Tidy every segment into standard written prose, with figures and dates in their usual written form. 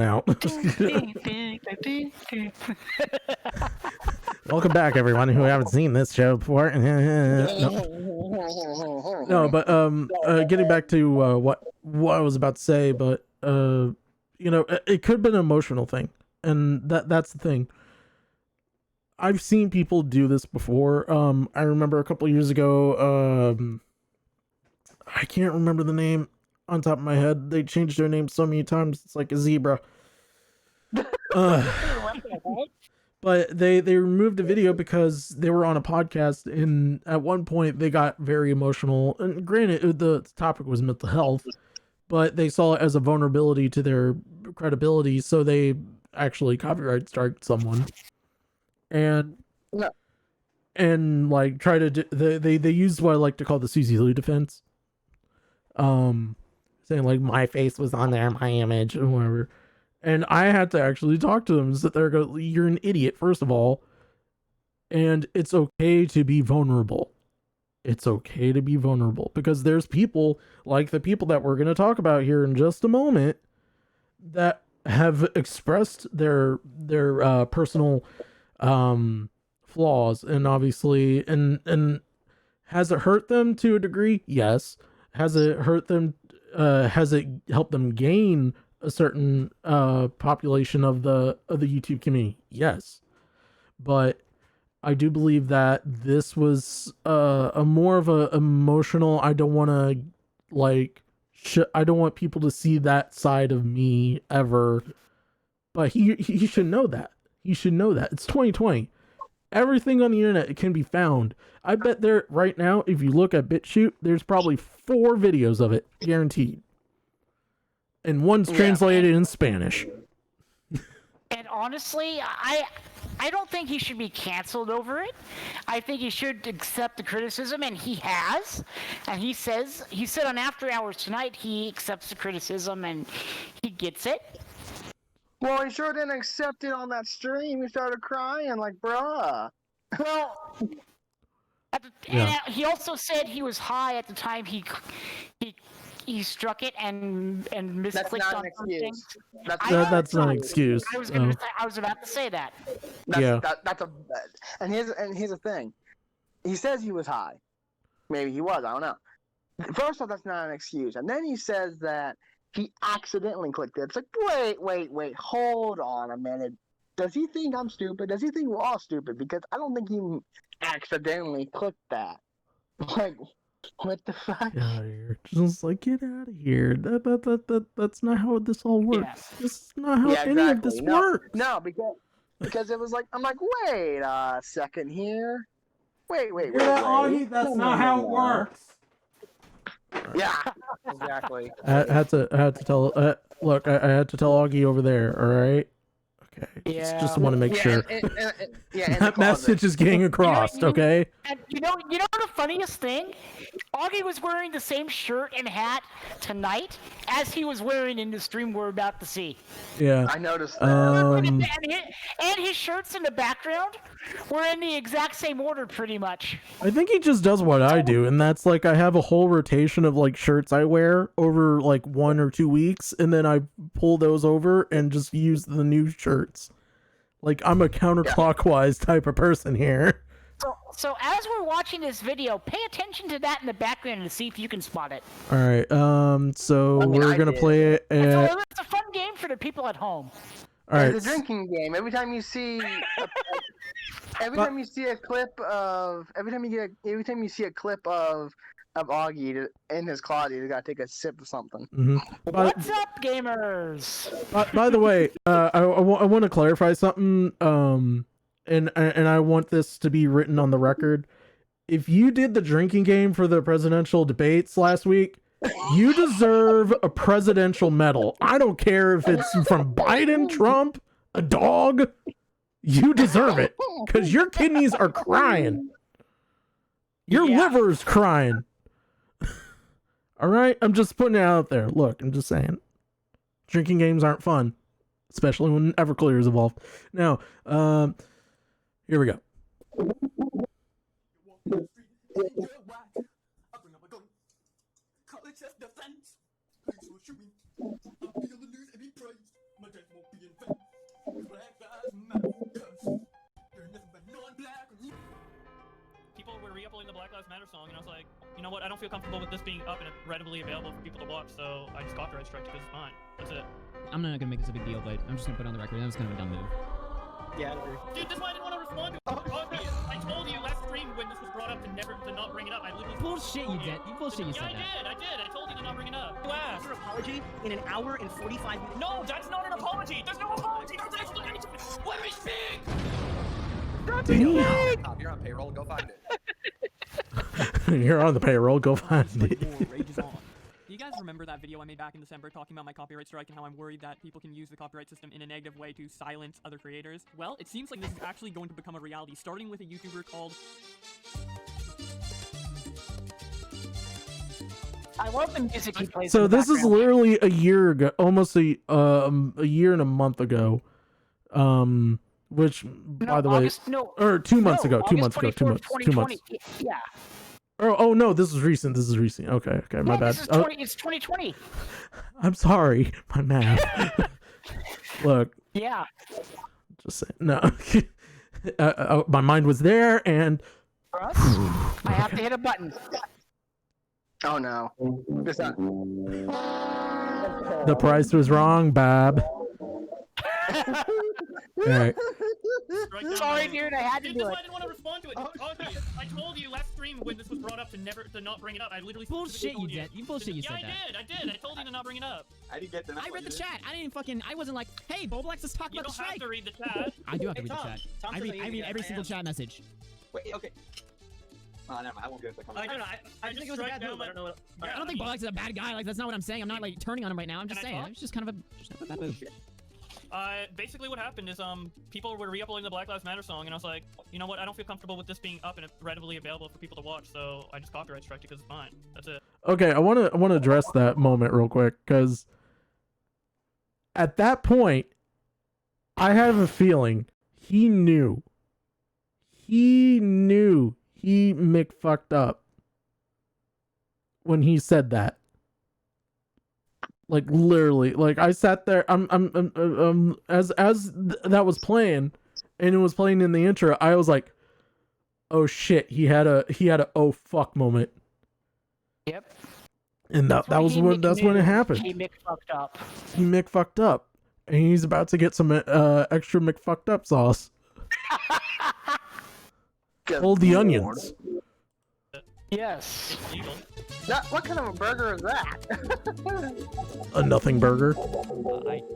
Out. Welcome back, everyone who haven't seen this show before. No, but getting back to what I was about to say, but it could have been an emotional thing, and that's the thing. I've seen people do this before. I remember a couple years ago. I can't remember the name on top of my head. They changed their name so many times. It's like a zebra. But they removed a video because they were on a podcast, and at one point they got very emotional. And granted, the topic was mental health, but they saw it as a vulnerability to their credibility, so they actually copyright strike someone. And like try to they used what I like to call the Susie Lou defense. Saying like my face was on there, my image, or whatever. And I had to actually talk to them and sit there and go, you're an idiot, first of all. And it's okay to be vulnerable. It's okay to be vulnerable. Because there's people, like the people that we're going to talk about here in just a moment, that have expressed their personal flaws. And obviously, and has it hurt them to a degree? Yes. Has it hurt them? Has it helped them gain a certain population of the YouTube community? Yes. But I do believe that this was a more of a emotional, I don't want to I don't want people to see that side of me ever. But he should know that. He should know that. It's 2020. Everything on the internet can be found. I bet there right now, if you look at BitChute, there's probably 4 videos of it, guaranteed. And one's translated in Spanish. And honestly, I don't think he should be canceled over it. I think he should accept the criticism, and he has. And he said on After Hours tonight he accepts the criticism and he gets it. Well, he sure didn't accept it on that stream. He started crying like, bruh. Well, and he also said he was high at the time he struck it and misclicked on something. That's not an excuse. I was about to say that. And here's the thing. He says he was high. Maybe he was. I don't know. First off, that's not an excuse. And then he says that he accidentally clicked it. It's like, wait, hold on a minute. Does he think I'm stupid? Does he think we're all stupid? Because I don't think he accidentally clicked that. Like, what the fuck? Get out of here. Just like, get out of here. That's not how this all works. Yes. This is not how any of this works. No, because it was like, I'm like, wait a second here. Wait. Augie, that's not how it works. Yeah, exactly. I had to tell. Look, I had to tell Augie over there. All right. Okay. Yeah. Just want to make sure that message is getting across. Okay. And you know the funniest thing? Augie was wearing the same shirt and hat tonight as he was wearing in the stream we're about to see. Yeah. I noticed that. And his shirts in the background were in the exact same order, pretty much. I think he just does what I do, and that's like I have a whole rotation of like shirts I wear over like 1 or 2 weeks, and then I pull those over and just use the new shirts. Like I'm a counterclockwise type of person here. So as we're watching this video, pay attention to that in the background and see if you can spot it. All right. We're gonna play it. It's a fun game for the people at home. All right. It's a drinking game. Every time you see a clip of Augie in his closet, you gotta take a sip of something. Mm-hmm. What's up, gamers? By the way, I want to clarify something. And I want this to be written on the record. If you did the drinking game for the presidential debates last week, you deserve a presidential medal. I don't care if it's from Biden, Trump, a dog. You deserve it because your kidneys are crying. Your liver's crying. All right, I'm just putting it out there. Look, I'm just saying, drinking games aren't fun, especially when Everclear is involved. Now, here we go. song, and I was like, you know what? I don't feel comfortable with this being up and readily available for people to watch, so I just copyright struck because it's mine. That's it. I'm not gonna make this a big deal, but I'm just gonna put it on the record. That was kind of a dumb move. Yeah, I agree. Dude, that's why I didn't want to respond to it. It's obvious. I told you last stream when this was brought up to not bring it up. I literally Bullshit, you did. You bullshit, you said that. I did. I told you to not bring it up. You asked. Your apology in an hour and 45 minutes. No, that's not an apology. There's no apology. There's explanation. Let me speak. You're on payroll. Go find it. You're on the payroll. Go find it. Rage is on. Do you guys remember that video I made back in December talking about my copyright strike and how I'm worried that people can use the copyright system in a negative way to silence other creators? Well, it seems like this is actually going to become a reality, starting with a YouTuber called... I love the music he plays. So in the this is background. literally a year ago, almost a year and a month ago. Which, by the August, way, no, or 2 months no, ago, 2 months August ago, 2 months, 2 months. 2020. Yeah. Oh no, this is recent. This is recent. Okay, my bad. This is it's 2020. I'm sorry, my math. Look, Yeah. just saying. No, my mind was there, and For us, I have to hit a button. Oh no. It's not. the price was wrong, Bob. Alright. Sorry, dude, I had to Dude, do that's it. why I didn't want to respond to it. It's obvious. I told you last stream when this was brought up to not bring it up. I literally Bullshit, you did. You bullshit, you yeah, said that. I did. I told you to not bring it up. I didn't get the. I read the chat. I didn't fucking. I wasn't like, hey, Boblex, let's talk You about the don't have strike. to read the chat. I do have to Hey, read Tom. the chat. Tom I says read every single chat message. Wait, okay. Oh, never mind. I won't get the I don't know. I just think it was a bad move. I don't know what. I don't think Boblex is a bad guy. Like, that's not what I'm saying. I'm not like turning on him right now. I'm just Can I saying. talk? It's just kind of a bad move. Basically what happened is people were re-uploading the Black Lives Matter song, and I was like, you know what? I don't feel comfortable with this being up and readily available for people to watch, so I just copyright struck it because it's mine. That's it. Okay, I want to address that moment real quick, because at that point, I have a feeling he knew he Mick fucked up when he said that. Like literally, like I sat there. As that was playing, and it was playing in the intro. I was like, "Oh shit!" He had a oh fuck moment. Yep. And that's when it happened. He Mick fucked up. He Mick fucked up, and he's about to get some extra Mick fucked up sauce. Hold the onions. Yes. It's legal. What kind of a burger is that? A nothing burger.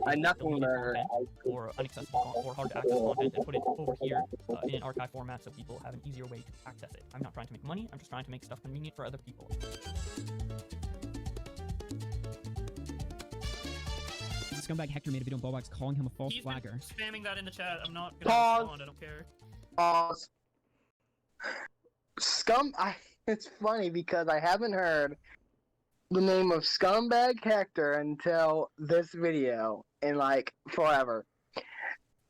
A nothing burger. Or inaccessible or hard to access content and put it over here in an archive format so people have an easier way to access it. I'm not trying to make money, I'm just trying to make stuff convenient for other people. Scumbag Hector made a video on Boblex calling him a false He's been flagger. spamming that in the chat. I'm not gonna Pause. respond. I don't care. Pause. It's funny because I haven't heard the name of Scumbag Hector until this video in like forever.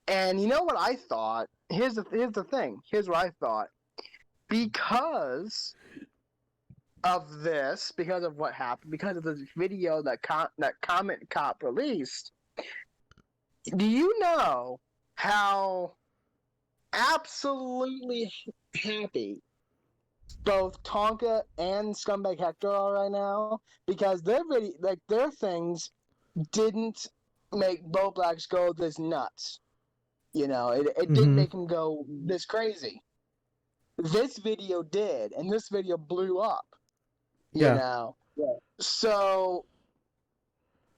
And you know what I thought? Here's the thing. Here's what I thought. Because of this, because of what happened, because of this video that Comment Cop released, do you know how absolutely happy both Tonka and Scumbag Hector are right now? Because their things didn't make Bo Blacks go this nuts. You know, it didn't make him go this crazy. This video did, and this video blew up. You know? Yeah. So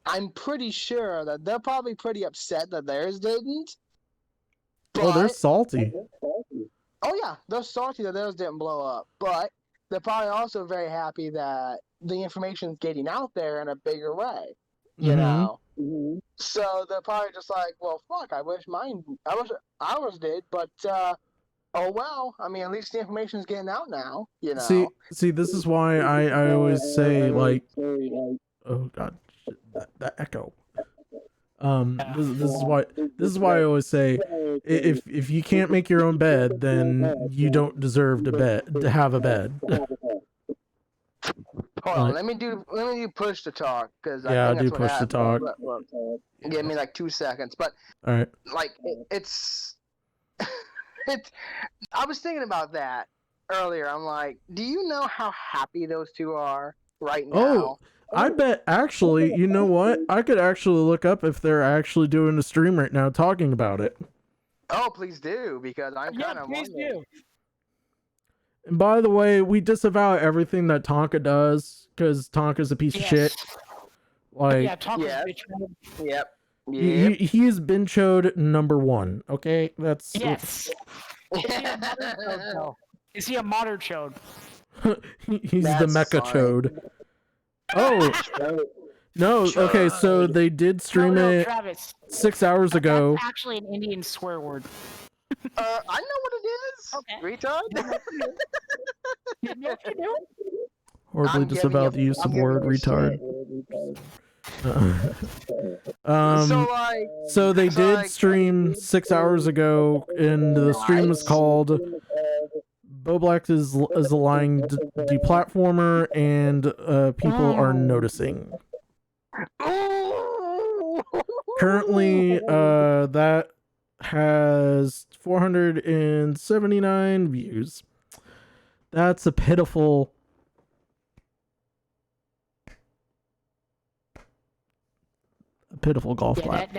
I'm pretty sure that they're probably pretty upset that theirs didn't. Well, they're salty. Oh yeah, they're salty that theirs didn't blow up, but they're probably also very happy that the information's getting out there in a bigger way. You know? So they're probably just like, well, fuck, I wish ours did, but oh well. I mean, at least the information's getting out now. You know. See, this is why I always say like, oh god, shit, that echo. This is why I always say, if you can't make your own bed, then you don't deserve to have a bed. Hold on, let me do push to talk, because Yeah, I think do that's what push to happened. talk. Give me like 2 seconds, but All right. like it's I was thinking about that, earlier. I'm like, do you know how happy those two are right now? Oh, I bet actually, you know what? I could actually look up if they're actually doing a stream right now talking about it. Oh, please do, because I'm Yeah, kind of please wondering. do. And by the way, we disavow everything that Tonka does because Tonka's a piece of shit. Like, Yeah, talk Yes. bitch mode. Yep. he is Binchode #1. Okay, that's Yes. Is he a modern chode? he's the That's mecha funny. chode. Oh no! Okay, so they did stream no, it Travis. 6 hours ago. That's actually an Indian swear word. I know what it is. Okay. Retard. You know if you do? Horribly I'm giving disavow you- the use I'm of giving word you retard. So like, So they so, did like- stream 6 hours ago, and the stream was called "Bo Black is a lying deplatformer," and people are noticing. Ooh. Currently, that has 479 views. That's a pitiful. Golf clap.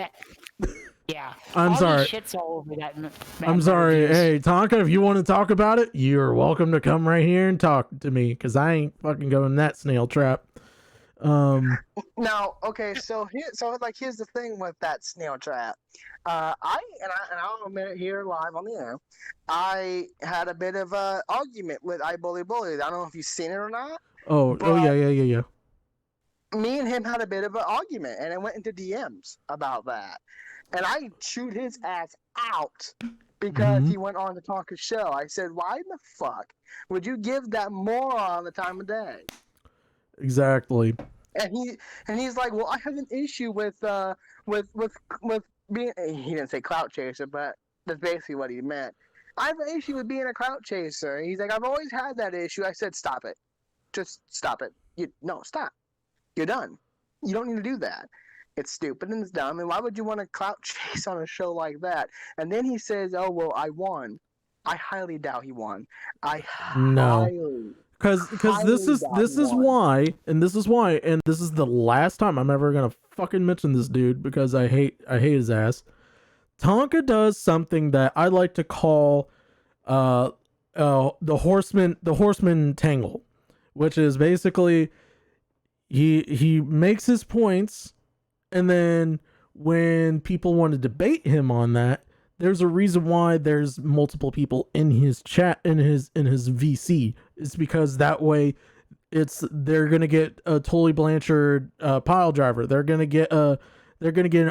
Yeah. I'm All these sorry. shits all over that. I'm sorry. Hey, Tonka, if you want to talk about it, you're welcome to come right here and talk to me, because I ain't fucking going that snail trap. Now, okay, so here's the thing with that snail trap. I'll admit it here live on the air. I had a bit of a argument with iBully Bully. I don't know if you've seen it or not. Oh, yeah. Me and him had a bit of an argument, and it went into DMs about that. And I chewed his ass out because he went on to talk his show. I said, "Why in the fuck would you give that moron the time of day?" Exactly. And he's like, "Well, I have an issue with being." He didn't say clout chaser, but that's basically what he meant. I have an issue with being a clout chaser. He's like, "I've always had that issue." I said, "Stop it, just stop it. Stop. You're done. You don't need to do that. It's stupid and it's dumb. And why would you want to clout chase on a show like that?" And then he says, "Oh well, I won." I highly doubt he won. No. Because this is why, and this is the last time I'm ever gonna fucking mention this dude, because I hate his ass. Tonka does something that I like to call the horseman tangle, which is basically he makes his points, and then when people want to debate him on that, there's a reason why there's multiple people in his chat, in his VC. It's because that way they're gonna get a Tully Blanchard pile driver. They're gonna get an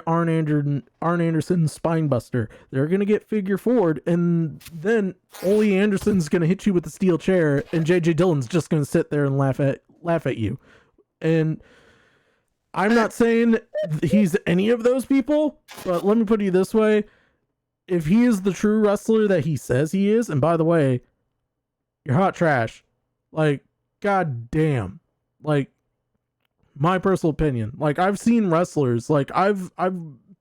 Arn Anderson spine buster. They're gonna get figure forward, and then Ole Anderson's gonna hit you with the steel chair, and JJ Dillon's just gonna sit there and laugh at you. And I'm not saying he's any of those people, but let me put it this way. If he is the true wrestler that he says he is, and by the way, you're hot trash. Like, god damn. Like, my personal opinion. Like, I've seen wrestlers, like I've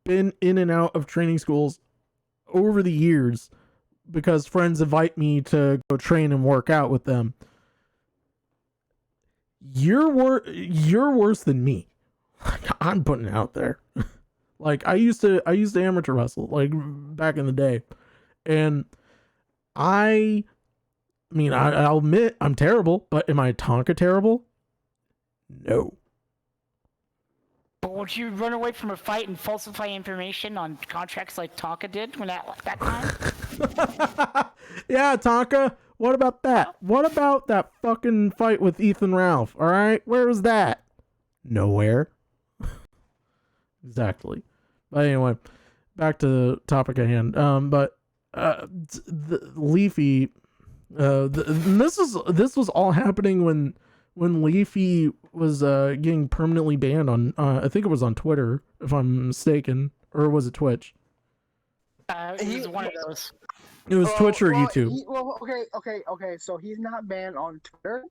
been in and out of training schools over the years because friends invite me to go train and work out with them. You're worse than me. I'm putting it out there. Like, I used to amateur wrestle, like, back in the day. And I mean, I'll admit I'm terrible, but am I Tonka terrible? No. But would you run away from a fight and falsify information on contracts like Tonka did when that time? Yeah, Tonka. What about that? What about that fucking fight with Ethan Ralph? All right, where was that? Nowhere. Exactly. But anyway, back to the topic at hand. The Leafy, this was all happening when Leafy was getting permanently banned on I think it was on Twitter, if I'm mistaken, or was it Twitch? He's one of those. It was Twitch or YouTube. Okay. So he's not banned on Twitter,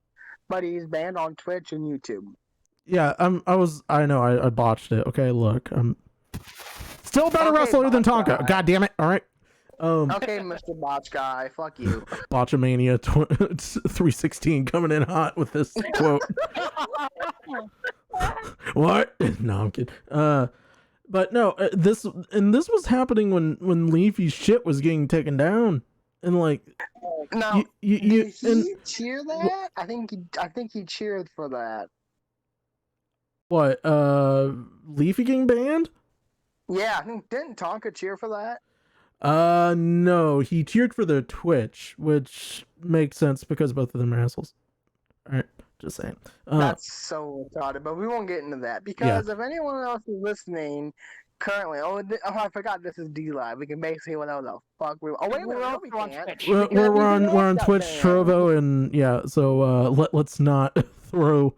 but he's banned on Twitch and YouTube. Yeah, I know I botched it. Okay, look, I'm still a better wrestler than Tonka. God damn it! All right. Okay, Mr. Botch guy, fuck you. Botchamania 316 coming in hot with this quote. What? No, I'm kidding. But no, this was happening when Leafy's shit was getting taken down, and like, Now, you did he and cheer that? I think he cheered for that. what? Leafy getting banned? Yeah, I think didn't Tonka cheer for that? No, he cheered for the Twitch, which makes sense because both of them are assholes. All right, just saying. That's so retarded, but we won't get into that because if anyone else is listening currently, I forgot this is D Live. We can basically say whatever the fuck we. Oh wait a minute, no, we can't. We're on Twitch, Trovo, and yeah. So let's not throw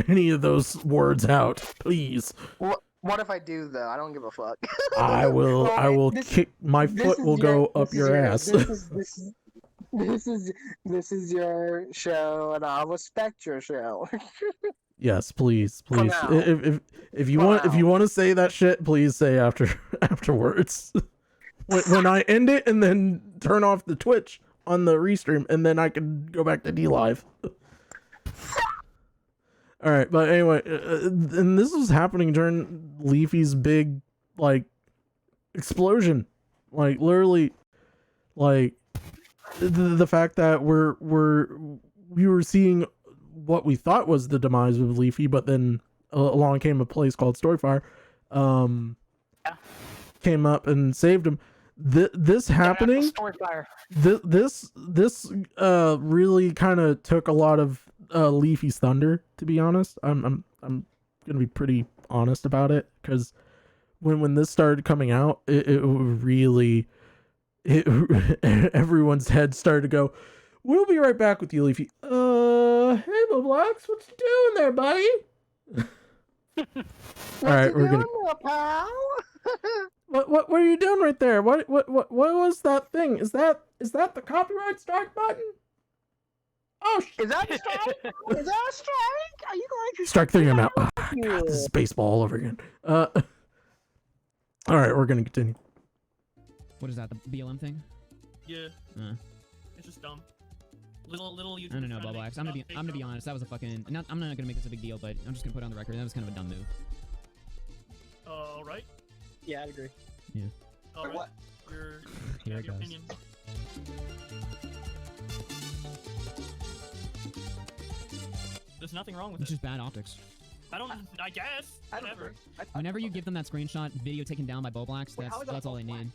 any of those words out, please. What if I do though? I don't give a fuck. I will kick my foot will go up your ass. This is your show, and I'll respect your show. Yes, please. now. If you want to say that shit, please say afterwards. when I end it and then turn off the Twitch on the restream, and then I can go back to D Live. All right, but anyway, and this was happening during Leafy's big like explosion, like literally, like the fact that we were seeing what we thought was the demise of Leafy, but then along came a place called Storyfire, came up and saved him. This happening, this really kind of took a lot of Leafy's thunder, to be honest. I'm gonna be pretty honest about it, because when this started coming out, it really everyone's head started to go, we'll be right back with you, Leafy. Hey Boblox, what you doing there, buddy? All right, we're gonna what are you doing right there? What was that thing? Is that the copyright strike button? Oh, is that a strike? Is that a strike? Are you going to strike three him out? Oh, God, this is baseball all over again. All right, we're gonna continue. What is that? The BLM thing? Yeah. It's just dumb. Little YouTube. I don't know, Bubbax. I'm gonna be honest. That was a fucking. I'm not gonna make this a big deal, but I'm just gonna put it on the record. That was kind of a dumb move. All right. Yeah, I'd agree. Yeah. All right. What? Here your it goes. opinion. There's nothing wrong with It's it. just bad optics. I guess. Whatever. Whenever you give them that screenshot video taken down by Boblax, Wait, how is that that's all they false need.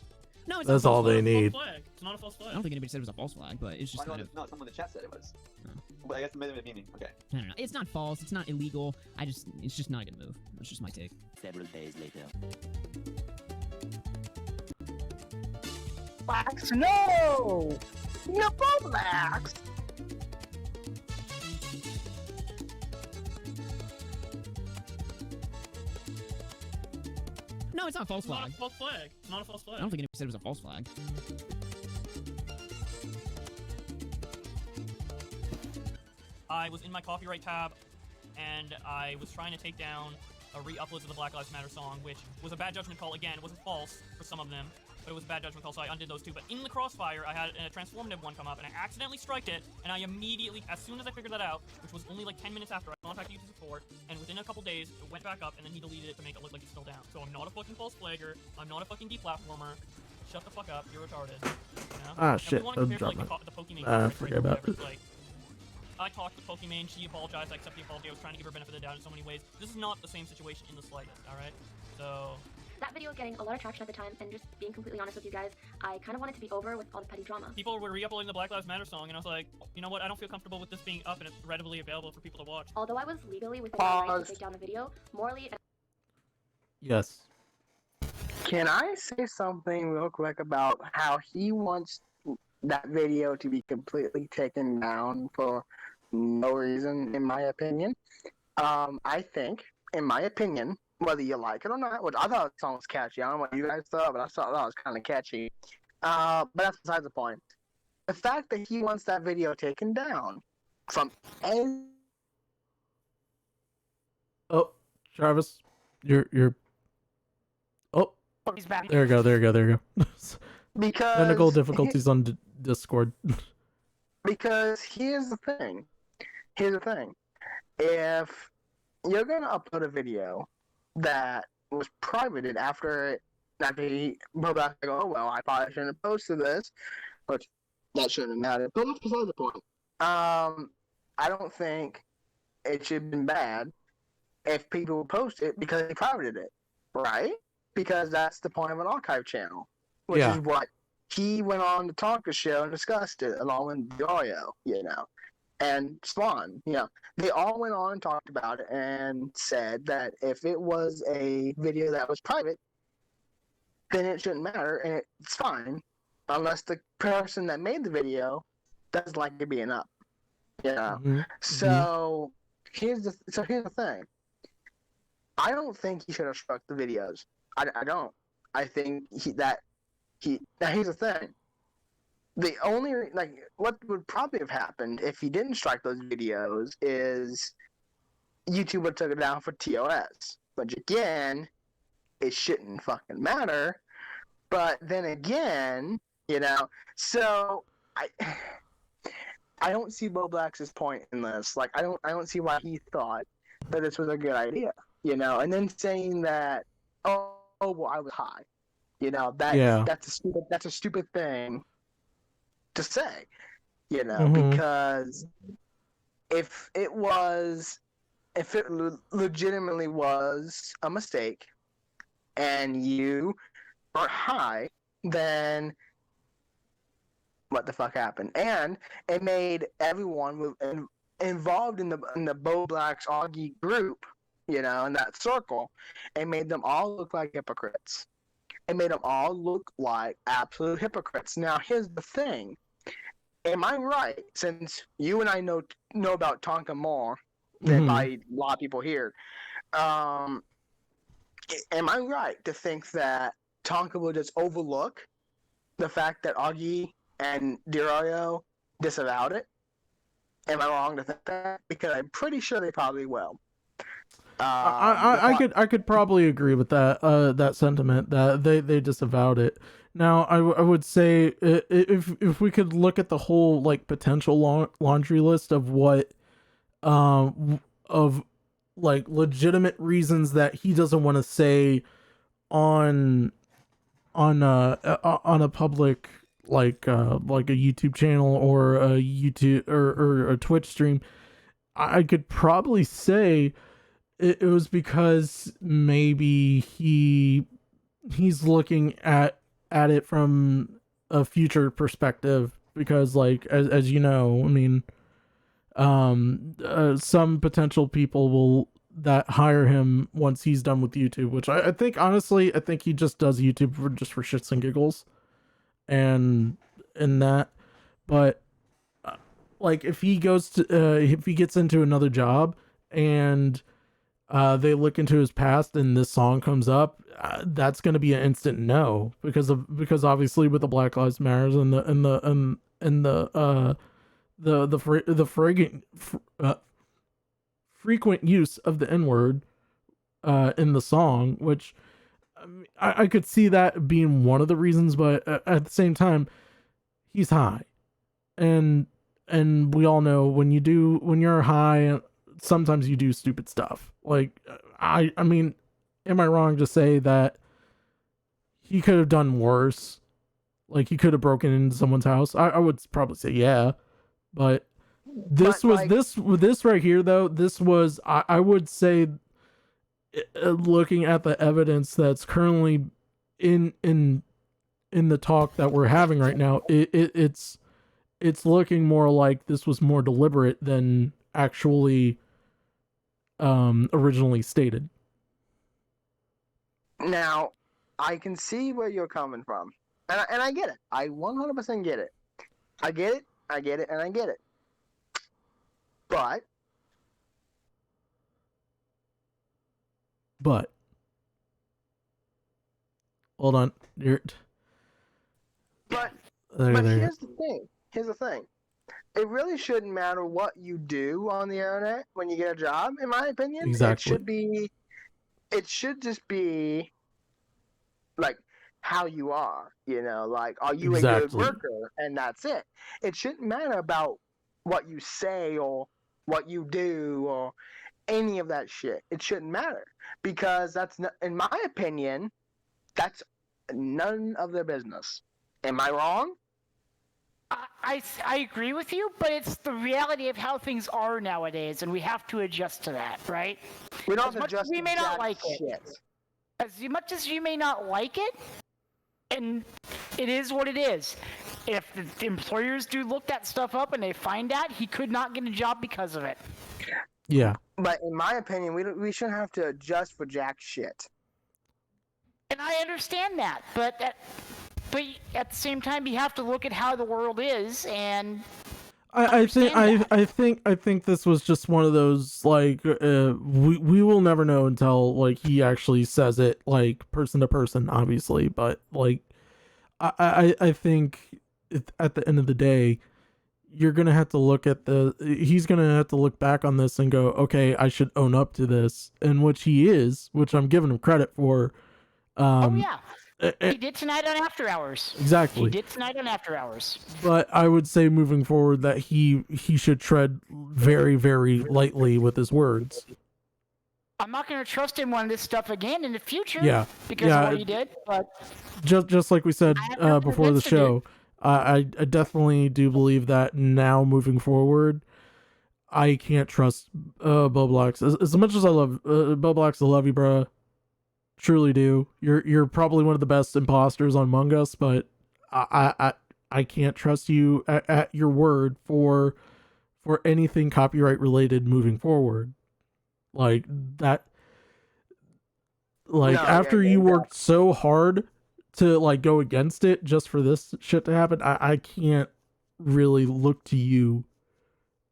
No, it's That's not a all false they flag. need. It's not a false flag. I don't think anybody said it was a false flag, but it's just kind of. No, someone in the chat said it was. Oh. But I guess it made a meaning. Okay. I don't know. It's not false. It's not illegal. It's just not a good move. That's just my take. Several days later. Blacks? No! No Blacks! No, it's not a false It's not flag. a false flag. It's not a false I flag. don't think anybody said it was a false flag. I was in my copyright tab, and I was trying to take down a re-upload of the Black Lives Matter song, which was a bad judgment call. Again, it wasn't false for some of them, but it was a bad judgment call, so I undid those two. But in the crossfire, I had a transformative one come up, and I accidentally striked it, and I immediately, as soon as I figured that out, which was only like 10 minutes after, I contacted user support, and within a couple days, it went back up, and then he deleted it to make it look like it's still down. So I'm not a fucking false flagger. I'm not a fucking deplatformer. Shut the fuck up. You're retarded. You know? Ah, And shit, we wanna I'm compare to, dropping like, the Pokemon forget about whatever, it. like, I talked to Pokimane, she apologized, I accept the apology, I was trying to give her benefit of the doubt in so many ways. This is not the same situation in the slightest, alright? So... That video was getting a lot of traction at the time, and just being completely honest with you guys, I kind of wanted to be over with all the petty drama. People were re-uploading the Black Lives Matter song, and I was like, you know what, I don't feel comfortable with this being up and it's readily available for people to watch. Although I was legally within my right to take down the video, morally... Yes. Can I say something real quick about how he wants that video to be completely taken down for no reason, in my opinion? I think, in my opinion, whether you like it or not, which I thought the song was catchy. I don't know what you guys thought, but I thought that was kind of catchy. But that's besides the point. The fact that he wants that video taken down from Oh, Travis, you're. Oh, He's back. there you go. Technical because difficulties on Discord. because here's the thing. Here's the thing. If you're gonna upload a video that was privated after he wrote back, like, oh well, I probably shouldn't have posted this, which that shouldn't have mattered. But that's beside the point. I don't think it should have been bad if people post it because they privated it, right? Because that's the point of an archive channel, which Yeah. is what he went on to talk to show and discussed it along with Dario, and Spawn, they all went on and talked about it and said that if it was a video that was private, then it shouldn't matter and it's fine, unless the person that made the video doesn't like it being up, Mhm. So here's the thing. I don't think he should have struck the videos. I don't. I think now here's the thing. The only what would probably have happened if he didn't strike those videos is YouTube would have took it down for TOS. Which again, it shouldn't fucking matter. But then again, so I don't see Bo Black's point in this. Like I don't see why he thought that this was a good idea. And then saying that, oh well, I was high. That's a stupid thing to say. Because if it legitimately was a mistake and you are high, then what the fuck happened? And it made everyone involved in the Bo Black's Augie group, in that circle, it made them all look like hypocrites. It made them all look like absolute hypocrites. Now, here's the thing. Am I right, since you and I know about Tonka more than probably a lot of people here, am I right to think that Tonka will just overlook the fact that Augie and Dario disavowed it? Am I wrong to think that? Because I'm pretty sure they probably will. I could probably agree with that sentiment that they disavowed it. Now I would say if we could look at the whole potential laundry list of what of legitimate reasons that he doesn't want to say on a public like a YouTube channel or a YouTube or a Twitch stream, I could probably say it was because maybe he's looking at it from a future perspective, because as you know, I mean, some potential people that hire him once he's done with YouTube, which I think honestly, I think he just does YouTube for shits and giggles and that. But if he goes to if he gets into another job and they look into his past and this song comes up, that's going to be an instant no, because obviously with the Black Lives Matters and the frequent use of the N-word in the song, which I could see that being one of the reasons, but at the same time, he's high, and we all know when you're high, sometimes you do stupid stuff. I mean, am I wrong to say that he could have done worse? He could have broken into someone's house. I would probably say yeah, but this right here though. This was I would say, looking at the evidence that's currently in the talk that we're having right now, it's looking more like this was more deliberate than actually originally stated. Now, I can see where you're coming from, and I get it. I 100% get it. I get it, and I get it. But hold on, but there. here's the thing. It really shouldn't matter what you do on the internet when you get a job, in my opinion. Exactly. It should just be how you are. Like, are you a Exactly. good worker? And that's it. It shouldn't matter about what you say or what you do or any of that shit. It shouldn't matter because that's not, in my opinion, that's none of their business. Am I wrong? I agree with you, but it's the reality of how things are nowadays, and we have to adjust to that, right? We don't As have much to as just we may not jack like it. shit. As much as you may not like it, and it is what it is. If the employers do look that stuff up and they find out, he could not get a job because of it. Yeah. But in my opinion, we shouldn't have to adjust for jack shit. And I understand that, but at the same time, you have to look at how the world is, and I think this was just one of those, like, we will never know until, like, he actually says it, like, person to person, obviously, but, like, I think at the end of the day, you're gonna have to look at he's gonna have to look back on this and go, okay, I should own up to this, and which he is, which I'm giving him credit for. oh yeah, he did tonight on After Hours. Exactly. He did tonight on After Hours. But I would say moving forward that he should tread very, very lightly with his words. I'm not going to trust him on this stuff again in the future. Yeah. Because of what he did. But just like we said before the show, I definitely do believe that now moving forward, I can't trust Boblox as much as I love Boblox. I love you, bro. Truly do. You're probably one of the best imposters on Among Us, but I can't trust you at your word for anything copyright related moving forward. Like that. Like, after you worked so hard to, like, go against it just for this shit to happen, I can't really look to you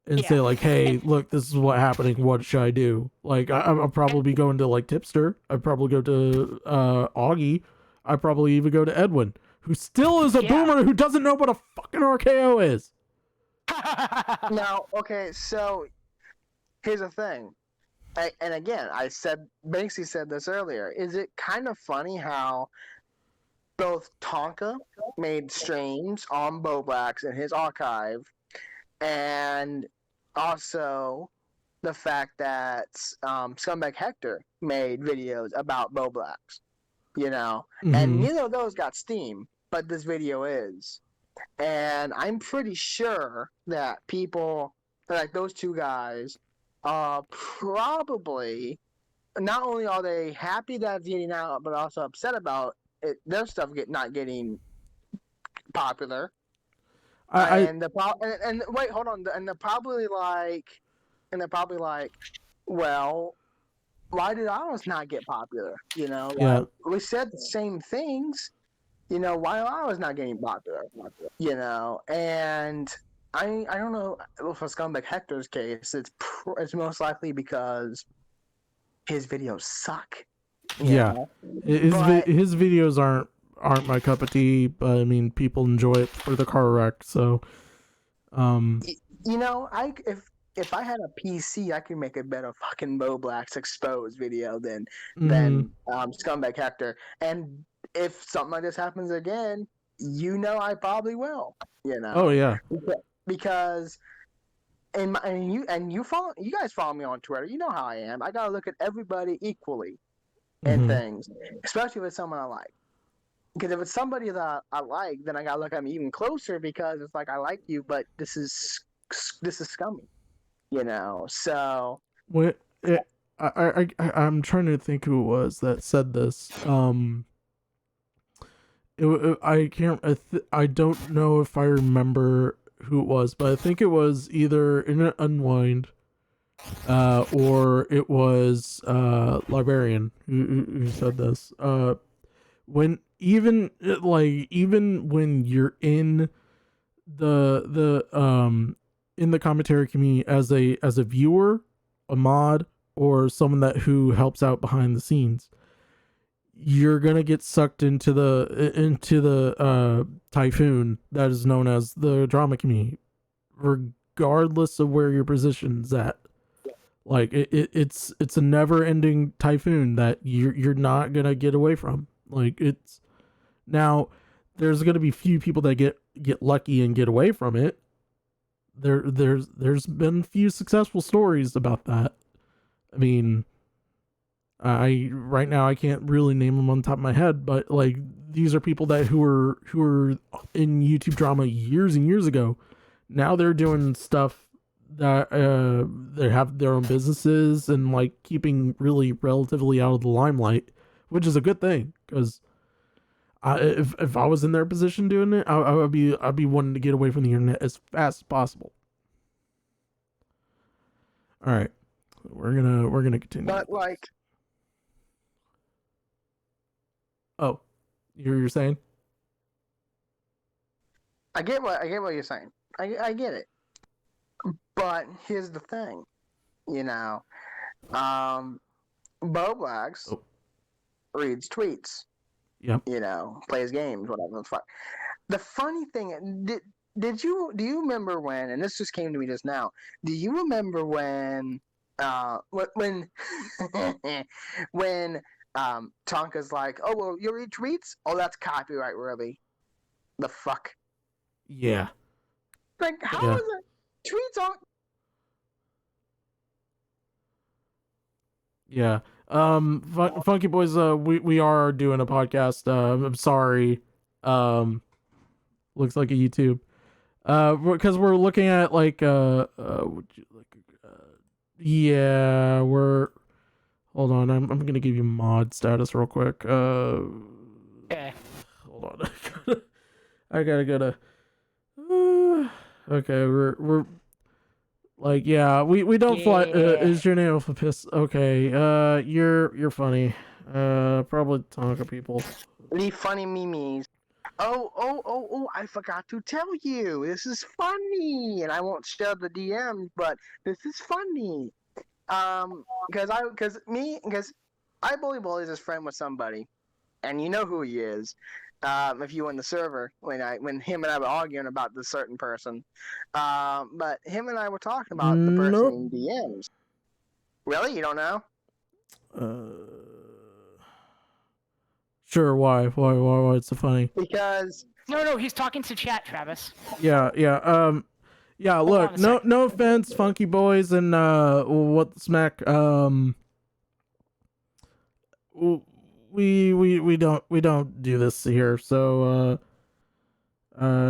and say, like, hey, look, this is what happening, what should I do? Like, I'll probably be going to, like, Tipster. I'd probably go to Augie. I'd probably even go to Edwin, who still is a boomer who doesn't know what a fucking RKO is. Now, okay, so here's the thing. And again, Banksy said this earlier. Is it kind of funny how both Tonka made streams on Boblax in his archive, and also the fact that Scumbag Hector made videos about Boblax, and neither of those got Steam, but this video is. And I'm pretty sure that people, like those two guys, probably, not only are they happy that it's getting out, but also upset about it, their stuff not getting popular. And wait, hold on, and they're probably like, well, why did ours not get popular? We said the same things. Why are ours not getting popular? And I don't know. For Scumbag Hector's case, it's most likely because his videos suck. His videos aren't my cup of tea, but I mean, people enjoy it for the car wreck. So, if I had a PC, I could make a better fucking Boblax exposed video than Scumbag Hector. And if something like this happens again, I probably will. Oh yeah. Because you guys follow me on Twitter. You know how I am. I gotta look at everybody equally in things, especially if it's someone I like. Because if it's somebody that I like, then I gotta look at them even closer because it's like, I like you, but this is scummy, So I'm trying to think who it was that said this. I don't know if I remember who it was, but I think it was either in an Unwind, or it was Librarian who said this. When even when you're in the in the commentary community as a viewer, a mod, or someone who helps out behind the scenes, you're gonna get sucked into the typhoon that is known as the drama community, regardless of where your position's at. Like it's a never ending typhoon that you're not gonna get away from. Like Now, there's going to be few people that get lucky and get away from it. There's been few successful stories about that. I mean, right now I can't really name them on top of my head, but like these are people that who were in YouTube drama years and years ago. Now they're doing stuff that they have their own businesses and like keeping really relatively out of the limelight, which is a good thing because if I was in their position doing it, I'd be wanting to get away from the internet as fast as possible. All right, we're gonna continue. But like, oh, you're saying? I get what you're saying. I get it. But here's the thing, you know, Bo Blacks reads tweets. Yep. You know, plays games, whatever the fuck. The funny thing, do you remember when? And this just came to me just now. Do you remember when when Tonka's like, oh well, you read tweets? Oh, that's copyright, really? The fuck? Yeah. Like, how is it? Tweets aren't. Yeah. Funky Boys, we are doing a podcast. I'm sorry. Looks like a YouTube. Because we're looking at like would you like yeah, we're hold on, I'm gonna give you mod status real quick. Okay. Hold on. I gotta go to okay, we're like, yeah, we don't fly. Is your name Alpha Piss? Okay, you're funny. Probably Tonka people. Leave funny memes. Oh, I forgot to tell you. This is funny. And I won't share the DMs, but this is funny. Because I bullies is friend with somebody. And you know who he is. If you were in the server when him and I were arguing about this certain person. But him and I were talking about the person in DMs. Really? You don't know? Sure, why? It's so funny? Because No, he's talking to chat, Travis. Yeah. Yeah, look, no offense, Funky Boys and what the smack, we don't do this here, so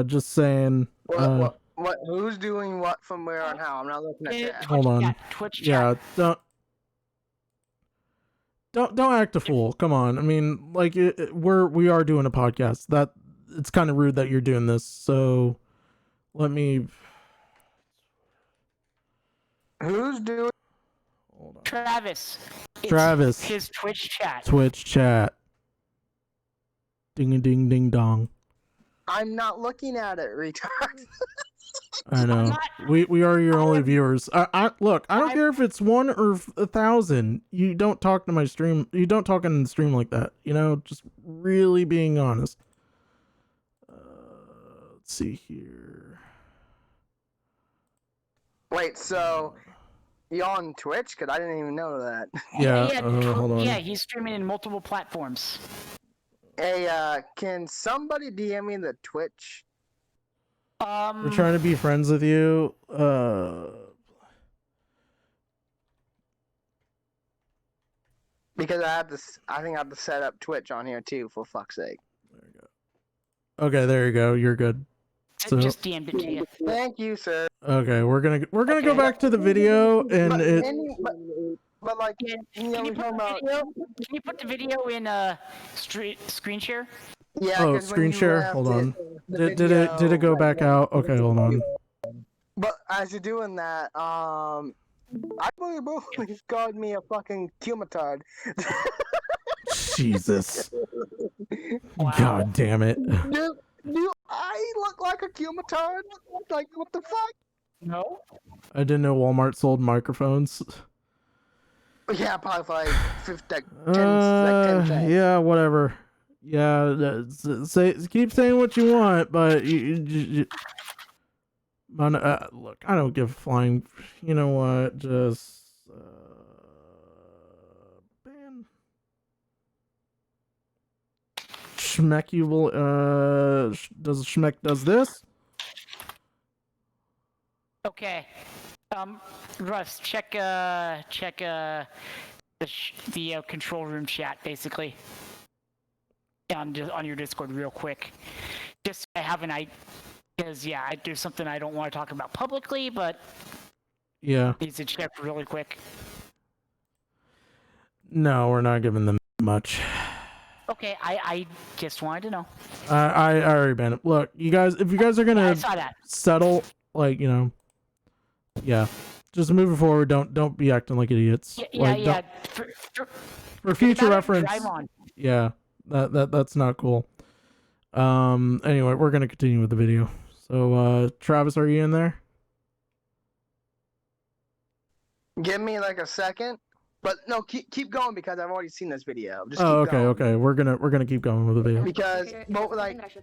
just saying. What? Who's doing what from where and how? I'm not looking at chat. Hold on. Yeah, Twitch chat. Yeah, don't act a fool. Come on. I mean, like we are doing a podcast. That it's kind of rude that you're doing this. So let me. Who's doing? Hold on. Travis. Travis. His Twitch chat. Twitch chat. Ding a ding ding dong. I'm not looking at it, retard. I know. We are your only viewers. I look. I don't care if it's 1 or 1,000. You don't talk to my stream. You don't talk in the stream like that. You know, just really being honest. Let's see here. Wait, so you on Twitch? Because I didn't even know that. Yeah. Hold on. Yeah, he's streaming in multiple platforms. Hey, can somebody DM me the Twitch? We're trying to be friends with you. Because I think I have to set up Twitch on here too. For fuck's sake. There you go. Okay, there you go. You're good. So, Just DM'd it to you. Thank you, sir. okay, we're gonna go back to the video and But like, Can you put the video in screen share? Yeah. Oh, 'cause when screen you share. left Hold on. the Did it go back out? Okay, hold on. But as you're doing that, I believe he's called me a fucking cumatard. Jesus. Wow. God damn it. Do I look like a cumatard? Like, what the fuck? No. I didn't know Walmart sold microphones. Yeah, probably for like 10 cents. Yeah, whatever. Yeah, keep saying what you want, but look, I don't give a flying. You know what? Just ban. Schmeckable Schmeck does this. Okay. Russ, check the control room chat, basically. On your Discord real quick. Just so I have an idea, because, yeah, there's something I don't want to talk about publicly, but Yeah. needs to check really quick. No, we're not giving them much. Okay, I just wanted to know. I already banned it. Look, you guys, if you guys are Yeah, I gonna saw that. settle, like, you know, yeah, just moving forward. Don't be acting like idiots. Yeah. For future Drive reference, on. yeah, that's not cool. Anyway, we're gonna continue with the video. So, Travis, are you in there? Give me like a second. But no, keep going because I've already seen this video. Just Oh, keep okay, going. okay. We're gonna keep going with the video. Because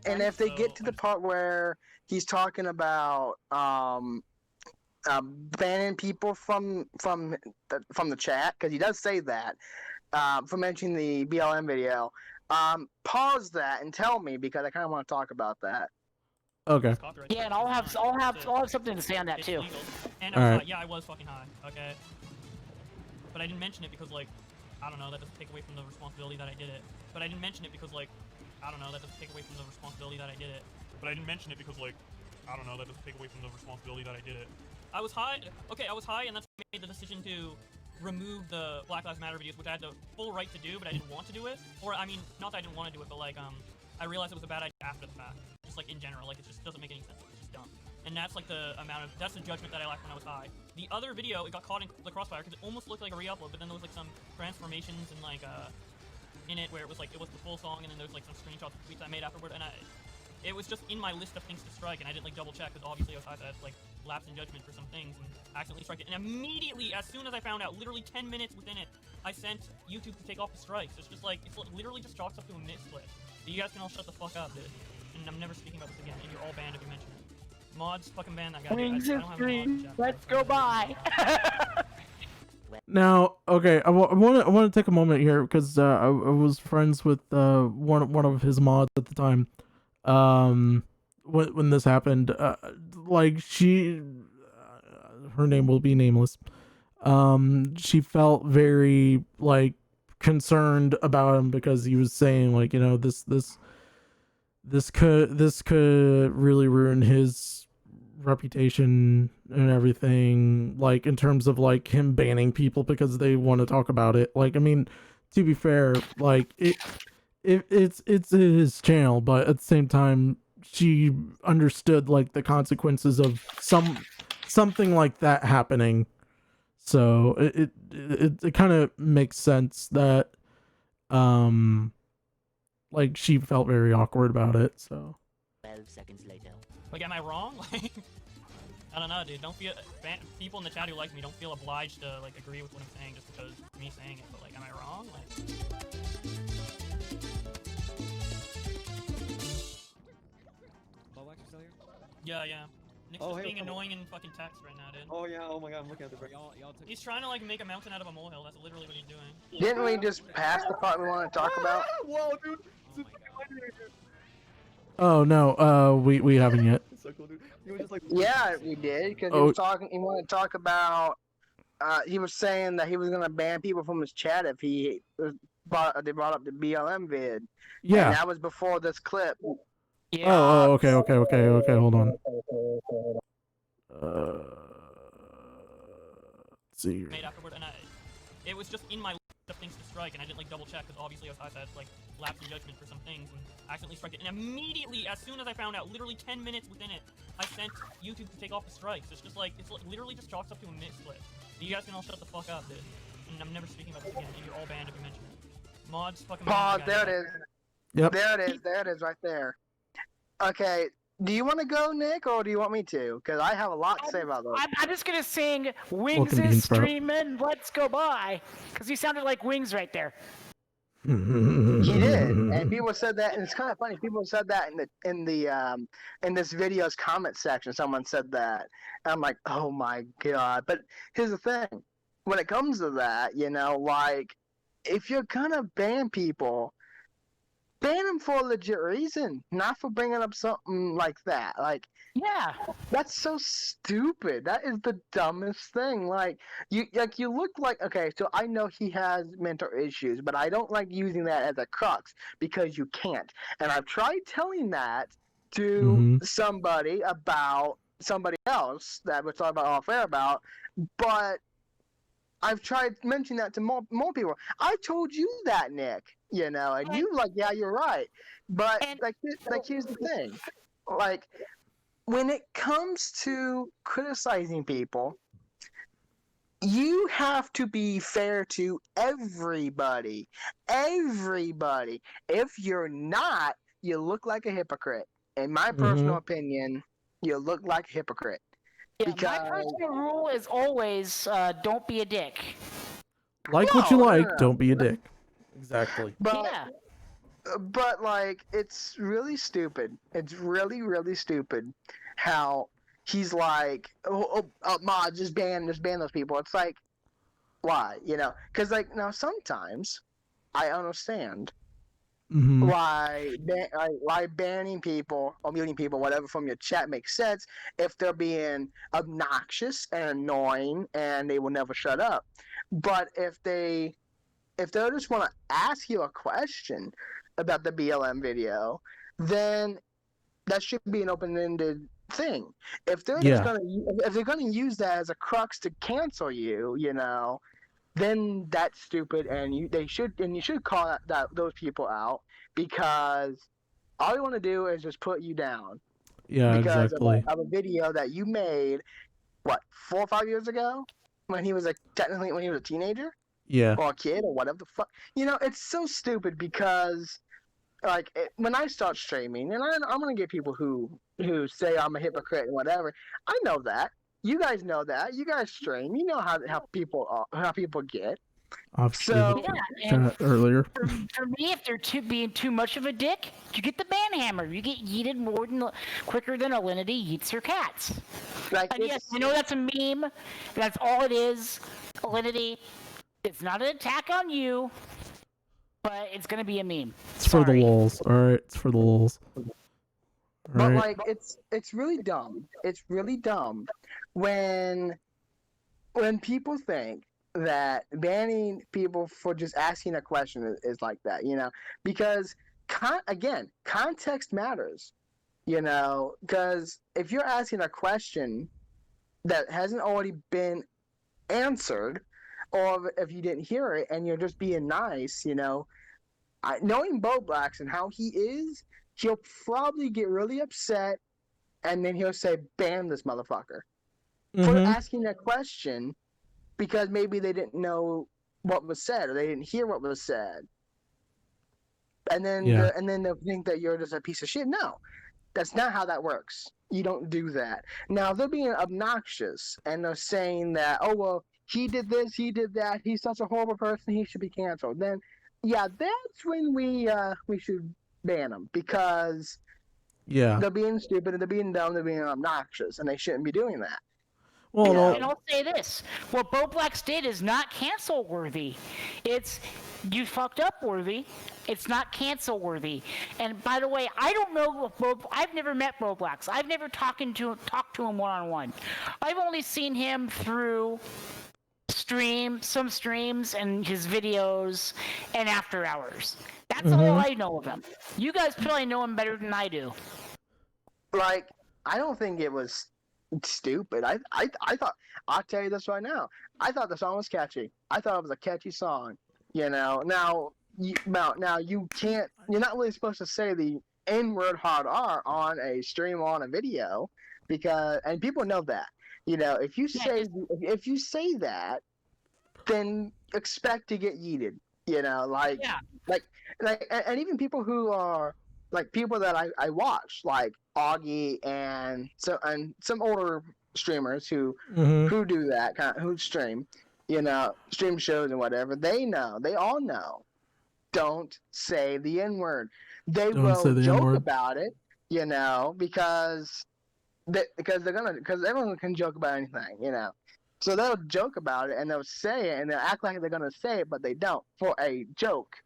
and if they get to the part where he's talking about banning people from the chat, because he does say that for mentioning the BLM video, pause that and tell me, because I kind of want to talk about that. Okay. Yeah, and I'll have something to say on that It's too. legal. And Alright. yeah, I was fucking high. Okay. But I didn't mention it because, like, I don't know, that doesn't take away from the responsibility that I did it. But I didn't mention it because, like, I don't know, that doesn't take away from the responsibility that I did it. But I didn't mention it because, like, I don't know, that doesn't take away from the responsibility that I did it. I was high. Okay, I was high, and that's why I made the decision to remove the Black Lives Matter videos, which I had the full right to do, but I didn't want to do it. Or, I mean, not that I didn't want to do it, but, like, I realized it was a bad idea after the fact. Just, like, in general, like, it just doesn't make any sense. It's just dumb. And that's, like, that's the judgment that I lacked when I was high. The other video, it got caught in the crossfire because it almost looked like a re-upload, but then there was, like, some transformations and, like, in it where it was, like, it was the full song, and then there was, like, some screenshots of tweets I made afterward, and it was just in my list of things to strike, and I didn't, like, double check, because obviously I was high, so I had to, like, lapse in judgment for some things, and accidentally strike it. And immediately, as soon as I found out, literally 10 minutes within it, I sent YouTube to take off the strikes. It's just, like, it's literally just chalks up to a misclick. You guys can all shut the fuck up, dude. And I'm never speaking about this again, and you're all banned if you mention it. Mods, fucking ban that guy. Wings I and don't have any mods, stream, Jeff. let's go by. Now, okay, I want to take a moment here because I was friends with one of his mods at the time. When this happened, like her name will be nameless. She felt very like concerned about him because he was saying, like, you know, this could really ruin his reputation and everything, like, in terms of, like, him banning people because they want to talk about it. Like, I mean, to be fair, like, it's his channel, but at the same time, she understood, like, the consequences of something like that happening. So it kind of makes sense that like, she felt very awkward about it. So 12 seconds later. Like, am I wrong? Like, I don't know, dude. Don't feel people in the chat who like me don't feel obliged to, like, agree with what I'm saying just because it's me saying it. But, like, am I wrong? Like, Ballwax, you still here? yeah. Nick's just being annoying in fucking text right now, dude. Oh yeah, oh my god, I'm looking at the break. Y'all took. He's trying to, like, make a mountain out of a molehill. That's literally what he's doing. Didn't we just pass the part we want to talk about? Whoa, dude. Oh my god. oh no, we haven't yet. It's so cool, dude. You were just like. Yeah, we did, because Oh. he wanted to talk about. He was saying that he was gonna ban people from his chat if they brought up the BLM vid. Yeah. And that was before this clip. Yeah. Oh, okay. Hold on. Let's see here. Made afterward, and it was just in my list of things to strike, and I didn't, like, double check because obviously I was high, so I had to, like, lapse in judgment for some things and accidentally strike it. And immediately, as soon as I found out, literally 10 minutes within it, I sent YouTube to take off the strikes. It's just, like, literally just chalks up to a misclick. You guys can all shut the fuck up, dude. And I'm never speaking about this again, and you're all banned if you mention it. Mods, fucking Pause. ban that There guy. it is. Yep. There it is, right there. Okay. Do you want to go, Nick, or do you want me to? Because I have a lot to say about those. I'm just gonna sing Wings Welcome to is Beansprout. streaming, let's go by. Because you sounded like Wings right there. He did, and people said that, and it's kind of funny. People said that in this video's comment section. Someone said that, and I'm like, oh my god. But here's the thing: when it comes to that, you know, like, if you're gonna ban people, ban him for a legit reason, not for bringing up something like that. Like, Yeah. that's so stupid. That is the dumbest thing. Like you look like, okay, so I know he has mental issues, but I don't like using that as a crux because you can't. And I've tried telling that to somebody else that we're talking about off air about, but I've tried mentioning that to more people. I told you that, Nick, and you like, yeah, you're right. But And- here's the thing. Like, when it comes to criticizing people, you have to be fair to everybody. Everybody. If you're not, you look like a hypocrite. In my personal opinion, you look like a hypocrite. Yeah, Because my personal rule is always don't be a dick. Like what you No, no, like, no. don't be a dick. Exactly. Yeah. But like, it's really stupid. It's really, really stupid how he's like, Ma, just ban those people. It's like, why? Because like, now sometimes I understand why banning people or muting people, whatever, from your chat makes sense if they're being obnoxious and annoying and they will never shut up. But if they just want to ask you a question about the BLM video, then that should be an open-ended thing. If they're just gonna use that as a crux to cancel you, then that's stupid, and you should call those people out, because all you want to do is just put you down. Yeah, Because exactly. of a video that you made, what, 4 or 5 years ago, when he was technically when he was a teenager. Yeah. Or a kid, or whatever the fuck. It's so stupid because, like, when I start streaming, and I'm gonna get people who say I'm a hypocrite and whatever. I know that. You guys know that. You guys stream. You know how people get. Obviously, So chat earlier. For me, if they're being too much of a dick, you get the ban hammer. You get yeeted quicker than Alinity yeets her cats. like, And yes, I know that's a meme. That's all it is. Alinity. It's not an attack on you, but it's gonna be a meme. It's for the lulz. All right, it's for the lulz. But like, it's really dumb. It's really dumb when people think that banning people for just asking a question is like that, because again, context matters, because if you're asking a question that hasn't already been answered, or if you didn't hear it and you're just being nice, knowing Bo Blacks and how he is, he'll probably get really upset, and then he'll say, ban this motherfucker for asking that question, because maybe they didn't know what was said, or they didn't hear what was said. And then they'll think that you're just a piece of shit. No, that's not how that works. You don't do that. Now, if they're being obnoxious and they're saying that, oh, well, he did this, he did that, he's such a horrible person, he should be canceled, then, yeah, that's when we should ban him, because they're being stupid, and they're being dumb, they're being obnoxious, and they shouldn't be doing that. Well, and I'll say this: what Bo Blacks did is not cancel worthy. It's you fucked up worthy. It's not cancel worthy. And by the way, I don't know if I've never met Bo Blacks. I've never talked to him one-on-one. I've only seen him through some streams and his videos and after hours. That's all I know of him. You guys probably know him better than I do. Like, I don't think it was stupid. I thought, I'll tell you this right now, I thought the song was catchy. I thought it was a catchy song. Now you can't, you're not really supposed to say the N-word hard R on a stream or on a video, and people know that. If you say that, then expect to get yeeted. And even people who are like people that I watch, like Augie and some older streamers who do that who stream shows and whatever. They all know. Don't say the N-word. They will joke about it, because everyone can joke about anything, So they'll joke about it and they'll say it and they'll act like they're gonna say it, but they don't, for a joke.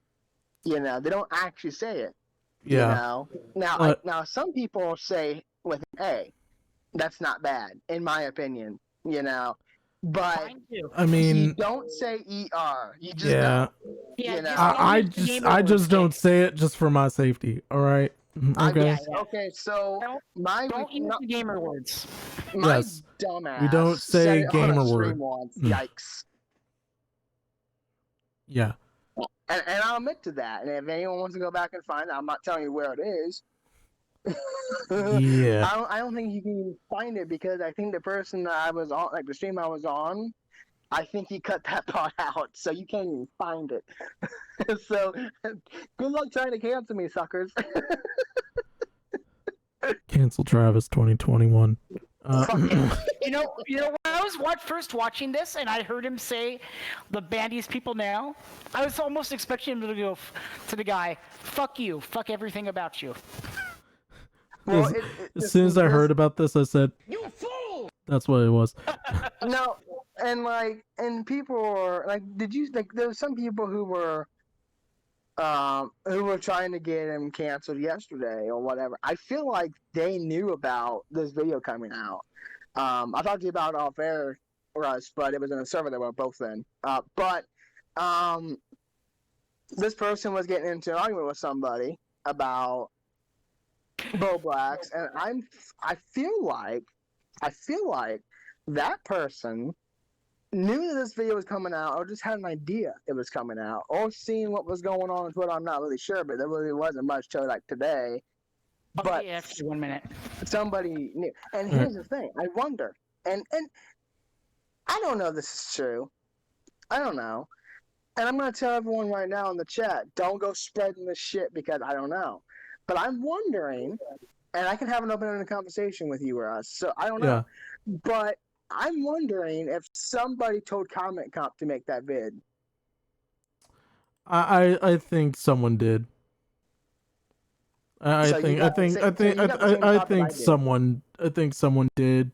They don't actually say it. You Yeah. know. Now, But- now some people say with an A, that's not bad in my opinion. You know, but Mine too. I you mean, don't say ER. You just yeah. don't. Yeah, You know. just don't I use the gamer I word just don't stick. say it just for my safety. All right. I Okay. just, okay, so Don't, my don't use no- the gamer words. my Yes. dumbass We don't said say it on a gamer stream word. once. Yikes. Yeah. And I'll admit to that. And if anyone wants to go back and find it, I'm not telling you where it is. Yeah. I don't think you can find it because I think the person that I was on, like the stream I was on, I think he cut that part out, so you can't even find it. So, good luck trying to cancel me, suckers. Cancel Travis 2021. You know, when I was first watching this and I heard him say the ban these people now, I was almost expecting him to go to the guy, "Fuck you, fuck everything about you." Well, as soon as I heard about this, I said, You fool! that's what it was. no, and people were like, did you like? There were some people who were trying to get him canceled yesterday or whatever. I feel like they knew about this video coming out. I talked to you about it off air, Russ, but it was in a server that we're both in. But this person was getting into an argument with somebody about Bo Blacks, and I feel like that person knew that this video was coming out, or just had an idea it was coming out, or seen what was going on Twitter. I'm not really sure, but there really wasn't much till like today. But Okay, actually, 1 minute. somebody knew. And here's the thing: I wonder, and I don't know if this is true. I don't know. And I'm gonna tell everyone right now in the chat: don't go spreading this shit because I don't know. But I'm wondering, and I can have an open-ended conversation with you, Russ. So I don't know. Yeah. But I'm wondering if somebody told Comment Cop to make that vid. I think someone did. I So you think got the same- so you got the same I thought that I think did. someone did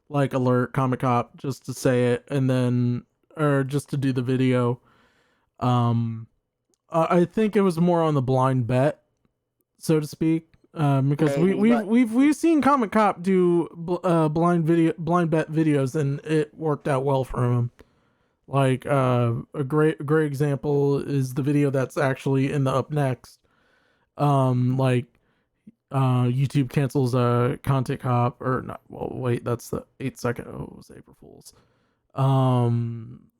like alert Comic Cop just to say it, and then or just to do the video. I think it was more on the blind bet, so to speak. Because Maybe, but- we've seen Comic Cop do blind bet videos, and it worked out well for him. Like a great example is the video that's actually in the up next. YouTube cancels Content Cop, or not. Well, wait, that's the 8-second. Oh, it was April Fools.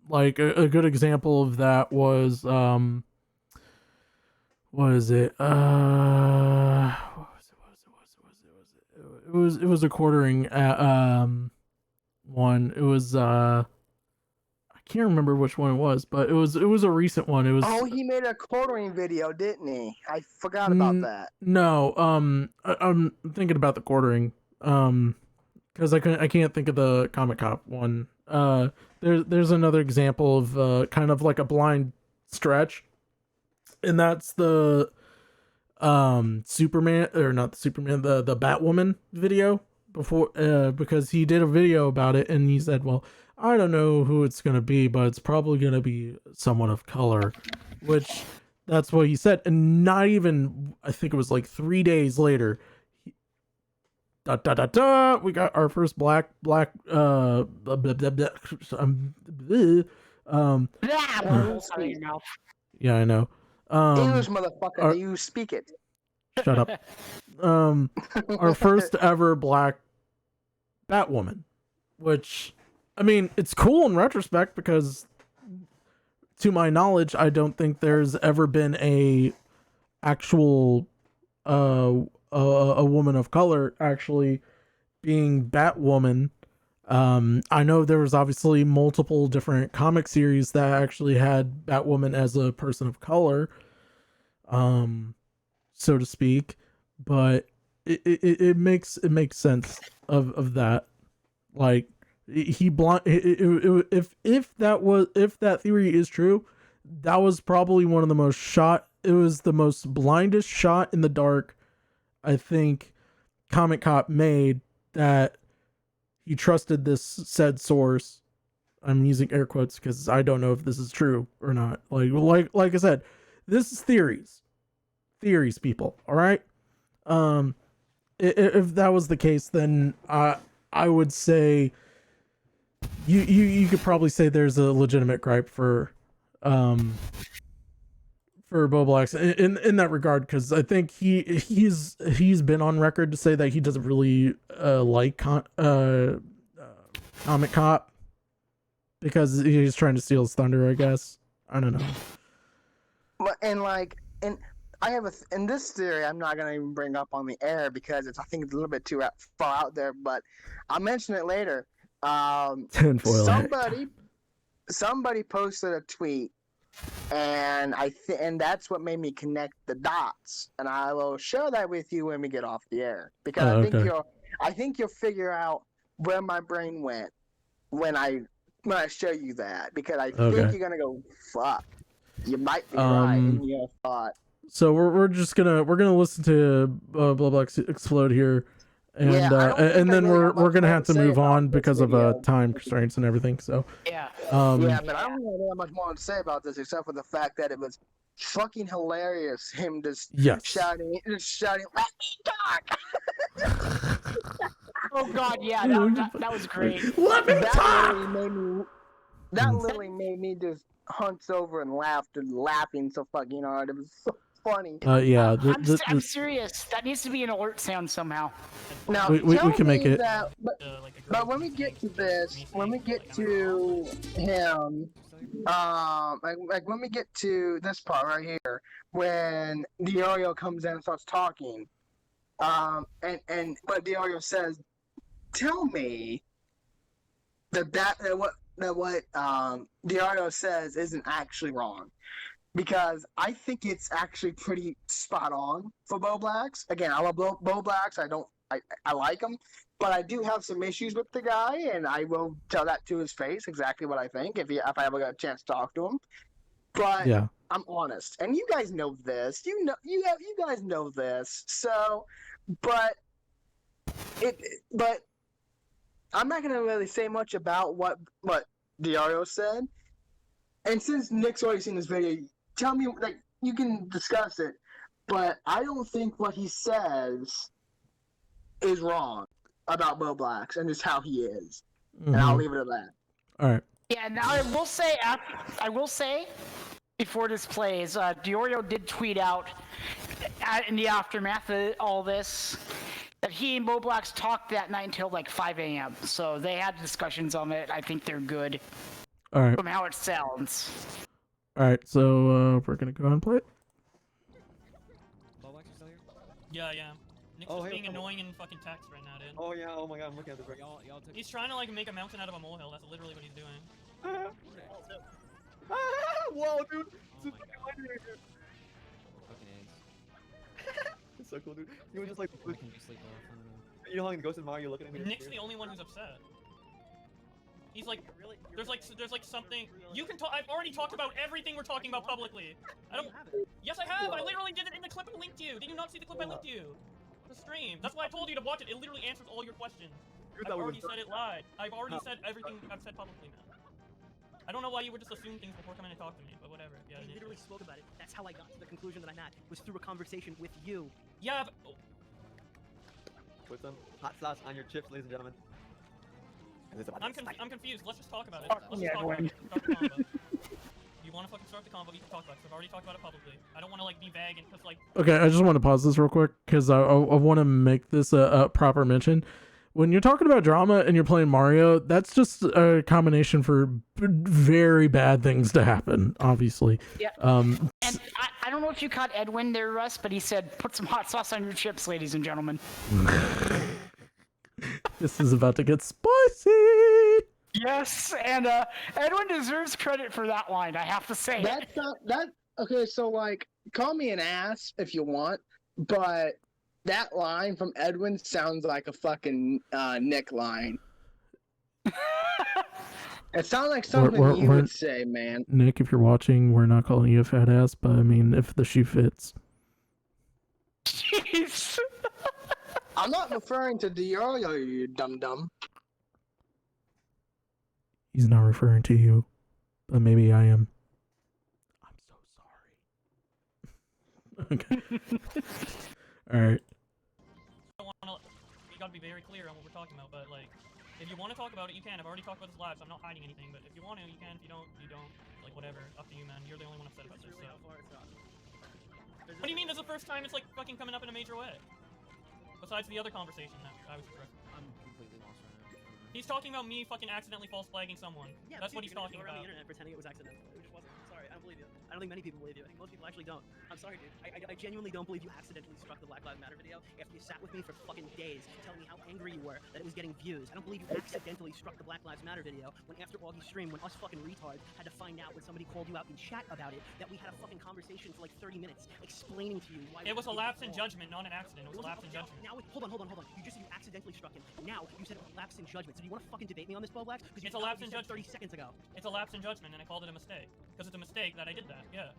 Like a good example of that was what is it? It was a quartering one. It was I can't remember which one it was, but it was a recent one. It was he made a quartering video, didn't he? I forgot about that. No, I'm thinking about the quartering. Because I can't think of the Comic Cop one. There's another example of kind of like a blind stretch, and that's the Superman, or not the Superman, the Batwoman video before, because he did a video about it, and he said, well, I don't know who it's gonna be, but it's probably gonna be someone of color, which that's what he said. And not even, I think it was like 3 days later, we got our first black Words out of your mouth. yeah, I know. English motherfucker, do you speak it? Shut up. Our first ever black Batwoman, which, I mean, it's cool in retrospect because, to my knowledge, I don't think there's ever been a actual a woman of color actually being Batwoman. I know there was obviously multiple different comic series that actually had Batwoman as a person of color, so to speak, but it makes sense of that. Like, he blind, if that theory is true, that was probably one of the most shot. It was the most blindest shot in the dark, I think, Comic Cop made, that he trusted this said source. I'm using air quotes because I don't know if this is true or not. Like I said, this is theories. theories, people. All right. If that was the case, then I would say you could probably say there's a legitimate gripe for Boblax in that regard, because I think he's been on record to say that he doesn't really like Comic Cop because he's trying to steal his thunder, I guess. I don't know. And I have in this theory I'm not gonna even bring up on the air because I think it's a little bit too far out there, but I'll mention it later. Tinfoil hat. Somebody posted a tweet, and and that's what made me connect the dots, and I will share that with you when we get off the air, because I think you'll figure out where my brain went when I show you that, because I think you're gonna go, fuck, you might be right in your thought. So we're gonna listen to Blublox explode here, and and then we're gonna have to move on because of time constraints and everything. So Yeah. But I don't really have much more to say about this except for the fact that it was fucking hilarious. Him just shouting, "Let me talk!" Oh God, yeah, that was great. Let me talk. That literally made me just hunch over and laughing so fucking hard. It was so funny. Yeah. I'm serious. That needs to be an alert sound somehow. Now, we can make it. But when we get to this, when we get to him, like when we get to this part right here, when Diorio comes in and starts talking, and what Diorio says, tell me that what Diorio says isn't actually wrong. Because I think it's actually pretty spot on for Boblax. Again, I love Boblax. I like him, but I do have some issues with the guy, and I will tell that to his face exactly what I think if I ever got a chance to talk to him. But yeah. I'm honest, and you guys know this. You guys know this. So, but I'm not gonna really say much about what Diario said. And since Nick's already seen this video, tell me, like, you can discuss it, but I don't think what he says is wrong about Boblax and just how he is. And I'll leave it at that. All right. Yeah, now I will say, before this plays, Diorio did tweet out in the aftermath of all this that he and Boblax talked that night until like 5 a.m. So they had discussions on it. I think they're good. All right. From how it sounds. All right, so we're gonna go ahead and play it. Yeah. Nick's just being annoying in fucking text right now, dude. Oh yeah, oh my god, I'm looking at the break. He's trying to like make a mountain out of a molehill. That's literally what he's doing. Whoa, dude! Oh my god. Fucking eggs. It's so cool, dude. You were just like, I can just sleep off. I don't know. you know how in Ghost and Mario you're looking at me. Nick's the only one who's upset. He's like, there's like something. You can talk. I've already talked about everything we're talking about publicly. I don't. Yes, I have. I literally did it in the clip I linked you. Did you not see the clip I linked you? The stream. That's why I told you to watch it. It literally answers all your questions. I've already said it live. I've already said everything I've said publicly now. I don't know why you would just assume things before coming to talk to me, but whatever. Yeah, I literally spoke about it. That's how I got to the conclusion that I'm at, was through a conversation with you. Yeah, but... Oh. Put some hot sauce on your chips, ladies and gentlemen. I'm confused. Let's just talk about it. Let's just talk about it. Start the combo. You want to fucking start the combo, you can talk about it. I've already talked about it publicly. I don't want to like be vague and just like... Okay, I just want to pause this real quick because I want to make this a proper mention. When you're talking about drama and you're playing Mario, that's just a combination for very bad things to happen, obviously. Yeah. And I don't know if you caught Edwin there, Russ, but he said, put some hot sauce on your chips, ladies and gentlemen. This is about to get spicy. Yes, and Edwin deserves credit for that line, I have to say. That's not, okay, so, like, call me an ass if you want, but... that line from Edwin sounds like a fucking Nick line. It sounds like something you would say, man. Nick, if you're watching, we're not calling you a fat ass, but I mean, if the shoe fits. Jeez. I'm not referring to Diorio, you dum-dum. He's not referring to you, but maybe I am. I'm so Okay. All right. You gotta be very clear on what we're talking about, but like, if you want to talk about it, you can. I've already talked about this live, so I'm not hiding anything, but if you want to, you can. If you don't, you don't. Like, whatever. Up to you, man. You're the only one upset about this, so. What do you mean this is the first time it's like fucking coming up in a major way? Besides the other conversation that I was correct. I'm completely lost right now. He's talking about me fucking accidentally false flagging someone. Yeah, that's what he's talking around about. the internet pretending it was accidental, which wasn't. Sorry, I don't believe you. I don't think many people believe you. I think most people actually don't. I'm sorry, dude. I genuinely don't believe you accidentally struck the Black Lives Matter video after you sat with me for fucking days telling me how angry you were that it was getting views. I don't believe you accidentally struck the Black Lives Matter video when after Augie's stream, when us fucking retards had to find out when somebody called you out in chat about it, that we had a fucking conversation for like 30 minutes explaining to you why it was a lapse in judgment, not an accident. It was a lapse in judgment. Now, hold on. You just said you accidentally struck him. Now you said it was a lapse in judgment. So do you want to fucking debate me on this, Blacks? It's a lapse in judgment 30 seconds ago. It's a lapse in judgment, and I called it a mistake. Because it's a mistake that I did that, yeah.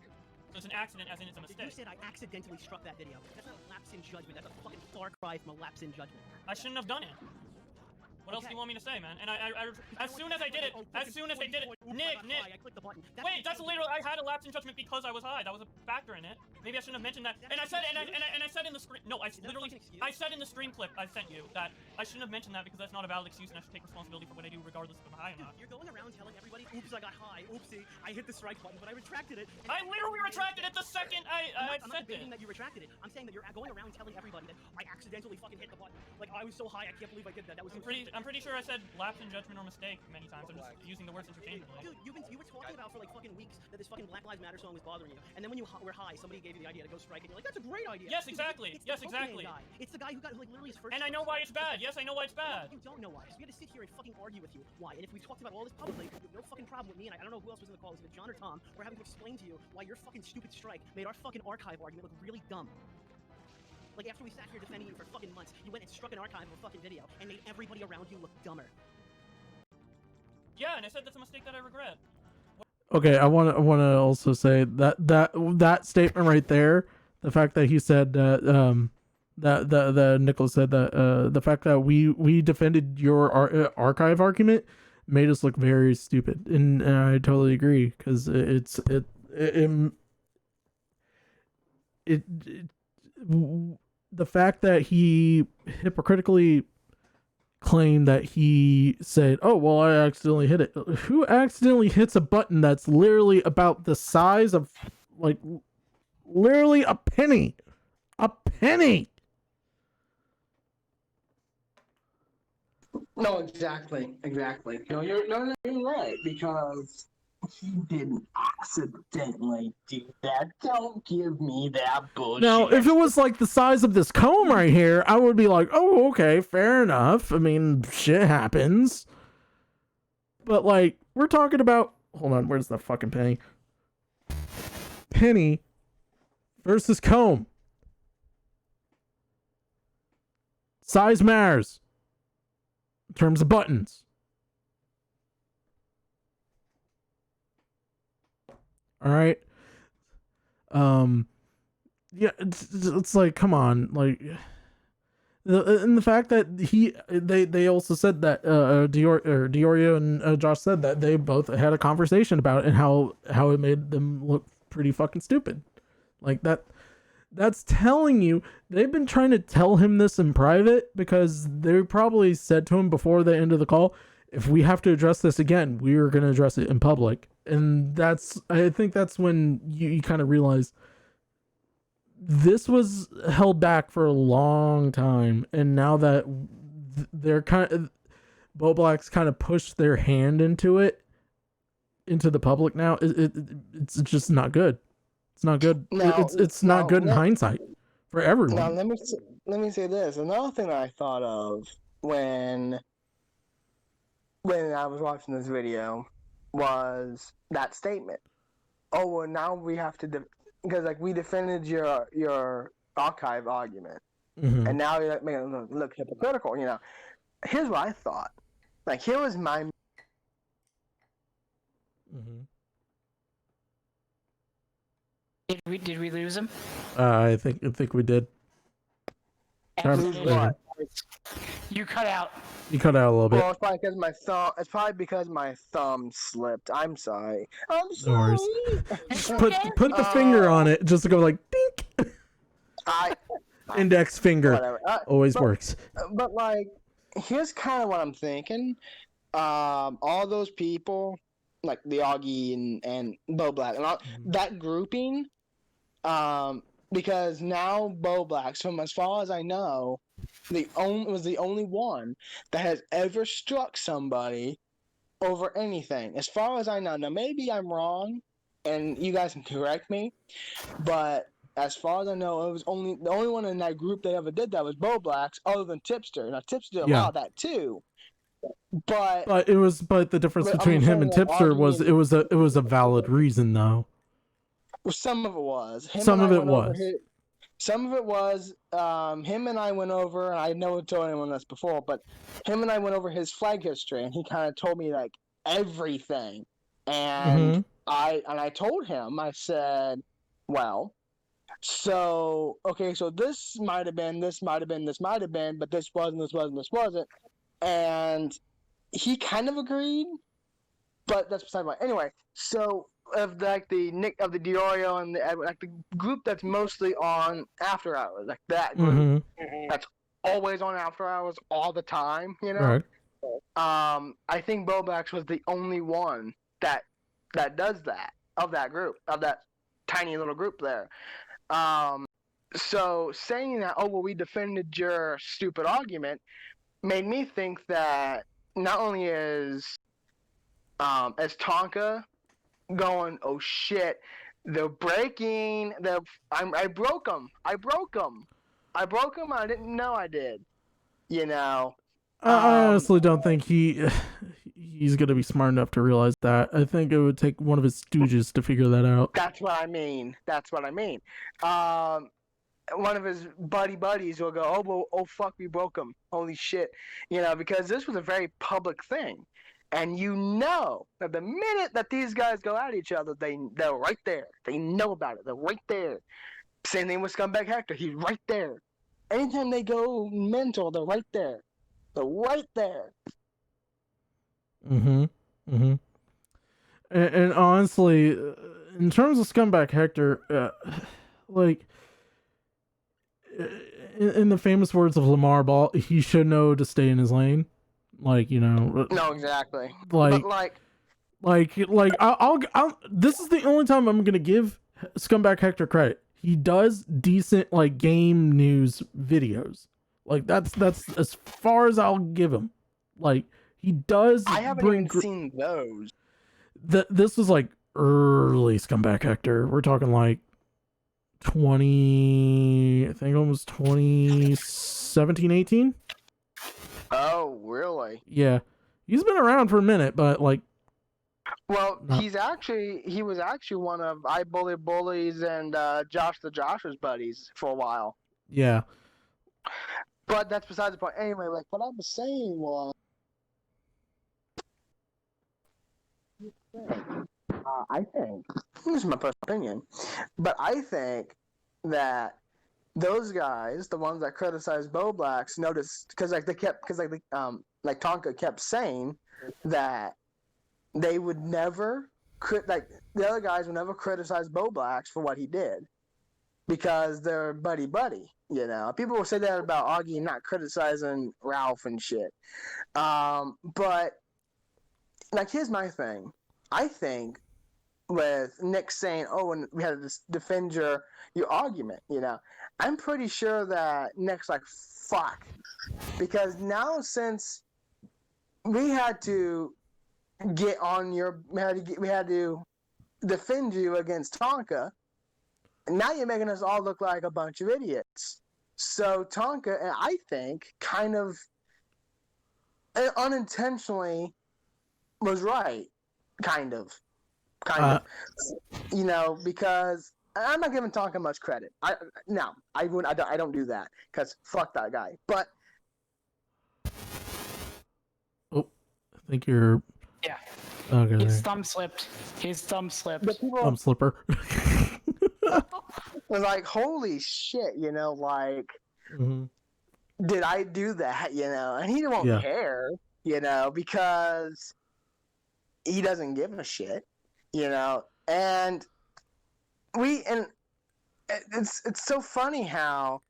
So it's an accident as in it's a mistake. You said I accidentally struck that video. That's not a lapse in judgment. That's a fucking far cry from a lapse in judgment. I shouldn't have done it. What else do you want me to say, man? And as soon as I did it, Nick, I clicked the button. Wait, that's literally, I had a lapse in judgment because I was high. That was a factor in it. Maybe I shouldn't have mentioned that. And I said, and I said in the screen, no, I said in the stream clip I sent you that I shouldn't have mentioned that because that's not a valid excuse and I should take responsibility for what I do regardless if I'm high or not. You're going around telling everybody, oops, I got high, oopsie, I hit the strike button, but I retracted it. I literally retracted it the second I I'm not said debating that you retracted it. I'm saying that you're going around telling everybody that I accidentally fucking hit the button. Like, I was so high, I can't believe I did that. That was I'm pretty sure I said lapse in judgment or mistake many times. I'm just using the words interchangeably. Dude, you were talking about for like fucking weeks that this fucking Black Lives Matter song was bothering you, and then when you were high, somebody gave you the idea to go strike, and you're like, that's a great idea. Yes, exactly. It's yes, the exactly. Guy. It's the guy who got like literally his first. And I know why it's bad. Yes, I know why it's bad. You don't know why. So we had to sit here and fucking argue with you why. And if we talked about all this publicly, you have no fucking problem with me, and I don't know who else was in the call. Was it John or Tom? We're having to explain to you why your fucking stupid strike made our fucking archive argument look really dumb. Like after we sat here defending you for fucking months, you went and struck an archive of a fucking video and made everybody around you look dumber. Yeah, and I said that's a mistake that I regret. Okay, I want to also say that statement right there, the fact that he said that the Nicholas said that the fact that we defended your archive argument made us look very stupid, and I totally agree because the fact that he hypocritically claimed that he said, oh, well, I accidentally hit it. Who accidentally hits a button that's literally about the size of, like, literally a penny? A penny! No, exactly. No, you're right, because he didn't accidentally do that. Don't give me that bullshit. Now, if it was like the size of this comb right here, I would be like, oh, okay, fair enough. I mean, shit happens. But, like, we're talking about... Hold on, where's the fucking penny? Penny versus comb. Size matters. In terms of buttons. All right. Yeah, it's like, come on, like, and the fact that they also said that Diorio and Josh said that they both had a conversation about it and how it made them look pretty fucking stupid, like that. That's telling you they've been trying to tell him this in private because they probably said to him before the end of the call, if we have to address this again, we are going to address it in public. And I think that's when you kind of realize this was held back for a long time. And now that they're Bo Black's kind of pushed their hand into the public now, it's just not good. It's not good. It's not good in hindsight for everyone. Now let me say this. Another thing that I thought of when I was watching this video was that statement. Oh, well, now we have to because like we defended your archive argument, and now you're like making it look hypocritical. You know, here's what I thought. Like here was my. Did we lose him? I think we did. You cut out. You cut out a little bit. Well, it's probably because my thumb. It's probably because my thumb slipped. I'm sorry. I'm sorry. Just put the finger on it just to go like dink. I Index finger whatever. always but- works. But like, here's kind of what I'm thinking. All those people, like the Augie and Bo Black, and all, that grouping, because now Bo Black, from as far as I know, was the only one that has ever struck somebody over anything. As far as I know, now maybe I'm wrong, and you guys can correct me, but as far as I know, it was the only one in that group that ever did that was Bo Blacks, other than Tipster. Now Tipster did a lot of that too, but the difference between him and Tipster was it was a valid reason though. Some of it was. Some of it was. Some of it was. Him and I went over, and I never told anyone this before, but him and I went over his flag history, and he kind of told me like everything, and I told him, I said, well, so okay, so this might have been, this might have been, this might have been, but this wasn't, and he kind of agreed, but that's beside the point. Anyway, so of like the Diorio and like the group that's mostly on After Hours, like that group that's always on After Hours all the time, you know. Right. I think Bobax was the only one that does that, of that group, of that tiny little group there. So saying that, oh well, we defended your stupid argument, made me think that not only is Tonka going, oh shit, they're breaking, I broke them, I didn't know I did, you know. I honestly don't think he's gonna be smart enough to realize that. I think it would take one of his stooges to figure that out. That's what I mean. One of his buddies will go, oh well, oh fuck, we broke him, holy shit, you know, because this was a very public thing. And you know that the minute that these guys go at each other, they're right there. They know about it. They're right there. Same thing with Scumbag Hector. He's right there. Anytime they go mental, they're right there. They're right there. And honestly, in terms of Scumbag Hector, like in the famous words of Lamar Ball, he should know to stay in his lane. Like, you know. No, exactly. Like, I'll this is the only time I'm gonna give Scumbag Hector credit. He does decent like game news videos. Like that's as far as I'll give him. Like he does. I haven't even seen those. This was like early Scumbag Hector. We're talking like 20, I think almost 2017, 18. Oh, really? Yeah, he's been around for a minute, but like, well, he was actually one of I Bully Bullies and Josh the Josh's buddies for a while. Yeah, but that's besides the point. Anyway, like what I was saying was, I think this is my personal opinion, but I think that those guys, the ones that criticized Bo Blacks, noticed because like Tonka kept saying that they would never the other guys would never criticize Bo Blacks for what he did because they're buddy, you know. People will say that about Augie not criticizing Ralph and shit. But like here's my thing. I think with Nick saying, oh, and we had to defend your argument, you know, I'm pretty sure that Nick's like, fuck. Because now since we had to get on we had to defend you against Tonka, and now you're making us all look like a bunch of idiots. So Tonka, and I think, kind of unintentionally was right. Kind of. You know, because I'm not giving Tonka much credit. I don't do that because fuck that guy. But oh, I think you're. Yeah. Okay. His thumb slipped. Thumb slipper. Was like, holy shit, you know, like, did I do that, you know? And he won't care, you know, because he doesn't give a shit, you know. And it's so funny how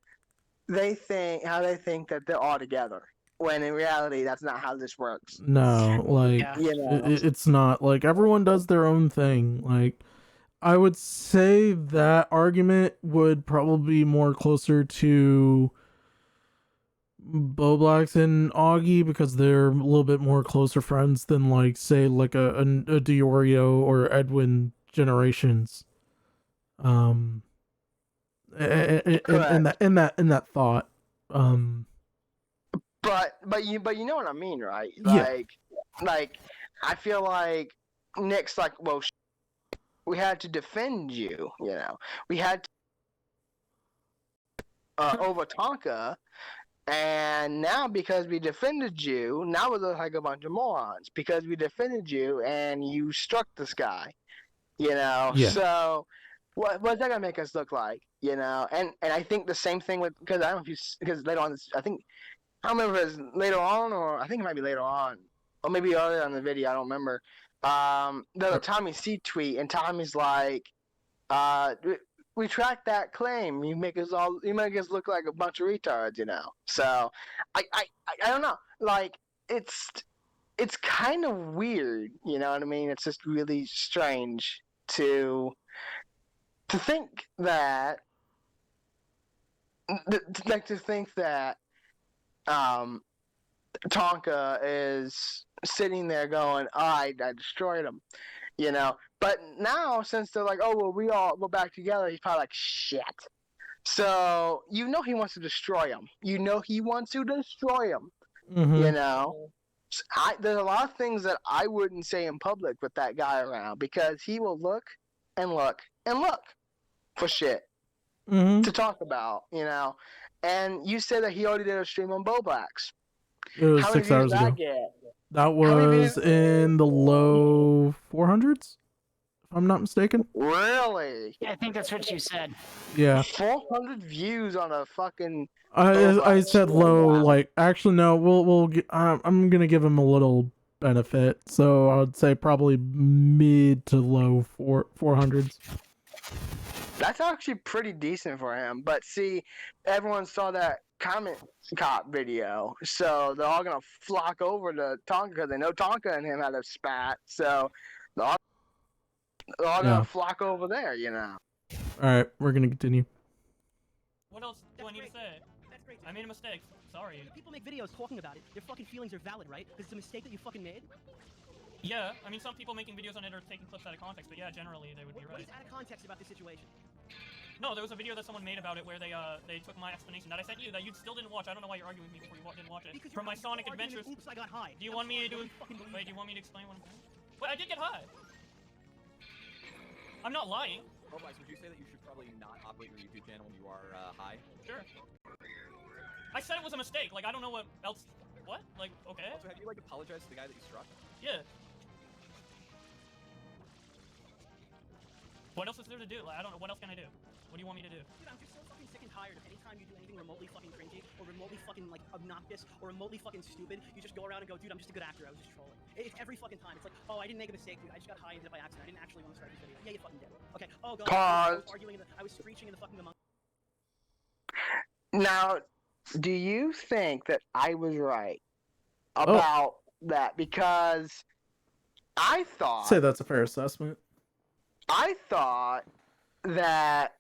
they think that they're all together when in reality that's not how this works. No, like Yeah. You know, it's not. Like everyone does their own thing. Like I would say that argument would probably be more closer to Boblax and Augie because they're a little bit more closer friends than like say like a Diorio or Edwin generations. In Correct. that thought. But you know what I mean, right? Yeah. Like I feel like Nick's like, well, we had to defend you. You know, we had to, over Tonka. And now, because we defended you, now we look like a bunch of morons because we defended you and you struck this guy. You know, Yeah. so what's that gonna make us look like? You know, and I think the same thing with because I don't know if you because later on I think I don't remember if it was later on or I think it might be later on or maybe earlier on the video I don't remember. There's a Tommy C tweet and Tommy's like, retract that claim. You make us look like a bunch of retards, you know. So I don't know. Like it's kind of weird, you know what I mean? It's just really strange to think that Tonka is sitting there going, "Oh, I destroyed him," you know. But now, since they're like, "Oh, well, we're back together," he's probably like, "Shit." So you know he wants to destroy him. You know he wants to destroy him. Mm-hmm. You know, there's a lot of things that I wouldn't say in public with that guy around because he will look and look and look for shit to talk about. You know, and you said that he already did a stream on Boblax. It was How 6 many hours views did ago. that get? That many was views- in the low 400s, if I'm not mistaken. Really? I think that's what you said. Yeah. 400 views on a fucking. I said low. Wow. Like actually, no. I'm gonna give him a little benefit, so I would say probably mid to low 400s. That's actually pretty decent for him. But see, everyone saw that comment cop video, so they're all gonna flock over to Tonka because they know Tonka and him had a spat. So they're all gonna flock over there, you know. All right, we're gonna continue. What else do I need to say? That's great. I made a mistake. Sorry. People make videos talking about it. Their fucking feelings are valid, right? Because it's a mistake that you fucking made. Yeah, I mean, some people making videos on it are taking clips out of context, but yeah, generally they would be What right. is out of context about this situation? No, there was a video that someone made about it where they took my explanation that I sent you that you still didn't watch. I don't know why you're arguing with me before you didn't watch it. Because From my you're Sonic arguing, Adventures. Oops, I got high. Do you I'm want me to sorry, do? I fucking believe Wait, do you. you want me to explain what I'm doing? Wait, I did get high. I'm not lying. Boblax, would you say that you should probably not operate your YouTube channel when you are high? Sure. I said it was a mistake. Like I don't know what else. What? Like okay. Also, have you like apologized to the guy that you struck? Yeah. What else is there to do? Like, I don't know. What else can I do? What do you want me to do? Dude, I'm just so fucking sick and tired of anytime you do anything remotely fucking cringy or remotely fucking like obnoxious or remotely fucking stupid, you just go around and go, dude, I'm just a good actor. I was just trolling. It's every fucking time. It's like, oh, I didn't make a mistake, dude. I just got high and did it by accident. I didn't actually want to start this video. Yeah, you fucking did. Okay. Oh god. I was arguing. I was screeching in the fucking among. Now, do you think that I was right about that? Because I thought Say that's a fair assessment. I thought that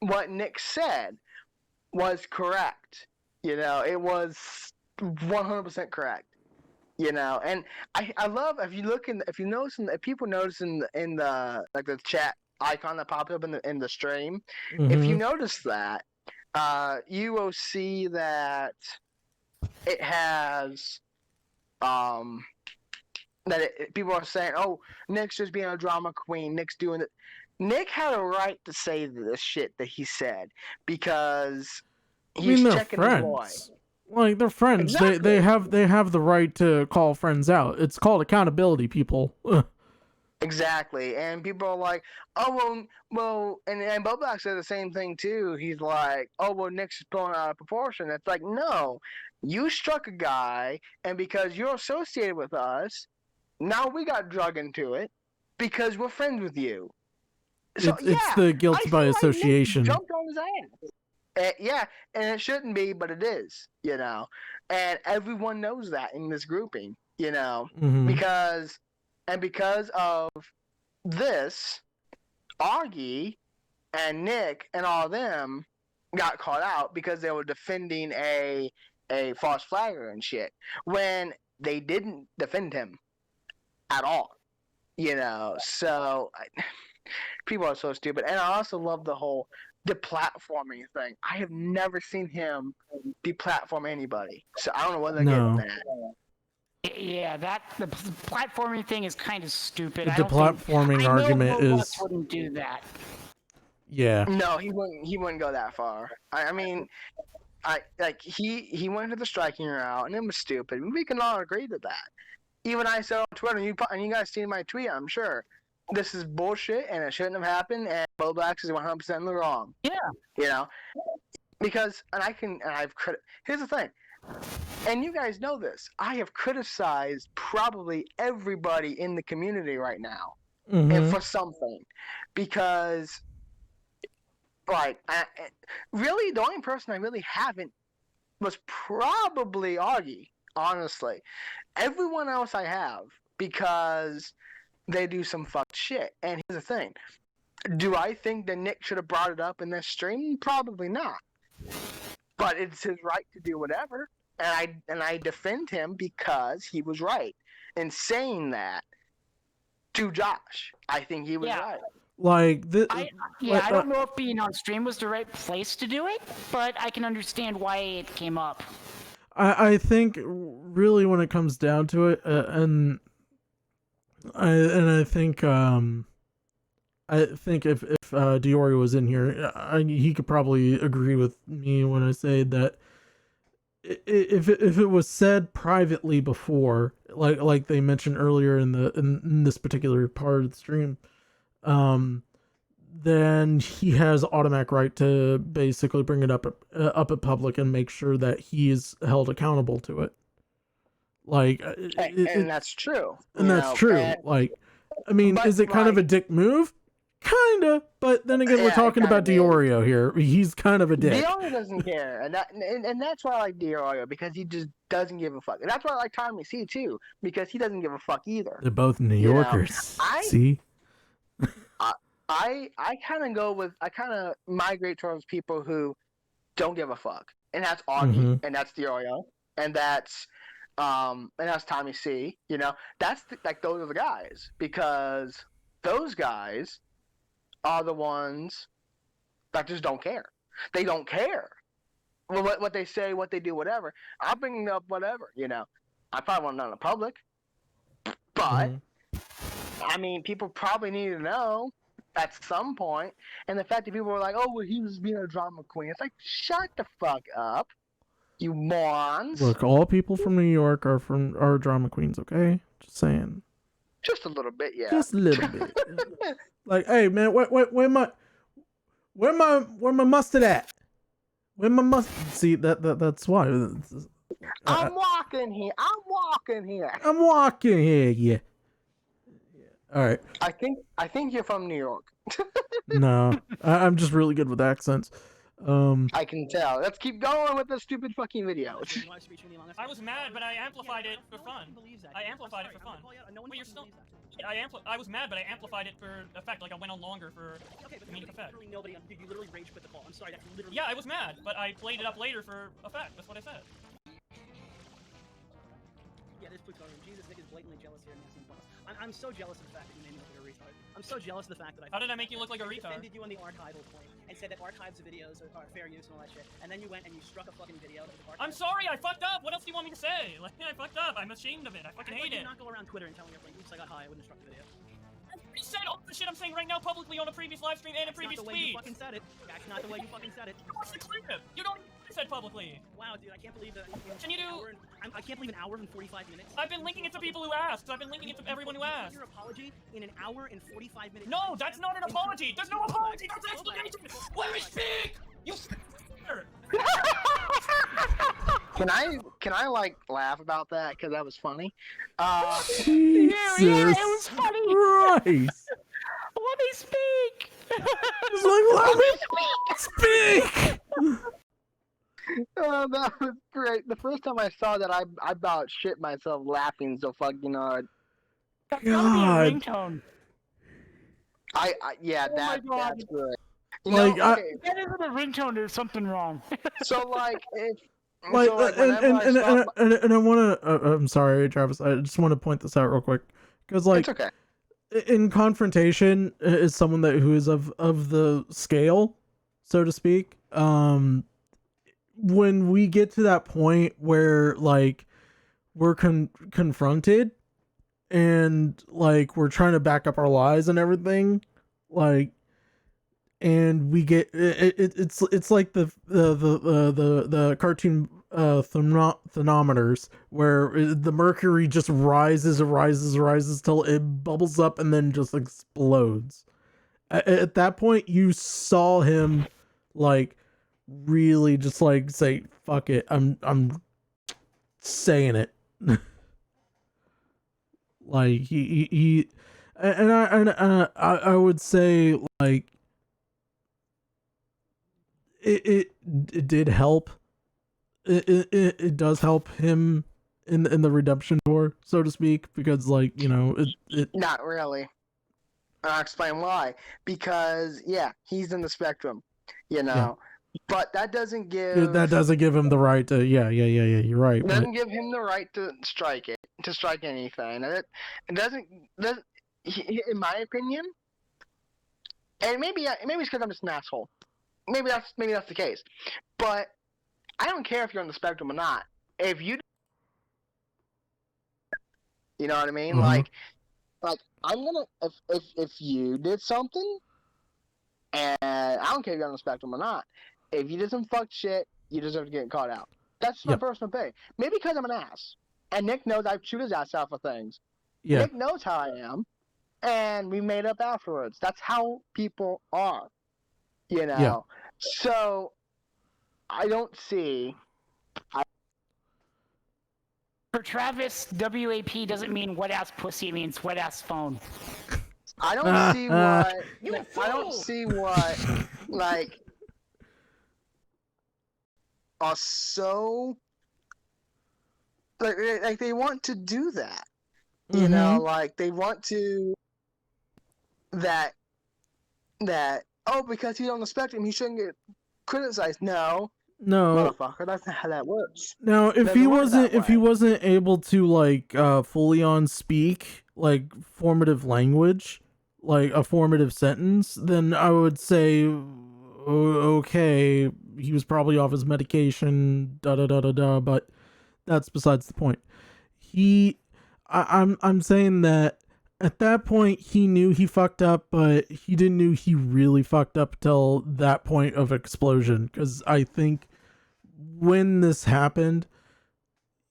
what Nick said was correct. You know, it was 100% correct. You know, and I love if you people notice in the like the chat icon that popped up in the stream, if you notice that, you will see that it has people are saying, "Oh, Nick's just being a drama queen. Nick's doing it." Nick had a right to say this shit that he said because he's they're checking his boy. friends. Like they're friends. Exactly. They have the right to call friends out. It's called accountability, people. Exactly, and people are like, "Oh well," and Bobak said the same thing too. He's like, "Oh well, Nick's blown out of proportion." It's like, no, you struck a guy, and because you're associated with us, now we got drug into it because we're friends with you. it's the guilt I by feel like Nick association. jumped on his ass. Yeah, and it shouldn't be, but it is, and everyone knows that in this grouping, Mhm. because of this, Augie and Nick and all of them got caught out because they were defending a false flagger and shit when they didn't defend him at all, So people are so stupid, and I also love the whole deplatforming thing. I have never seen him deplatform anybody, so I don't know what they're getting at. Yeah, the platforming thing is kind of stupid. The deplatforming argument is wouldn't do that. Yeah. No, he wouldn't go that far. I mean, he went to the striking route, and it was stupid. We can all agree to that. Even I said on Twitter, and you guys seen my tweet, I'm sure. This is bullshit, and it shouldn't have happened, and Bo Blacks is 100% in the wrong. Yeah. Because, here's the thing, and you guys know this, I have criticized probably everybody in the community right now, and for something, because, really, the only person I really haven't was probably Augie, honestly. Everyone else I have, because they do some fucked shit. And here's the thing. Do I think that Nick should have brought it up in this stream? Probably not. But it's his right to do whatever. And I defend him because he was right in saying that to Josh. I think he was right. I don't know if being on stream was the right place to do it, but I can understand why it came up. I think really when it comes down to it, and I think if Diorio was in here, he could probably agree with me when I say that if it was said privately before, like they mentioned earlier in this particular part of the stream, then he has automatic right to basically bring it up at public and make sure that he is held accountable to it. And that's true. And that's true. Is it kind of a dick move? Kinda, but then again, we're talking about Diorio here. He's kind of a dick. Diorio doesn't care, and that's why I like Diorio, because he just doesn't give a fuck. And that's why I like Tommy C too, because he doesn't give a fuck either. They're both New Yorkers. See? I kind of migrate towards people who don't give a fuck, and that's Augie, and that's Diorio, and that's Tommy C. That's those are the guys, because those guys are the ones that just don't care. They don't care what they say, what they do, whatever. I'll bring up whatever. I probably won't know in the public, but I mean, people probably need to know at some point. And the fact that people were like, "Oh, well, he was being a drama queen," it's like, shut the fuck up, you morons. Look, all people from New York are drama queens, okay? Just saying. Just a little bit, yeah. Just a little bit. Hey man, where my mustard at? Where my mustard? See that's why. I'm walking here. Yeah. All right. I think you're from New York. No, I'm just really good with accents. I can tell. Let's keep going with the stupid fucking video. I was mad, but I amplified it for fun. I amplified it for fun. But you're still. I was mad, but I amplified it for effect. Like I went on longer for comedic effect. Nobody. You literally rage quit the call. I'm sorry. That's literally. Yeah, I was mad, but I played it up later for effect. That's what I said. Yeah, this plutonium. Jesus, Nick is blatantly jealous here and has some boss. I'm so jealous of the fact that you made me look like a retard. I'm so jealous of the fact that How did I make you look like a retard? I defended you on the archival point and said that archives of videos are fair use and all that shit. And then you went and you struck a fucking video that was archived. I'm sorry, I fucked up. What else do you want me to say? Like, I fucked up. I'm ashamed of it. I fucking hate it. You not go around Twitter and telling your friend, "Oops, I got high. I wouldn't have struck the video." I said all the shit I'm saying right now publicly on a previous live stream and a previous tweet. That's not the way you fucking said it. That's not the way you fucking said it. What's the clip? You don't said publicly. Wow, dude, I can't believe that. Can you do? I can't believe an hour and 45 minutes. I've been linking it to people who asked. I've been linking it to everyone who asked. Your apology in an hour and 45 minutes. No, that's not an apology. There's no apology. That's an explanation. Let me speak. You. Can I like laugh about that because that was funny? Jesus it was funny. Christ. Let me speak. He's like, let me speak. Oh, that was great. The first time I saw that, I about shit myself laughing so fucking hard. That's gotta be a God. ringtone. Yeah, Oh my God. that's good. You Like, know, okay, If that isn't a ringtone, there's something wrong. so like if Like, so like whenever I stop, and I want to. I'm sorry, Travis. I just want to point this out real quick, because like, it's okay. in confrontation is someone that who is of the scale, so to speak. When we get to that point where like we're confronted and like we're trying to back up our lies and everything, like, and we get it's like the cartoon thermometers where the mercury just rises till it bubbles up and then just explodes. At that point you saw him like really just like say fuck it, I'm saying it. Like he and I would say like it did help. It does help him in the redemption tour, so to speak, because like, you know, it Not really. I'll explain why. Because yeah, he's in the spectrum, you know, but that doesn't give him the right to you're right, but doesn't give him the right to strike anything. And it doesn't in my opinion. And maybe it's because I'm just an asshole. Maybe that's the case. But I don't care if you're on the spectrum or not. If you know what I mean? Mhm. Like I'm gonna if you did something, and I don't care if you're on the spectrum or not. If you did some fuck shit, you deserve to get caught out. That's my Yep. personal opinion. Maybe because I'm an ass, and Nick knows I shoot his ass out for things. Yeah. Nick knows how I am, and we made up afterwards. That's how people are, you know. Yeah. So I don't see. For Travis, WAP doesn't mean wet ass pussy, it means wet ass phone. I don't see what. You I don't see what like are so like they want to do that. You know, like they want to that oh, because he's on the spectrum he shouldn't get criticized. No, motherfucker, that's not how that works. Now, if Doesn't he work wasn't that if he way. wasn't able to like fully on speak like formative language, like a formative sentence, then I would say okay, he was probably off his medication, da da da da da, but that's besides the point. I'm saying that at that point he knew he fucked up, but he didn't knew he really fucked up till that point of explosion, cuz I think when this happened,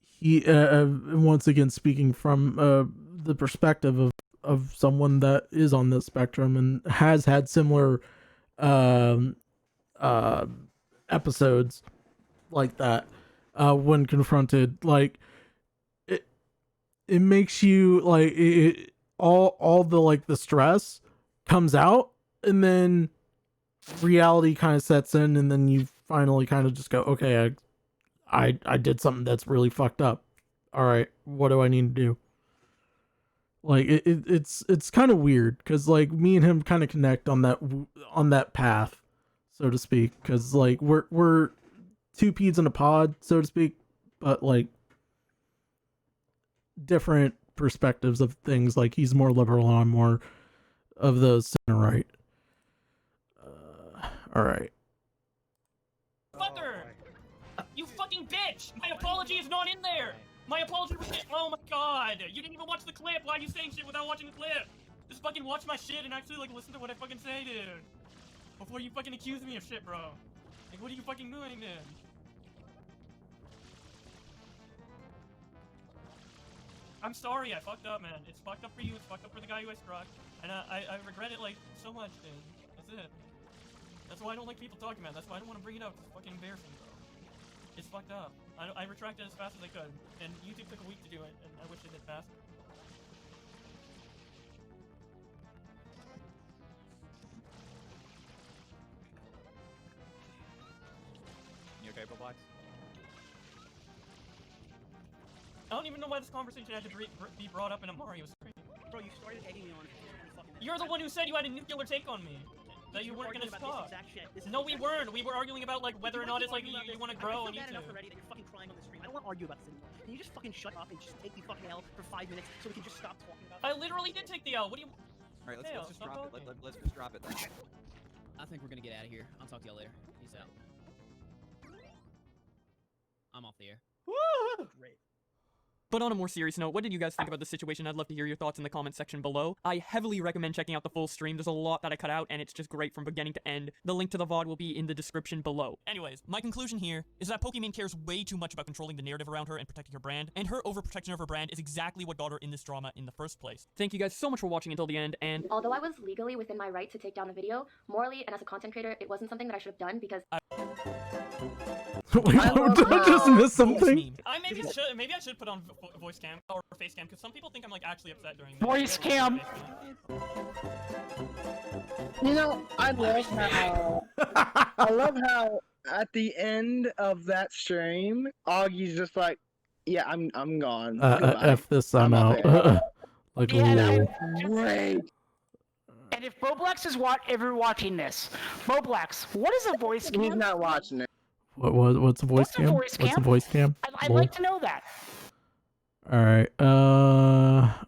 he once again speaking from the perspective of someone that is on this spectrum and has had similar um uh episodes like that, when confronted, like it makes you like all the like the stress comes out, and then reality kind of sets in, and then you finally kind of just go, okay, I did something that's really fucked up. All right, what do I need to do? Like it's kind of weird because like me and him kind of connect on that path, so to speak, because like we're two peas in a pod, so to speak, but like different perspectives of things. Like he's more liberal and I'm more of the center right. All right. Fucker! You fucking bitch! My apology is not in there! My apology was oh my god! You didn't even watch the clip! Why are you saying shit without watching the clip? Just fucking watch my shit and actually like listen to what I fucking say, dude! Before you fucking accuse me of shit, bro. Like what are you fucking doing, dude? I'm sorry, I fucked up, man. It's fucked up for you, it's fucked up for the guy who I struck. And I regret it like so much, dude. That's it. That's why I don't like people talking about it. That's why I don't want to bring it up. It's fucking embarrassing, bro. It's fucked up. I retracted as fast as I could, and YouTube took a week to do it, and I wish it did faster. Box. I don't even know why this conversation had to be brought up in a Mario stream. Bro, you started egging me on for 20 fucking minutes. You're the one who said you had a nuclear take on me. That you weren't gonna arguing about stop. this exact shit. This is No, the we exact weren't. shit. We were arguing about like whether or not it's like you want to grow I and feel you bad enough two. already that you're fucking crying on the stream. I don't want to argue about this anymore. Can you just fucking shut up and just take the fucking L for 5 minutes so we can just stop talking about I this? literally did take the L. What do you? Alright, Hey, let's just stop drop it. talking. Let's just drop it then. I think we're gonna get out of here. I'll talk to y'all later. Peace out. I'm off the air. Great. But on a more serious note, what did you guys think about the situation? I'd love to hear your thoughts in the comment section below. I heavily recommend checking out the full stream. There's a lot that I cut out, and it's just great from beginning to end. The link to the VOD will be in the description below. Anyways, my conclusion here is that Pokimane cares way too much about controlling the narrative around her and protecting her brand, and her overprotection of her brand is exactly what got her in this drama in the first place. Thank you guys so much for watching until the end, and Although I was legally within my right to take down the video, morally and as a content creator, it wasn't something that I should have done because Wait, did I just miss something? Maybe I should put on voice cam or face cam because some people think I'm like actually upset during Voice cam. You know, I love how at the end of that stream, Augie's just like, "Yeah, I'm gone. Goodbye." F this, I'm out. there. Like, Yeah, lol. Great. And if Boblex is ever watching this, Boblex, what is a voice He's cam? not watching it. What's a voice What's a cam? voice What's a cam? voice cam? I'd Lol. like to know that. Alright,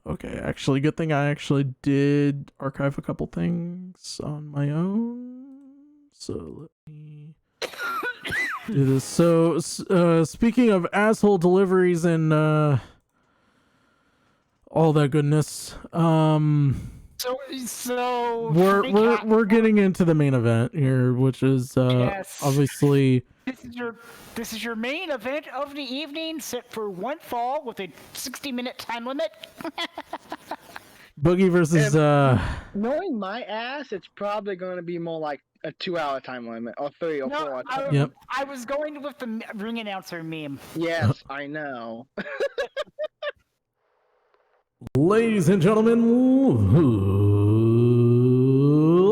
okay, actually, good thing I actually did archive a couple things on my own, so let me do this. So, speaking of asshole deliveries and, all that goodness, So we're getting into the main event here, which is, Yes. obviously... This is your main event of the evening, set for one fall with a 60-minute time limit. Boogie versus, Knowing my ass, it's probably going to be more like a 2-hour time limit, or 3 or 4 No, hour I, time. Yep. I was going with the ring announcer meme. Yes, I know. Ladies and gentlemen,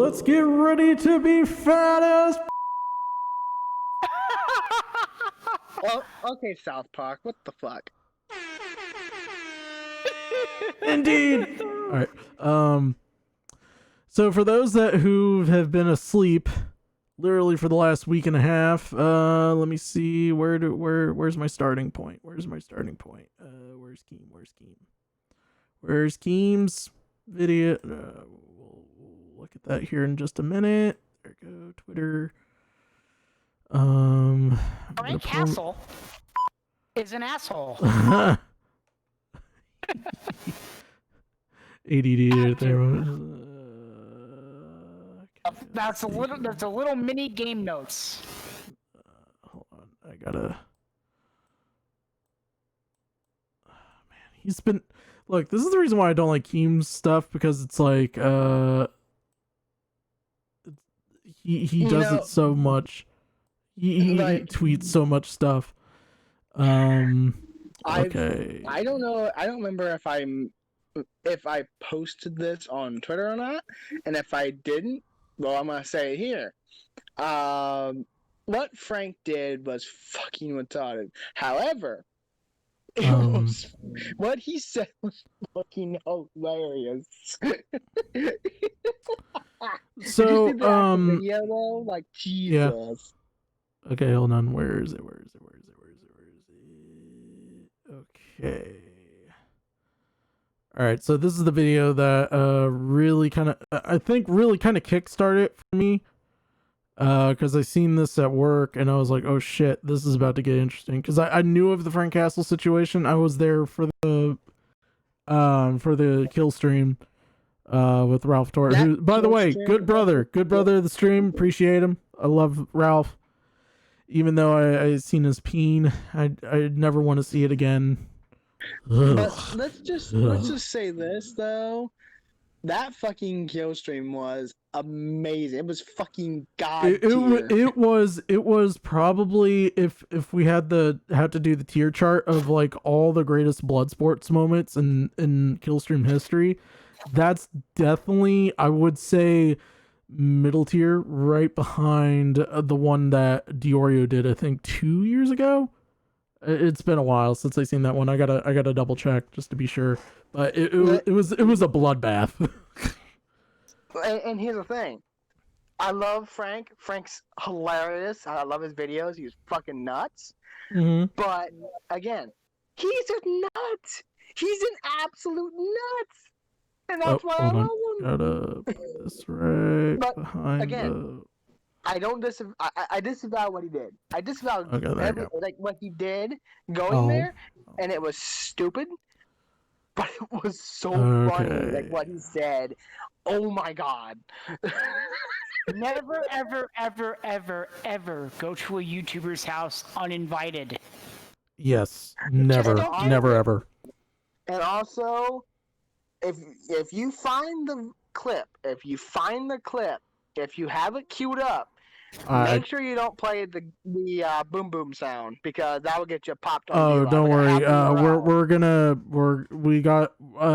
let's get ready to be fat as Well, okay, South Park, what the fuck? indeed. All right. So for those who have been asleep, literally for the last week and a half, let me see where's my starting point? Where's Keem's video? We'll look at that here in just a minute. There we go. Twitter. Frank Castle is an asshole. ADD right there. That's a little mini game notes. Hold on, I gotta. Man, he's been. Look, this is the reason why I don't like Keem's stuff, because it's like he does it so much. He tweets so much stuff. Okay. I don't know. I don't remember if I posted this on Twitter or not, and if I didn't, well, I'm gonna say it here. What Frank did was fucking retarded. However, what he said was fucking hilarious. So, Did you see the video though? Like, Jesus. Yeah. Okay, hold on. Where is it? Okay. All right, so this is the video that really kind of, I think really kind of kickstarted it for me, because I seen this at work and I was like, oh shit, this is about to get interesting, because I knew of the Frank Castle situation. I was there for the kill stream with Ralph Torres, who, by the way, good brother of the stream. Appreciate him. I love Ralph. Even though I seen his peen, I never want to see it again. But let's just say this though, that fucking kill stream was amazing. It was fucking god tier. It was probably, if we had to do the tier chart of like all the greatest blood sports moments in kill stream history, that's definitely, I would say, middle tier, right behind the one that Diorio did, I think 2 years ago. It's been a while since I seen that one. I gotta double check just to be sure. But it was a bloodbath. And here's the thing. I love Frank. Frank's hilarious. I love his videos. He's fucking nuts. Mm-hmm. But again, he's just nuts. He's an absolute nuts. And that's why I love him. Gotta put this right But behind again, I don't I disavow what he did. I disavow like what he did going there, and it was stupid. But it was so funny, like what he said. Oh my god. Never, ever, ever, ever, ever go to a YouTuber's house uninvited. Yes, never, never, ever. And also, if you find the clip, if you have it queued up, make sure you don't play the boom boom sound, because that will get you popped on. Oh, don't worry.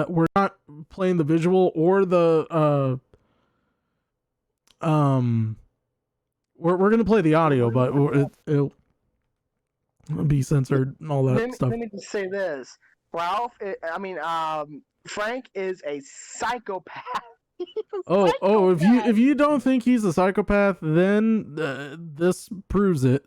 We're not playing the visual or the we're gonna play the audio, but it'll be censored and all that stuff. Let me just say this. Frank is a psychopath. If you don't think he's a psychopath, then this proves it.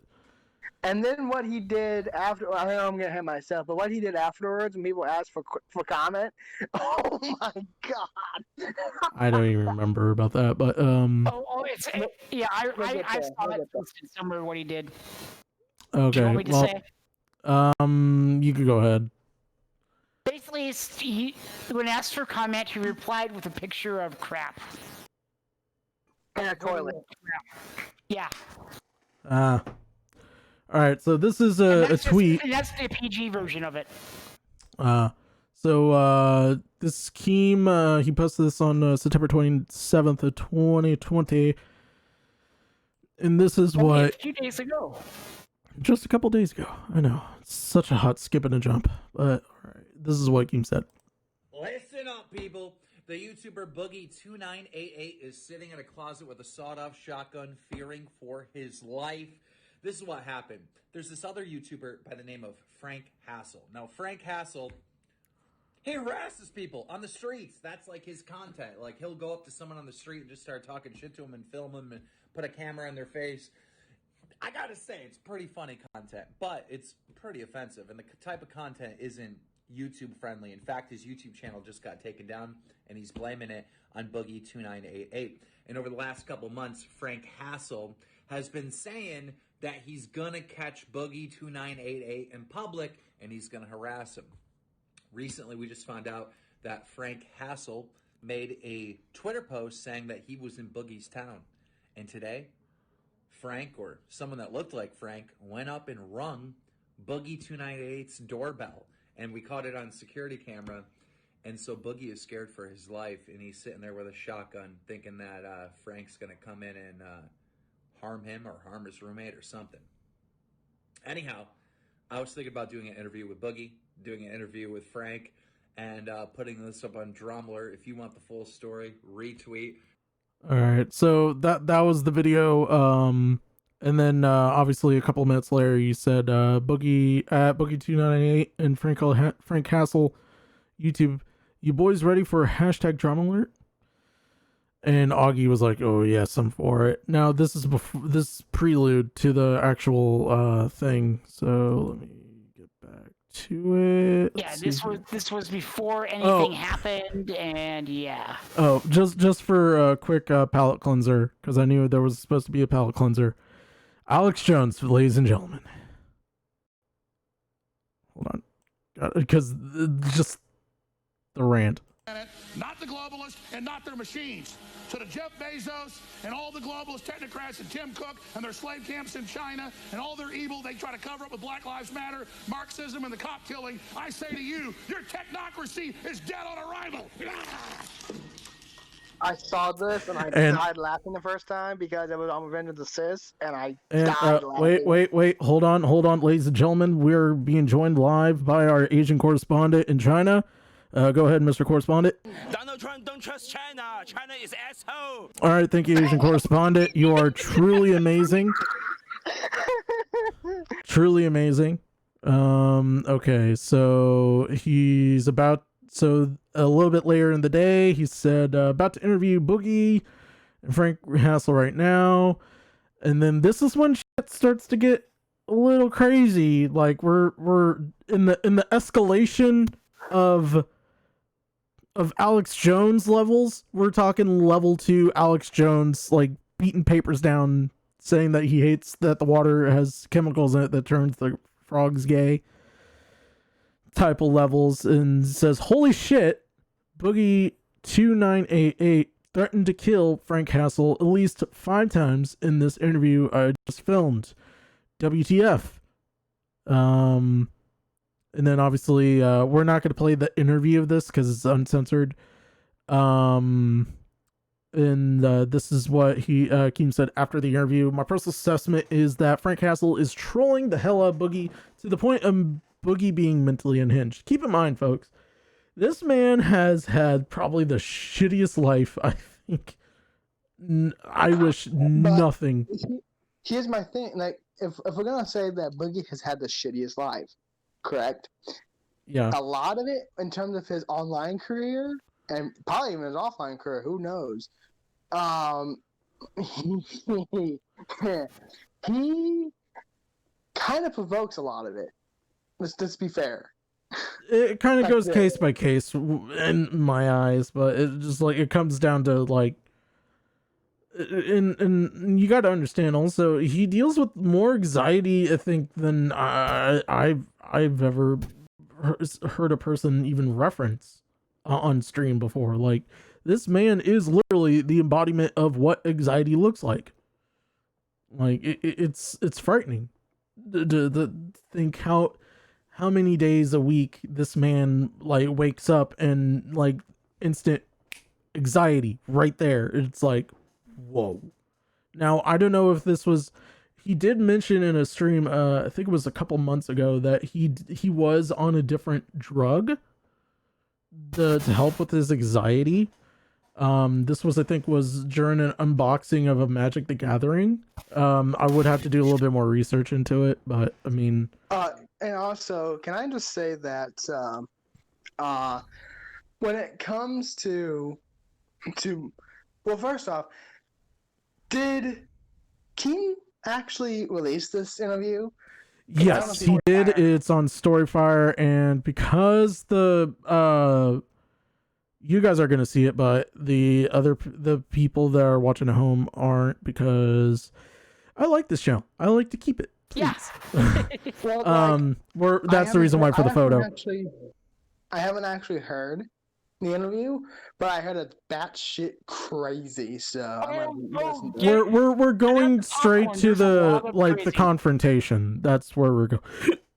And then what he did after, I know I'm gonna hit myself, but what he did afterwards when people asked for comment, oh my god! I don't even remember about that, but I saw it posted somewhere what he did. Okay, Do you want me to say? You could go ahead. Basically, when asked for comment, he replied with a picture of crap. And a toilet. Yeah. All right, so this is a tweet. And that's the PG version of it. So this scheme, he posted this on September 27th of 2020. And this is Only what... a few days ago. Just a couple days ago. I know. It's such a hot skip and a jump. But, all right, this is what Keem said. Listen up, people. The YouTuber Boogie2988 is sitting in a closet with a sawed-off shotgun, fearing for his life. This is what happened. There's this other YouTuber by the name of Frank Hassel. Now, Frank Hassel, he harasses people on the streets. That's like his content. Like, he'll go up to someone on the street and just start talking shit to them and film them and put a camera in their face. I gotta say, it's pretty funny content, but it's pretty offensive. And the type of content isn't YouTube friendly. In fact, his YouTube channel just got taken down, and he's blaming it on Boogie2988. And over the last couple months, Frank Hassel has been saying that he's gonna catch Boogie2988 in public, and he's gonna harass him. Recently, we just found out that Frank Hassel made a Twitter post saying that he was in Boogie's town. And today, Frank, or someone that looked like Frank, went up and rung Boogie298's doorbell. And we caught it on security camera. And so Boogie is scared for his life, and he's sitting there with a shotgun thinking that Frank's going to come in and harm him or harm his roommate or something. Anyhow, I was thinking about doing an interview with Boogie, doing an interview with Frank, and putting this up on Drumler. If you want the full story, retweet. All right, so that was the video. And then obviously a couple minutes later, you said Boogie at Boogie298 and Frank Hassel YouTube. You boys ready for a hashtag drama alert? And Augie was like, "Oh yes, I'm for it." Now this is this prelude to the actual thing. So let me get back to it. Yeah, this was before anything happened, and yeah. Oh, just for a quick palate cleanser, because I knew there was supposed to be a palate cleanser. Alex Jones, ladies and gentlemen. Hold on, because just the rant. Not the globalists and not their machines. So to Jeff Bezos and all the globalist technocrats and Tim Cook and their slave camps in China and all their evil they try to cover up with Black Lives Matter, Marxism, and the cop killing, I say to you, your technocracy is dead on arrival. I saw this and I died laughing the first time because it was on Revenge of the Sis, and I died laughing. Wait, hold on, ladies and gentlemen. We're being joined live by our Asian correspondent in China, Go ahead, Mr. Correspondent. Donald Trump don't trust China. China is asshole. All right, thank you, Asian Correspondent. You are truly amazing. Truly amazing. Okay, so a little bit later in the day, he said about to interview Boogie and Frank Hassel right now, and then this is when shit starts to get a little crazy. Like we're in the escalation of Alex Jones levels. We're talking level 2 Alex Jones, like beating papers down, saying that he hates that the water has chemicals in it that turns the frogs gay type of levels, and says, holy shit, Boogie 2988 threatened to kill Frank Hassel at least 5 times in this interview I just filmed. WTF. And then obviously we're not going to play the interview of this because it's uncensored. And this is what Keem said after the interview. My personal assessment is that Frank Hassel is trolling the hell out of Boogie to the point of Boogie being mentally unhinged. Keep in mind, folks, this man has had probably the shittiest life, I think. I wish nothing. Here's my thing. Like, if we're going to say that Boogie has had the shittiest life, correct? Yeah. A lot of it, in terms of his online career, and probably even his offline career, who knows? He kind of provokes a lot of it. Let's be fair. It kind of goes case by case in my eyes, but it just like it comes down to like, and you got to understand also he deals with more anxiety, I think, than I've ever heard a person even reference on stream before. Like, this man is literally the embodiment of what anxiety looks like. Like it's frightening to think how many days a week this man like wakes up and like instant anxiety right there. It's like, whoa. Now, I don't know if this was, he did mention in a stream, I think it was a couple months ago, that he was on a different drug to help with his anxiety. This was, I think, was during an unboxing of a Magic the Gathering. I would have to do a little bit more research into it, but I mean, and also, can I just say that when it comes to well, first off, did Keem actually release this interview? Yes, he did. It's on Storyfire, and because the you guys are gonna see it, but the people that are watching at home aren't, because I like this channel. I like to keep it. Yes. Well, that's the reason why for the photo. I haven't actually heard the interview, but I heard it's batshit crazy. So I'm gonna listen to it. We're going straight to the confrontation. That's where we're going.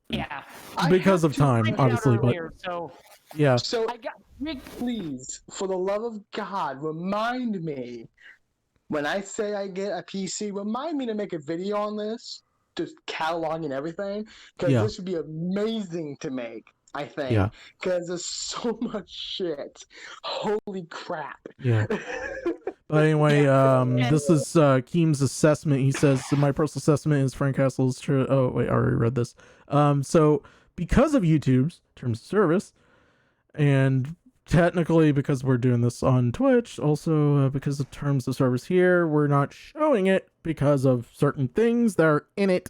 Yeah. Because of time, obviously, but yeah. So please, for the love of God, remind me when I say I get a PC. Remind me to make a video on this, just cataloging everything, because this would be amazing to make. I think, because there's so much shit. Holy crap. Yeah. But anyway, this is Keem's assessment. He says, my personal assessment is Frank Hassel's true. Oh, wait, I already read this. So because of YouTube's terms of service, and technically because we're doing this on Twitch, also because of terms of service here, we're not showing it because of certain things that are in it.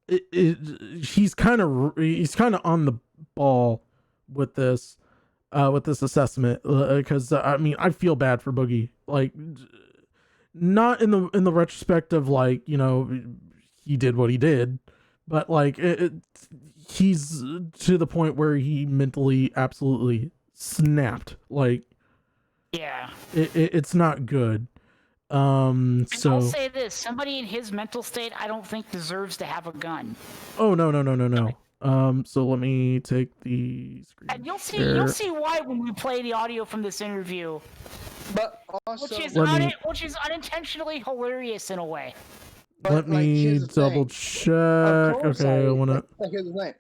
He's kind of on the ball with this assessment, because I mean, I feel bad for Boogie, like, not in the retrospect of, like, you know, he did what he did, but like he's to the point where he mentally absolutely snapped. Like, yeah, it's not good. So I'll say this: somebody in his mental state, I don't think deserves to have a gun. Oh no. So let me take the screen. And you'll see why when we play the audio from this interview. But also, which is unintentionally hilarious in a way. Let me double check. Okay, I wanna. Here's the thing.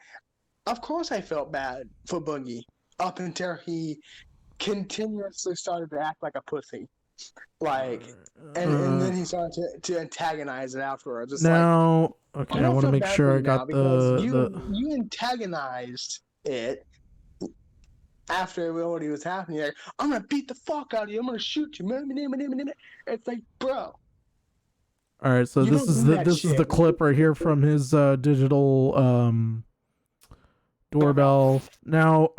Of course, I felt bad for Boogie up until he continuously started to act like a pussy, like, and then he started to antagonize it afterwards. It's now, like, okay, I want to feel make bad sure for I you now got because the. you antagonized it after what he was happening. Like, I'm gonna beat the fuck out of you. I'm gonna shoot you. It's like, bro. All right, so You this don't is do the that this is the shit. clip right here from his digital doorbell. Now,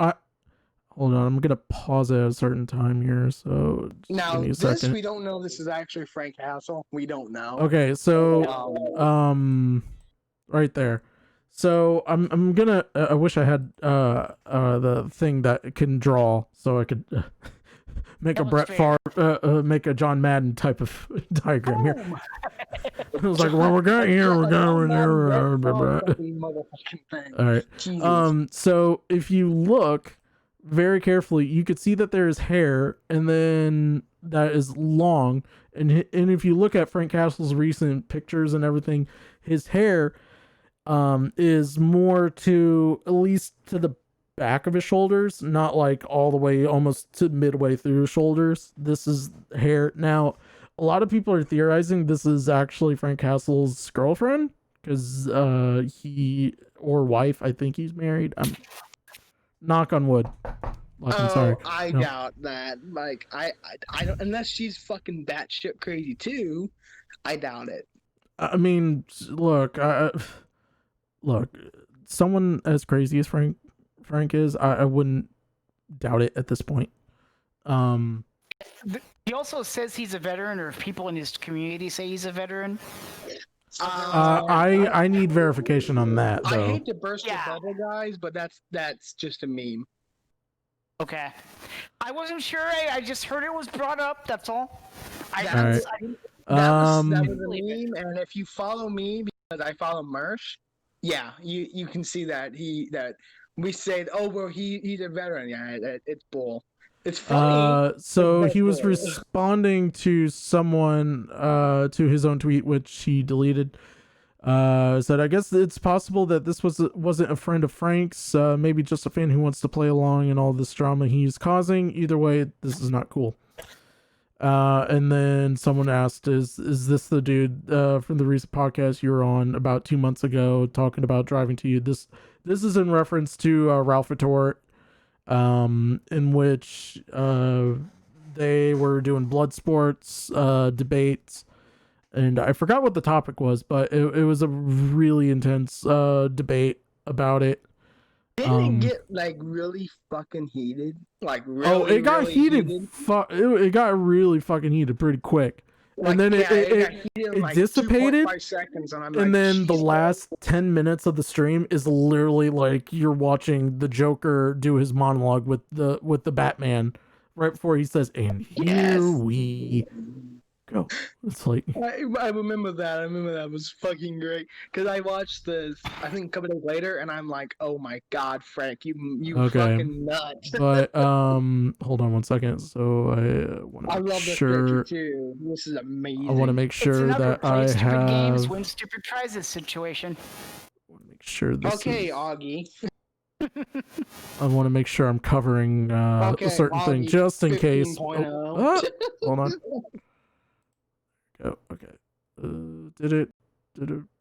hold on, I'm gonna pause it at a certain time here. So just Now give me a this second. we don't know. This is actually Frank Castle. We don't know. Okay, so right there. So I'm gonna. I wish I had the thing that can draw, so I could make a Brett Favre, make a John Madden type of diagram here. It was like, well, we're going here, we're going here. All right. So if you look very carefully, you could see that there is hair, and then that is long. And if you look at Frank Castle's recent pictures and everything, his hair is more to at least to the back of his shoulders, not like all the way almost to midway through his shoulders. This is hair. Now, a lot of people are theorizing this is actually Frank Castle's girlfriend, because he or wife, I think he's married. Knock on wood. I'm sorry. I doubt that. Like, I don't, unless she's fucking batshit crazy too. I doubt it. I mean, look, someone as crazy as Frank is, I wouldn't doubt it at this point. He also says he's a veteran, or if people in his community say he's a veteran. I need verification on that, though. I hate to burst your bubble, guys, but that's just a meme. Okay. I wasn't sure. I just heard it was brought up. That's all. That was a meme, and if you follow me because I follow Mersh, yeah, you can see that we say, oh well, he's a veteran. Yeah, it's bull. It's funny. So he was responding to someone to his own tweet, which he deleted. Said, I guess it's possible that this wasn't a friend of Frank's, maybe just a fan who wants to play along in all this drama he's causing. Either way, this is not cool. And then someone asked, is this the dude from the recent podcast you were on about 2 months ago talking about driving to you? This is in reference to Ralph Retort, in which they were doing blood sports debates. And I forgot what the topic was, but it was a really intense debate about it. Didn't it get like really fucking heated? Like really, oh, it got really heated. It got really fucking heated pretty quick, and then it dissipated. 2.5 seconds, and and then the last 10 minutes of the stream is literally like you're watching the Joker do his monologue with the Batman right before he says, "And here we go." It's like I remember that. I remember that was fucking great because I watched this. I think a couple days later, and I'm like, "Oh my god, Frank, you okay. fucking nuts!" But hold on one second. So I want to make sure. Too. This is amazing. I want to make sure that I have. Games, win stupid prizes situation. I want to make sure this. Okay, is... Augie. I want to make sure I'm covering a certain thing just in case. Oh, hold on. Oh, okay. Did it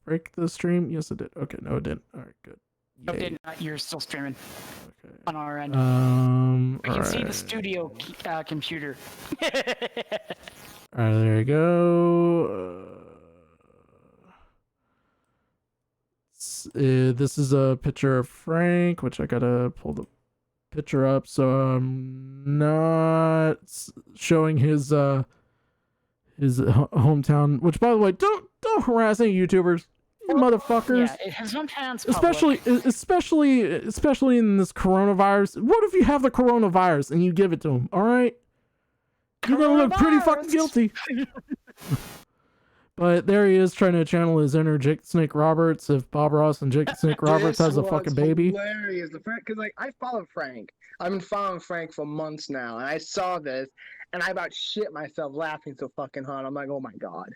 break the stream? Yes, it did. Okay, no, it didn't. All right, good. No, it did not. You're still streaming. Okay. On our end. We can see the studio computer. All right, there you go. This is a picture of Frank, which I gotta pull the picture up, so I'm not showing his hometown. Which, by the way, don't harass any YouTubers, you motherfuckers. Yeah, his hometown's especially in this coronavirus. What if you have the coronavirus and you give it to him? All right, you're gonna look pretty fucking guilty. But there he is trying to channel his inner Jake the Snake Roberts. If Bob Ross and Jake the Snake Roberts has a fucking baby. Hilarious, because like I follow Frank. I've been following Frank for months now, and I saw this, and I about shit myself laughing so fucking hard. I'm like, oh my god.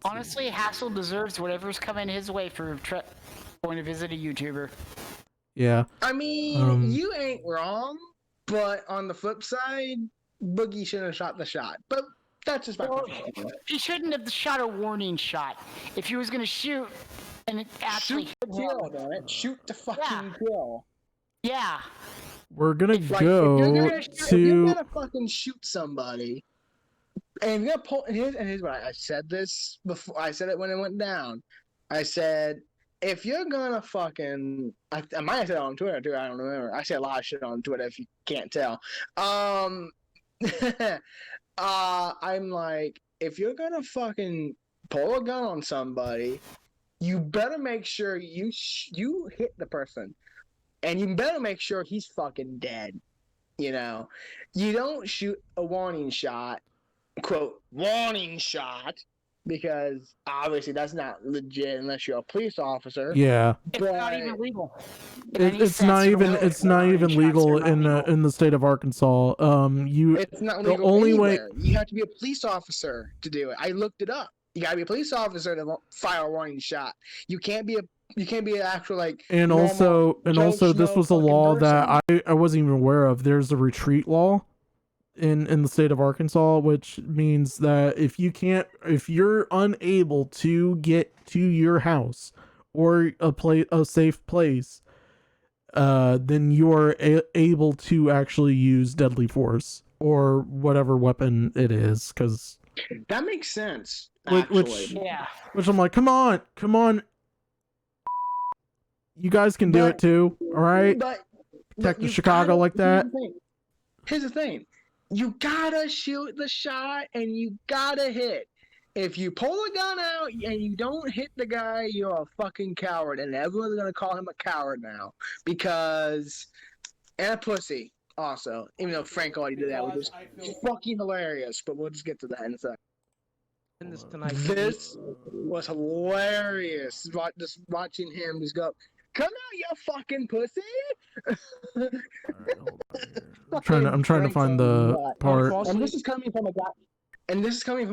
Honestly, Hassel deserves whatever's coming his way for Going to visit a YouTuber. Yeah. I mean, Um, you ain't wrong, but on the flip side, Boogie shouldn't have shot the shot. But that's just my personal opinion. He shouldn't have shot a warning shot. If he was going to shoot and it actually Shoot the kill, damn it. Shoot the fucking kill. Yeah. We're gonna Like, go if you're to. gonna fucking shoot somebody, and you're gonna pull, and here's what I said this before. I said it when it went down. I said, if you're gonna fucking, I might have said it on Twitter too. I don't remember. I say a lot of shit on Twitter if you can't tell. I'm like, if you're gonna fucking pull a gun on somebody, you better make sure you hit the person. And you better make sure he's fucking dead. You know, you don't shoot a warning shot, quote, warning shot, because obviously that's not legit unless you're a police officer. Yeah. It's not even legal. It's not even legal in the state of Arkansas. It's not legal the only anywhere. way. You have to be a police officer to do it. I looked it up. You gotta be a police officer to fire a warning shot. You can't be an actual like. And also this was a law that I wasn't even aware of. There's a retreat law in the state of Arkansas, which means that if you're unable to get to your house or a safe place, then you are able to actually use deadly force or whatever weapon it is, because that makes sense. Which I'm like, come on, you guys can do it too, all right? Protect Chicago like that. Here's the thing: you gotta shoot the shot and you gotta hit. If you pull a gun out and you don't hit the guy, you're a fucking coward, and everyone's gonna call him a coward now and a pussy. Also, even though Frank already did that, which was fucking hilarious. But we'll just get to that in a second. This was hilarious. Just watching him just go, "Come out, you fucking pussy!" I'm trying to find the part. And this is coming from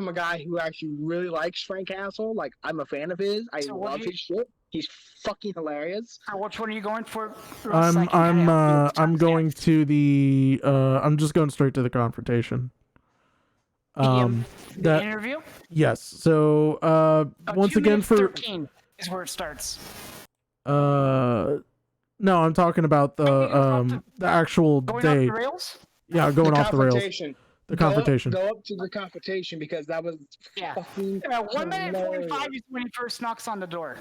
a guy who actually really likes Frank Castle. Like, I'm a fan of his. I love his shit. He's fucking hilarious. Which one are you going for? I'm going to the I'm just going straight to the confrontation. The interview? Yes. So once again for 13 is where it starts. No, I'm talking about the actual Going day. off the rails? Yeah, going off the rails. The confrontation. Go up to the confrontation because that was fucking 1 minute 45 is when he first knocks on the door.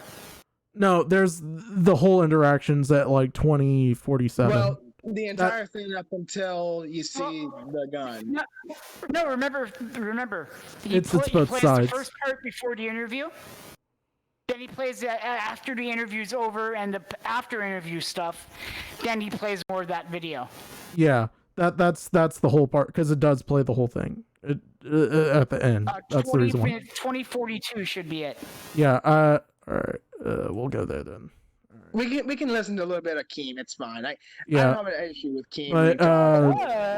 No, there's the whole interactions at like 20:47. Well, the entire thing up until you see the gun. No, remember. It's both he plays sides. the first part before the interview. Then he plays after the interview's over and the after interview stuff. Then he plays more of that video. Yeah, that's the whole part, because it does play the whole thing at the end. That's the reason why. 2042 should be it. Yeah. All right. We'll go there then. We can listen to a little bit of Keem. It's fine. I Yeah. don't have an issue with Keem. But,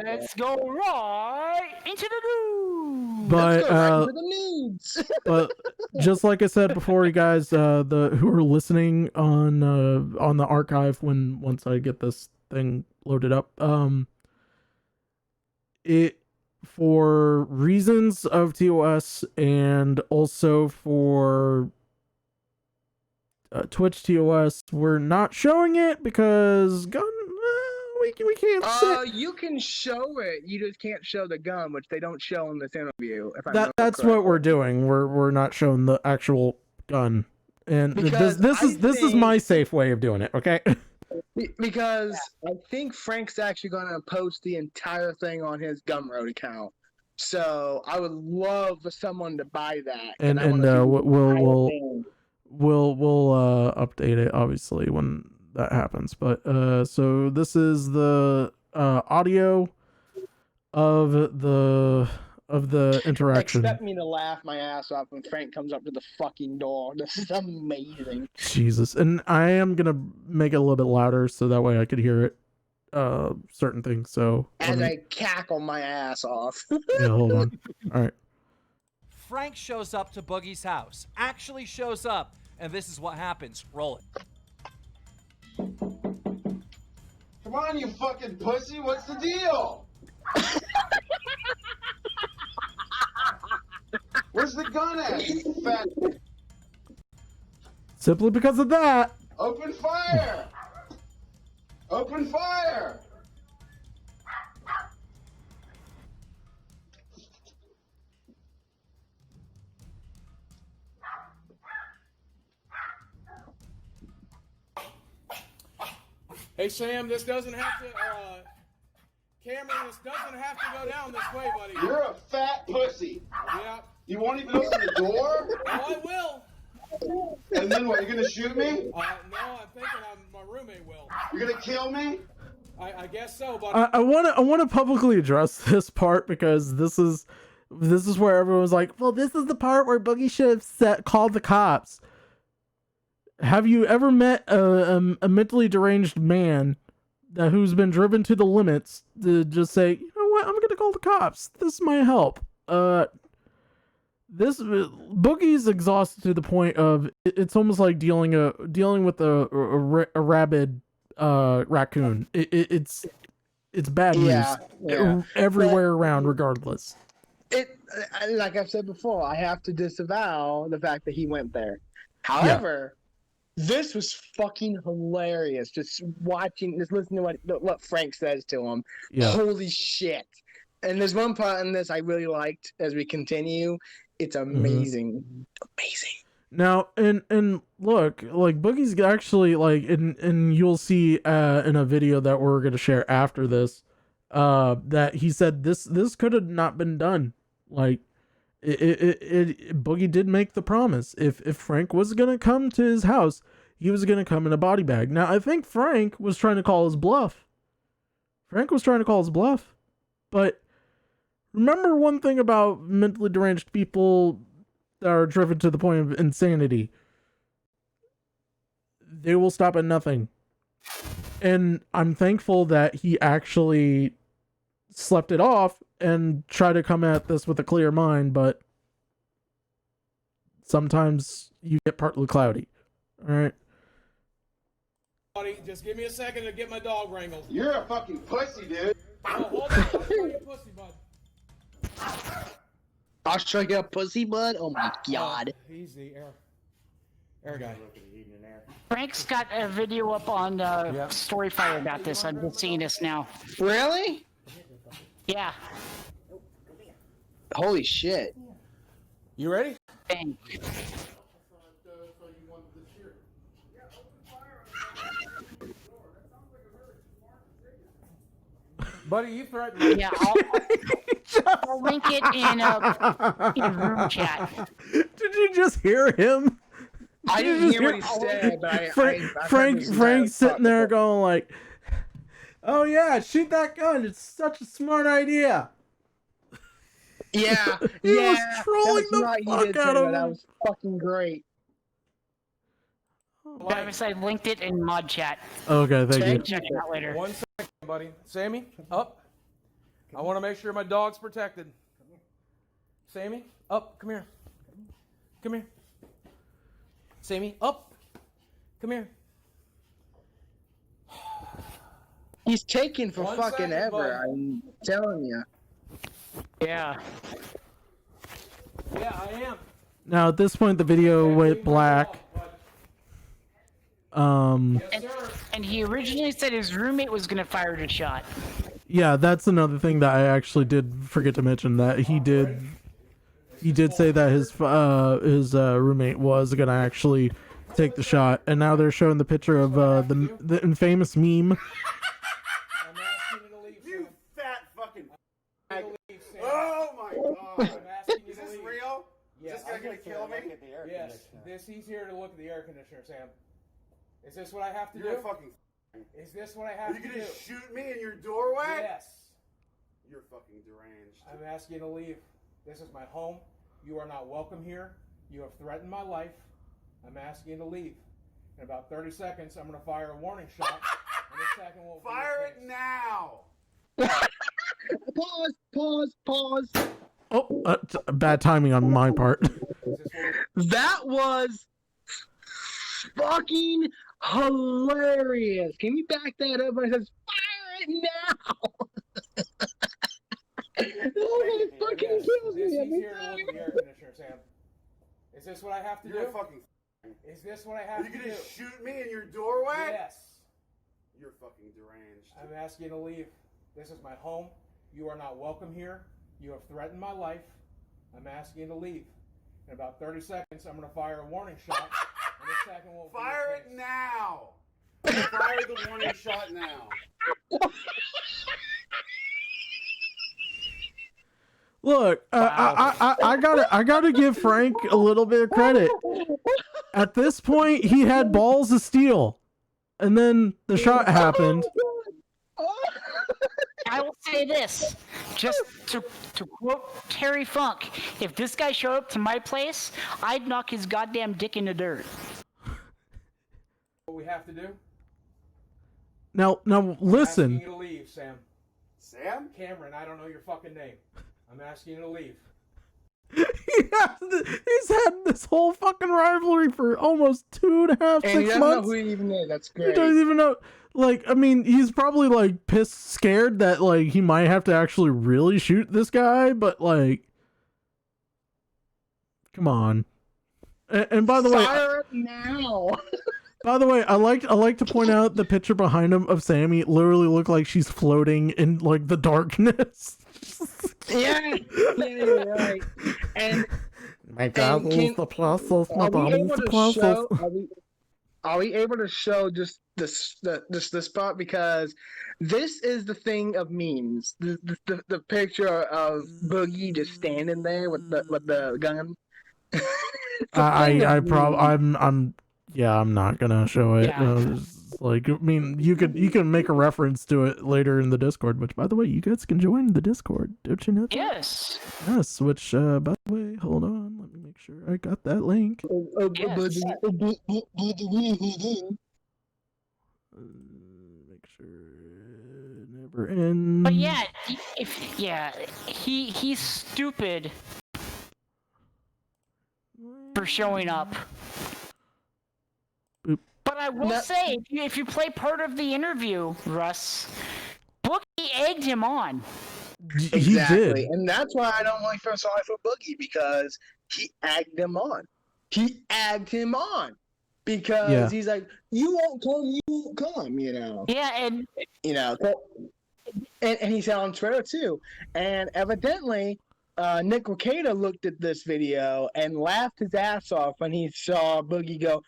Let's go right into the news. But Let's go right into the nudes. but just like I said before, you guys, who are listening on the archive once I get this thing loaded up, it, for reasons of TOS and also for Twitch TOS, we're not showing it because we can't sit. You can show it. You just can't show the gun, which they don't show in this interview. That's what we're doing. We're not showing the actual gun, and Because this is my safe way of doing it. Okay. Because I think Frank's actually going to post the entire thing on his Gumroad account. So I would love for someone to buy that. And we'll update it obviously when that happens. But so this is the audio of the interaction. Expect me to laugh my ass off when Frank comes up to the fucking door. This is amazing. Jesus. And I am gonna make it a little bit louder so that way I could hear it, certain things. So as I cackle my ass off. Yeah, hold on. All right. Frank shows up to Boogie's house. Actually shows up, and this is what happens. Roll it. Come on, you fucking pussy. What's the deal? Where's the gun at, you fat... Simply because of that. Open fire! Open fire! Hey Sam, this doesn't have to, Cameron, this doesn't have to go down this way, buddy. You're a fat pussy. Yeah. You won't even open the door? Oh, I will. And then what, you're gonna shoot me? No, I'm thinking my roommate will. You're gonna kill me? I guess so, but I want to publicly address this part because this is where everyone's like, well, this is the part where Boogie should have called the cops. Have you ever met a mentally deranged man who's been driven to the limits to just say, you know what, I'm gonna call the cops. This might help. This Boogie's exhausted to the point of it's almost like dealing with a rabid raccoon. It's bad news everywhere around, regardless. Like I've said before, I have to disavow the fact that he went there. However, this was fucking hilarious. Just listening to what Frank says to him. Yeah. Holy shit! And there's one part in this I really liked. As we continue, it's amazing, amazing. Now, and look, like Boogie's actually like, and you'll see in a video that we're gonna share after this, that he said this could have not been done. Like, Boogie did make the promise. If Frank was gonna come to his house, he was gonna come in a body bag. Now, I think Frank was trying to call his bluff. But remember one thing about mentally deranged people that are driven to the point of insanity. They will stop at nothing. And I'm thankful that he actually slept it off and tried to come at this with a clear mind, but sometimes you get partly cloudy. All right. buddy, just give me a second to get my dog wrangled. You're a fucking pussy, dude. Oh, hold on, I'll show you pussy, bud. I'll show you a pussy, bud. Oh my god. He's the air guy. Frank's got a video up on Storyfire about this. I'm just seeing this now. Really? Yeah. Holy shit. You ready? Bang. Buddy, you threatened me. Yeah, I'll link it in room chat. Did you just hear him? I didn't hear what he said, but Frank's sitting there going like, "Oh yeah, shoot that gun! It's such a smart idea." Yeah, he was trolling the fuck out of him. That was fucking great. Travis, I linked it in mod chat. Okay, thank you. Check it out later. 1 second, buddy. Sammy, up. I want to make sure my dog's protected. Sammy, up. Come here. Come here. Sammy, up. Come here. He's taking for 1 fucking second, ever. bud. I'm telling you. Yeah. Yeah, I am. Now at this point, the video went black. And he originally said his roommate was gonna fire the shot. Yeah, that's another thing that I actually did forget to mention, that he did say that his roommate was gonna actually take the shot, and now they're showing the picture of the infamous meme. You fat fucking. Oh my god. Is this real? Yes. Is this guy gonna kill me? Yes. He's here to look at the air conditioner, Sam. Is this what I have to You're do? fucking. Is this what I have to do? Are you gonna shoot me in your doorway? Yes. You're fucking deranged. I'm asking you to leave. This is my home. You are not welcome here. You have threatened my life. I'm asking you to leave. In about 30 seconds, I'm going to fire a warning shot. And the second will Fire it now! Pause. Oh, bad timing on my part. That was fucking hilarious. Can you back that up? When it says it now. Oh, it fucking kills me He's every here to time. look at the air conditioner, Sam. Is this what I have to You're do? a fucking. Is this what I have Are you to gonna do? shoot me in your doorway? Yes. You're fucking deranged. I'm asking you to leave. This is my home. You are not welcome here. You have threatened my life. I'm asking you to leave. In about 30 seconds, I'm going to fire a warning shot. And the second won't Fire it now. Fire the warning shot now. Look, I gotta give Frank a little bit of credit. At this point, he had balls of steel, and then the shot happened. I will say this, just to quote Terry Funk, if this guy showed up to my place, I'd knock his goddamn dick in the dirt. What we have to do? Now, I'm listen. asking you to leave, Sam. Sam? Cameron, I don't know your fucking name. I'm asking you to leave. He's had this whole fucking rivalry for almost 2.5, 6 And he doesn't months. know who he even is. That's He great. doesn't even know. Like, I mean, he's probably like pissed, scared that like he might have to actually really shoot this guy. But like, come on. And by the way, Fire it now. by the way, I like to point out the picture behind him of Sammy literally looked like she's floating in like the darkness. Yeah, you're right. And my goggles, the pluses, my bottoms, the pluses. Are we able to show just this spot, because this is the thing of memes. The picture of Boogie just standing there with the gun. I'm not gonna show it. Yeah. Like, I mean, you can make a reference to it later in the Discord, which, by the way, you guys can join the Discord. Don't you know that? Yes. Yes, which, by the way, hold on, let me make sure I got that link. Make sure it never ends. But yeah, he's stupid for showing up. Boop. But I will say, if you play part of the interview, Russ, Boogie egged him on. He Exactly, did. and that's why I don't really feel sorry for Boogie, because he egged him on. He egged him on because he's like, "You won't come," you know. Yeah, and you know, and he said on Twitter too, and evidently, Nick Rekieta looked at this video and laughed his ass off when he saw Boogie go,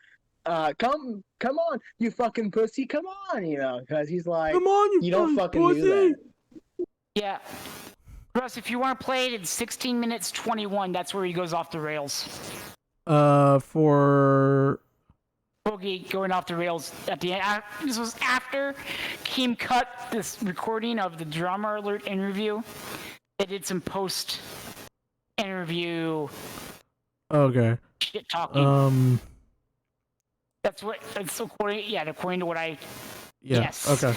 "Come on, you fucking pussy, come on," you know, because he's like, "Come on, you don't fucking pussy. do that." yeah. Russ, if you want to play it in 16 minutes 21, that's where he goes off the rails. For Boogie going off the rails at the end. This was after Keem cut this recording of the Drama Alert interview. They did some post-interview okay. shit talking. That's according to what I... Yeah. Yes. Okay.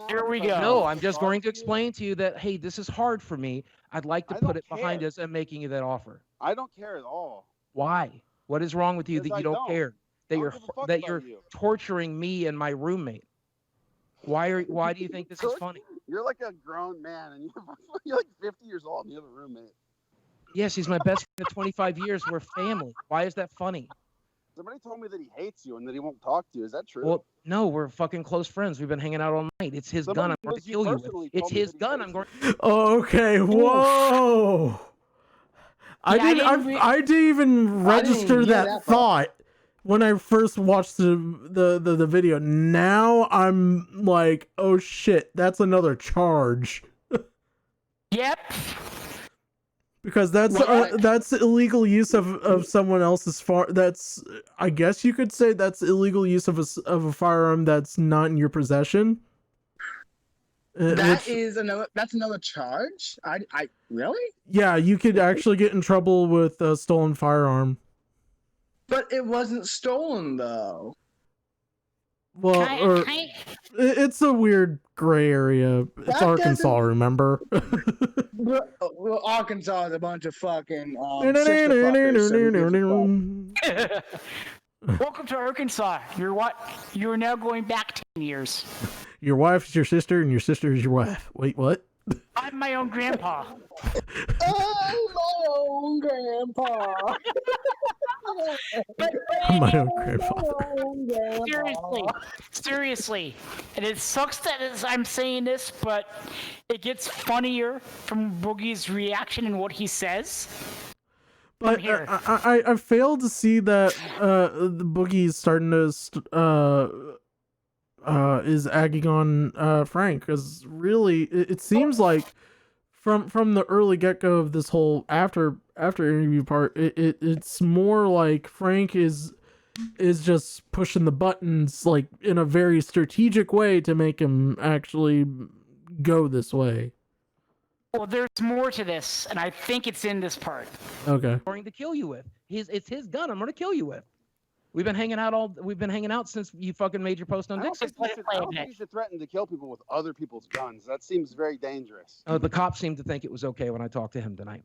Here we go. No, I'm just going to explain to you that, hey, this is hard for me. I'd like to put it behind us and making you that offer. I don't care at all. Why? What is wrong with you that Because you I don't care? That you're torturing me and my roommate. Why do you think this is funny? You're like a grown man, and you're like 50 years old, and you have a roommate. Yes, he's my best friend of 25 years. We're family. Why is that funny? Somebody told me that he hates you and that he won't talk to you. Is that true? Well, no, we're fucking close friends. We've been hanging out all night. It's his gun. I'm going to kill you with. It's his gun. I'm going. Okay. Whoa. I didn't even register that thought when I first watched the video. Now I'm like, oh shit, that's another charge. Yep. Because that's illegal use of someone else's that's, I guess you could say that's illegal use of a firearm that's not in your possession. That's another charge. I really? Yeah, you could actually get in trouble with a stolen firearm. But it wasn't stolen though. Well, it's a weird gray area. It's Arkansas, remember? Well, Arkansas is a bunch of fucking sister fuckers, so Welcome to Arkansas. You're what? You're now going back 10 years. Your wife is your sister, and your sister is your wife. Wait, what? I'm my own grandpa. Oh, my own grandpa. I'm my own grandfather. Seriously, and it sucks that I'm saying this, but it gets funnier from Boogie's reaction and what he says. But I failed to see that the Boogie's starting to is egging on Frank, because really it seems like from the early get-go of this whole after interview part, it's more like Frank is just pushing the buttons like in a very strategic way to make him actually go this way. Well, there's more to this, and I think it's in this part. Okay. Going to kill you with. It's his gun. I'm going to kill you with. We've been hanging out since you fucking made your post on I don't Dixon. think you should threaten to kill people with other people's guns. That seems very dangerous. Oh, the cops seemed to think it was okay when I talked to him tonight.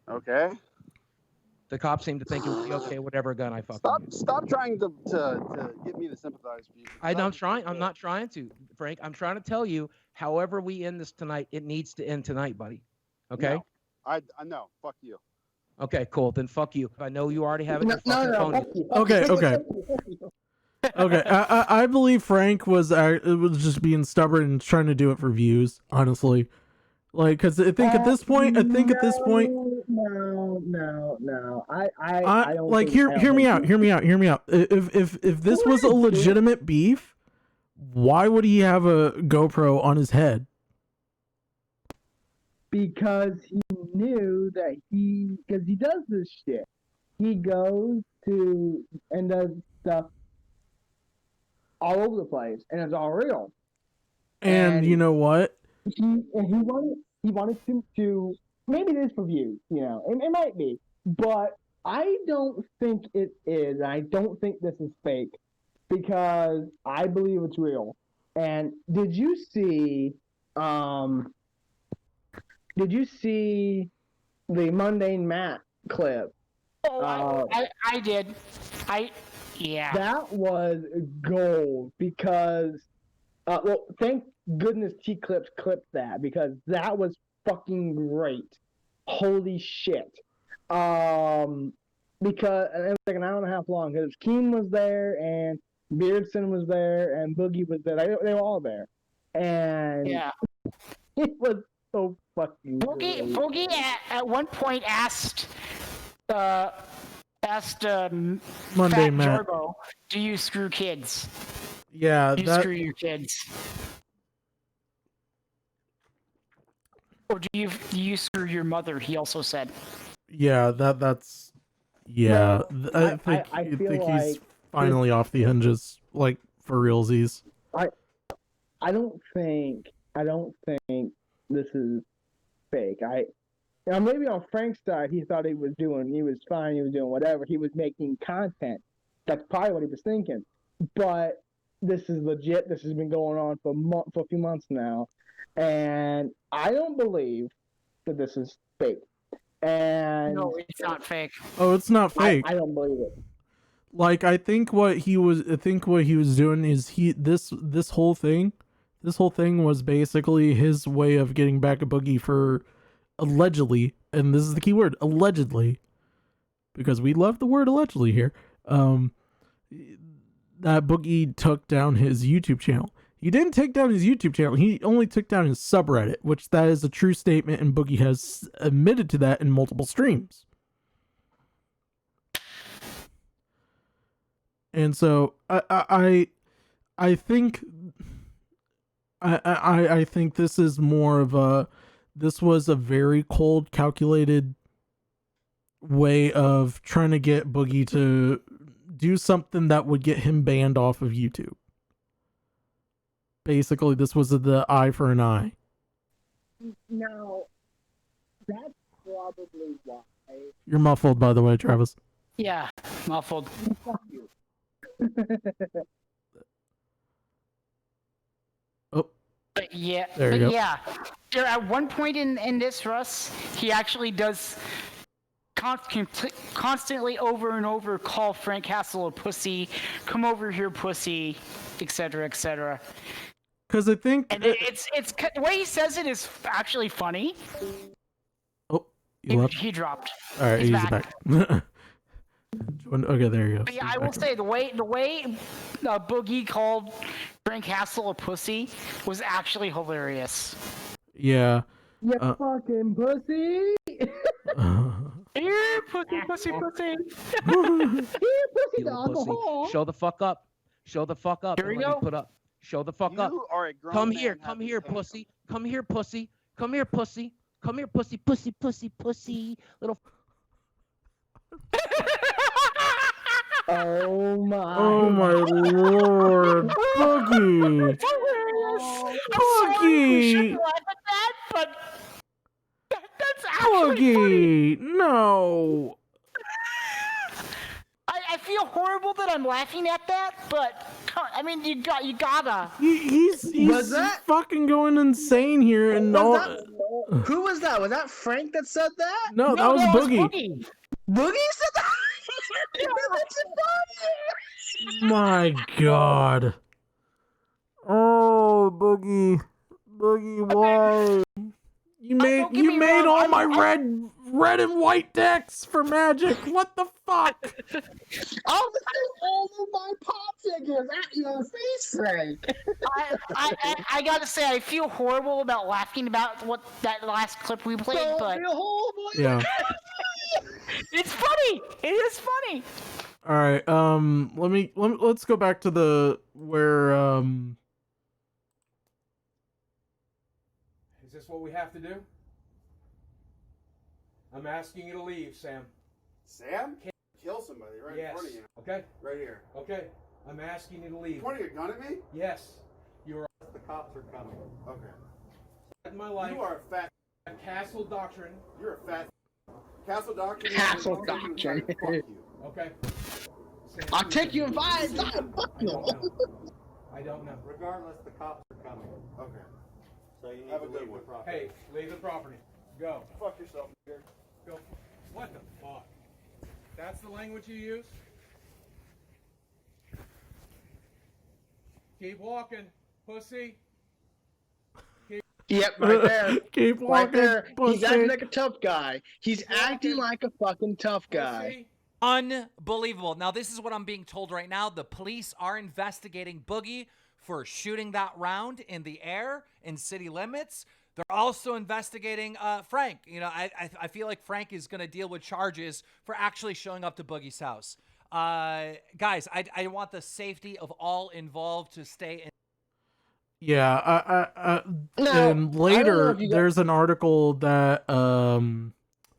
Okay. The cops seemed to think it would be okay, whatever gun I fucking use. Stop trying to get me to sympathize for you. I'm not trying to, Frank. I'm trying to tell you, however we end this tonight, it needs to end tonight, buddy. Okay? No, I know. Fuck you. Okay, cool. Then fuck you. I know you already have it in your fucking phone. Okay. Okay, I believe Frank was just being stubborn and trying to do it for views, honestly. Like, because I think at this point, No. I don't like think, hear me out. If this was a legitimate beef, why would he have a GoPro on his head? Because he knew that because he does this shit. He goes to and does stuff all over the place, and it's all real. And you know what? He wanted to maybe it is for views, it might be, but I don't think it is. I don't think this is fake because I believe it's real. And did you see the Mundane Matt clip? Oh, I did. Yeah. That was gold because, thank goodness T-Clips clipped that because that was fucking great. Holy shit. Because and it was like an hour and a half long because Keen was there and Beardson was there and Boogie was there. They were all there. And yeah, it was so fucking Boogie at one point asked Monday Fat Matt. Jarbo, do you screw kids? Yeah, Do you screw your kids? Or do you screw your mother? He also said. Yeah, that's yeah. I think I feel he's like finally off the hinges, like for realsies. I don't think this is fake. Maybe on Frank's side, he thought he was fine, he was doing whatever, he was making content. That's probably what he was thinking. But this is legit. This has been going on for a few months now, and I don't believe that this is fake. And No, it's not fake. Oh, it's not fake. I don't believe it. Like I think what he was doing is this whole thing was basically his way of getting back at Boogie for allegedly, and this is the key word, allegedly, because we love the word allegedly here. That Boogie took down his YouTube channel. He didn't take down his YouTube channel. He only took down his subreddit, which that is a true statement, and Boogie has admitted to that in multiple streams. And so I think I think this is more of this was a cold, calculated way of trying to get Boogie to do something that would get him banned off of YouTube. Basically, this was the eye for an eye. Now, that's probably why. You're muffled, by the way, Travis. Yeah, muffled. Fuck you. Oh. Yeah, There you go. yeah. There, at one point in this, Russ, he actually does constantly over and over call Frank Castle a pussy, come over here, pussy, etc., etc. Because I think And it's the way he says it is actually funny. Oh, you left? He dropped. All right, he's he's back. Okay, there you go. But yeah, I will say the way Boogie called Frank Castle a pussy was actually hilarious. Yeah. You fucking pussy. Here, pussy, pussy, pussy. Here, pussy, You the little pussy. alcohol. Show the fuck up. Show the fuck up. Here we and let me go. put up. Show the fuck up. You are a grown Come man here. Come having here, sex. pussy. Come here, pussy. Come here, pussy. Come here, pussy, pussy, pussy, pussy. Little. Oh my. Oh my lord, Boogie. Boogie. But that's actually Boogie. No. I feel horrible that I'm laughing at that, but I mean, you gotta. He's Was that- fucking going insane here and Who was that? Was that Frank that said that? No, that was Boogie. Boogie said that? My God. Oh, Boogie. Boogie, why? You made all my red and white decks for Magic. What the fuck? I'll say all of my pop figures at your face, Frank. I gotta say, I feel horrible about laughing about what that last clip we played, Don't but feel horrible. Yeah. it's funny. It is funny. All right. Let's go back to the where Is this what we have to do? I'm asking you to leave, Sam. Sam? Kill somebody right in front of you. Okay. Right here. Okay. I'm asking you to leave. Pointing a gun at me? Yes. You are. The cops are coming. Okay. In my life. You are a fat. Castle doctrine. You're a fat. Castle doctrine. Castle doctrine. Fuck you. Okay. Sam, I'll take your advice. Fuck you. I don't know. Regardless, the cops are coming. Okay. So you need Have to a good leave one. the property. Hey, leave the property. Go. Fuck yourself, nigger. Go. What the fuck? That's the language you use? Keep walking, pussy. Yep, right there. Keep walking, Right there. He's pussy. acting like a tough guy. He's acting like a fucking tough guy. Unbelievable. Now, this is what I'm being told right now. The police are investigating Boogie for shooting that round in the air in city limits. They're also investigating Frank. You know, I feel like Frank is going to deal with charges for actually showing up to Boogie's house. Guys, I want the safety of all involved to stay in. Yeah, No, and I later don't know if you got- there's an article that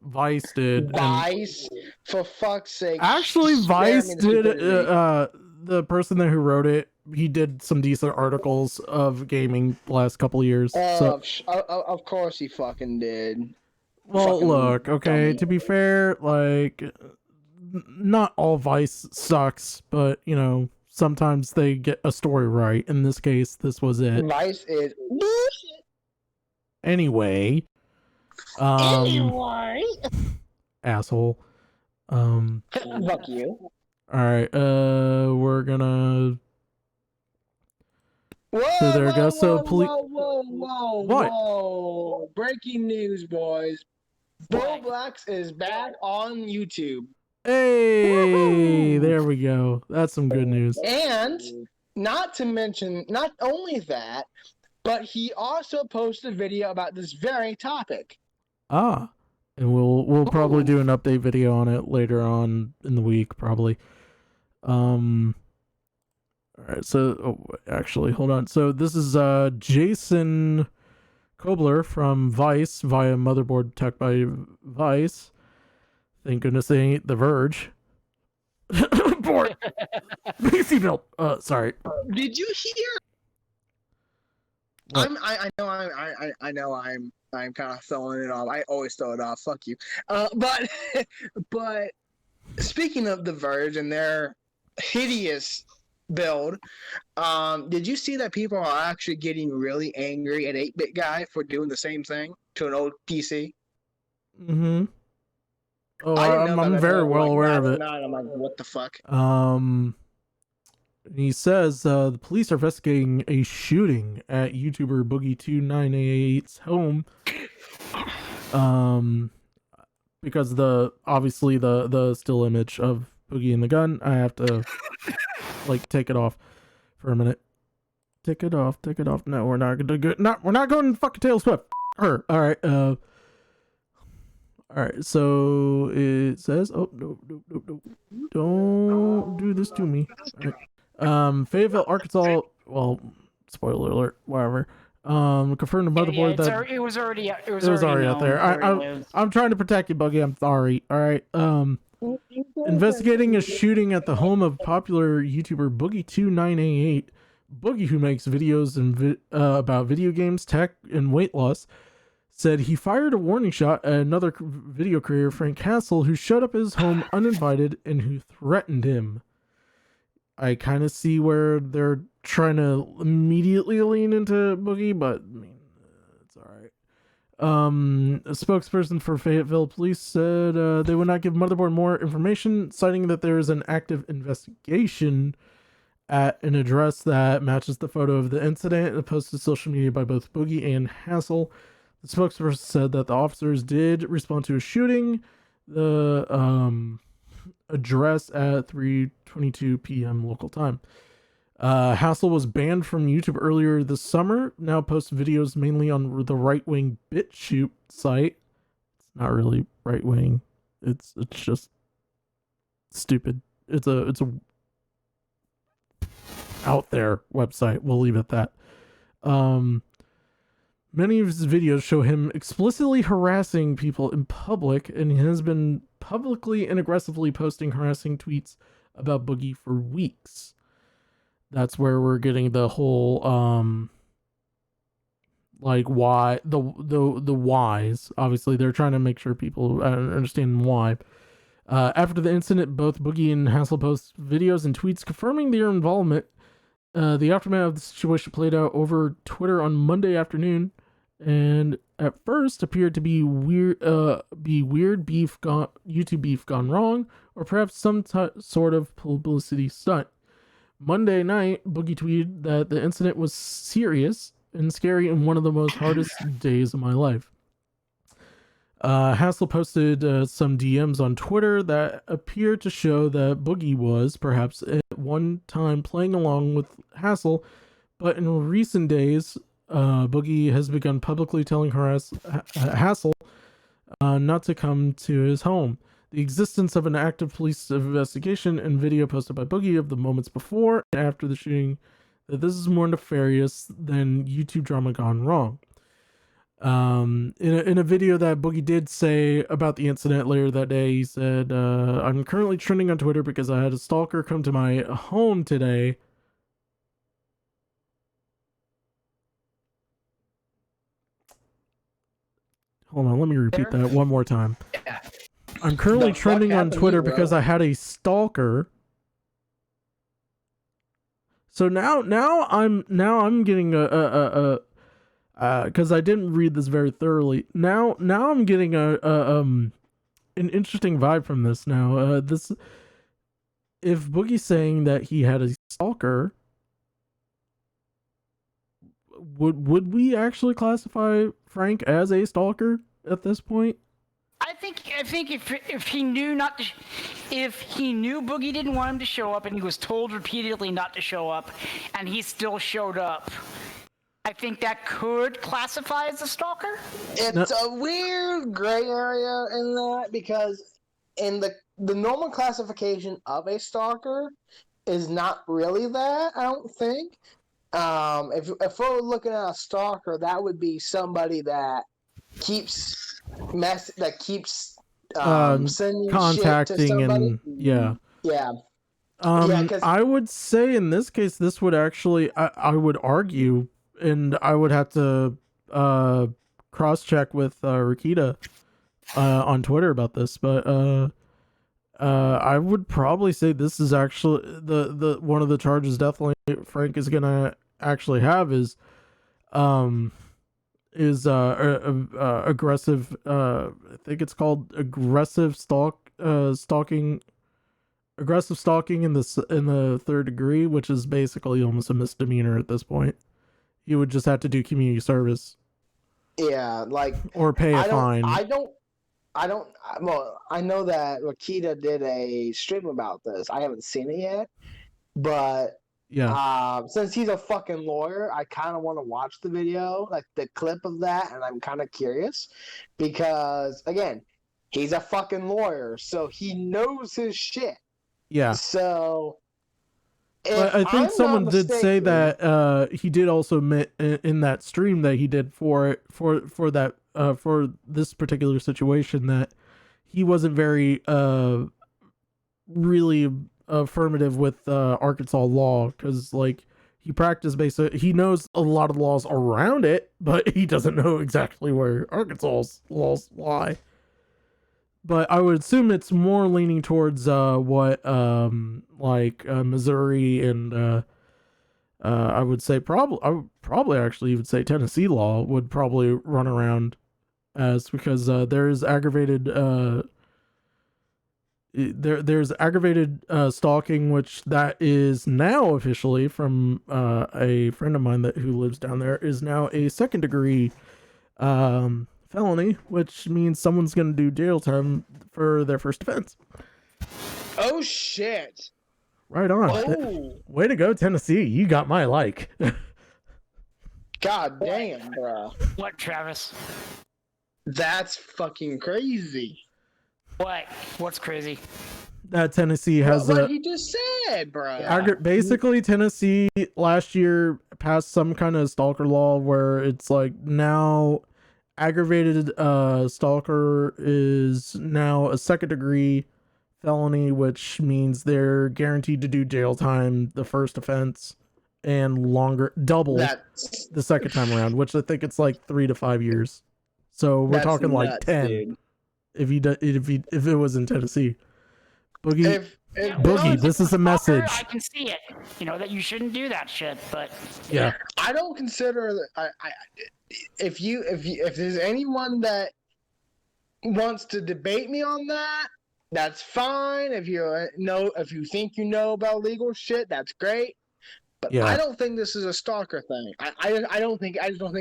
Vice did. and Vice, for fuck's sake. actually, spare Vice me the did. stupidity. The person who wrote it, he did some decent articles of gaming the last couple of years. So, Of course he fucking did. well, fucking look, okay. dummy. To be fair, like, not all Vice sucks, but you know, sometimes they get a story right. In this case, this was it. Vice is bullshit. Anyway, Anyway. asshole. Fuck you. All right. We're gonna. Whoa, So there we go. whoa, So whoa, police. whoa, What? whoa. Breaking news, boys. Bo Blacks is back on YouTube. Hey, there we go. That's some good news. And not to mention, not only that, but he also posted a video about this very topic. Ah, and we'll probably do an update video on it later on in the week, probably. All right. So, actually, hold on. So this is Jason Kobler from Vice via Motherboard Tech by Vice. Thank goodness they ain't The Verge. Board. PC build. Sorry. Did you hear? What? I know I'm kind of throwing it off. I always throw it off. Fuck you. But speaking of The Verge and their hideous build, did you see that people are actually getting really angry at 8-Bit Guy for doing the same thing to an old PC? Mm-hmm. Oh, I didn't know I'm about that very until, well like, aware of last it. night. I'm like, what the fuck? He says the police are investigating a shooting at YouTuber Boogie2988's home. Because obviously the still image of Boogie and the gun, I have to like take it off for a minute. Take it off. No, we're not gonna go. We're not going fucking Taylor Swift. Her. All right. All right. So it says, oh no, don't do this to me. All right. Fayetteville, Arkansas. Well, spoiler alert. Whatever. Confirmed the motherboard that it was already it was already out there. I'm trying to protect you, Buggy. I'm sorry. All right. Investigating a shooting at the home of popular YouTuber Boogie2988. Boogie, who makes videos about video games, tech, and weight loss, said he fired a warning shot at another video creator, Frank Castle, who showed up at his home uninvited and who threatened him. I kind of see where they're trying to immediately lean into Boogie, but I mean, it's all right. A spokesperson for Fayetteville Police said they would not give Motherboard more information, citing that there is an active investigation at an address that matches the photo of the incident posted to social media by both Boogie and Hassel. The spokesperson said that the officers did respond to a shooting. The address at 3:22 p.m. local time. Hassel was banned from YouTube earlier this summer. Now posts videos mainly on the right-wing BitChute site. It's not really right-wing. It's just stupid. It's a out there website. We'll leave it at that. Many of his videos show him explicitly harassing people in public, and he has been publicly and aggressively posting harassing tweets about Boogie for weeks. That's where we're getting the whole like why the whys. Obviously, they're trying to make sure people understand why. After the incident, both Boogie and Hassel post videos and tweets confirming their involvement. The aftermath of the situation played out over Twitter on Monday afternoon, and at first appeared to be weird YouTube beef gone wrong, or perhaps some sort of publicity stunt. Monday night, Boogie tweeted that the incident was serious and scary and one of the most hardest days of my life. Hassel posted some DMs on Twitter that appeared to show that Boogie was perhaps at one time playing along with Hassel, but in recent days, Boogie has begun publicly telling Hassel not to come to his home. The existence of an active police investigation and video posted by Boogie of the moments before and after the shooting, that this is more nefarious than YouTube drama gone wrong. In a video that Boogie did say about the incident later that day, he said, I'm currently trending on Twitter because I had a stalker come to my home today. Hold on, let me repeat that one more time. I'm currently trending on Twitter because I had a stalker. So now I'm getting because I didn't read this very thoroughly. Now I'm getting an interesting vibe from this. Now this, if Boogie's saying that he had a stalker, would we actually classify Frank as a stalker at this point? I think if he knew if he knew Boogie didn't want him to show up and he was told repeatedly not to show up and he still showed up, I think that could classify as a stalker. It's a weird gray area in that, because in the normal classification of a stalker is not really that, I don't think. If we're looking at a stalker, that would be somebody that keeps sending contacting shit to somebody. and yeah. I would say in this case, this would actually, I would argue, and I would have to cross-check with Rakita on Twitter about this, but I would probably say this is actually the one of the charges definitely Frank is gonna actually have is aggressive. I think it's called aggressive stalking. Aggressive stalking in the third degree, which is basically almost a misdemeanor at this point. You would just have to do community service. Yeah, like or pay a fine. Well, I know that Rakita did a stream about this. I haven't seen it yet, but since he's a fucking lawyer, I kind of want to watch the video, like the clip of that, and I'm kind of curious because again, he's a fucking lawyer, so he knows his shit. Yeah. So. But I think someone did say that he did also admit in that stream that he did for this particular situation that he wasn't very really affirmative with Arkansas law, because like he practiced he knows a lot of laws around it, but he doesn't know exactly where Arkansas's laws lie. But I would assume it's more leaning towards what Missouri and I would say probably actually even say Tennessee law would probably run around as, because there's aggravated there's aggravated stalking, which that is now officially, from a friend of mine who lives down there, is now a second degree felony, which means someone's going to do jail time for their first offense. Oh shit! Right on. Oh. Way to go, Tennessee! You got my like. God damn, bro. What, Travis? That's fucking crazy. What? What's crazy? That Tennessee has what he just said, bro. Basically, Tennessee last year passed some kind of stalker law where it's like now aggravated stalker is now a second degree felony, which means they're guaranteed to do jail time the first offense and double the second time around, which I think it's like 3 to 5 years. So we're talking like nuts, 10 dude. If it was in Tennessee. Boogie, Boogie, this is a message. I can see it, that you shouldn't do that shit, but yeah, I don't consider that. If there's anyone that wants to debate me on that, that's fine. If you think you know about legal shit, that's great. But yeah. I don't think this is a stalker thing. I just don't think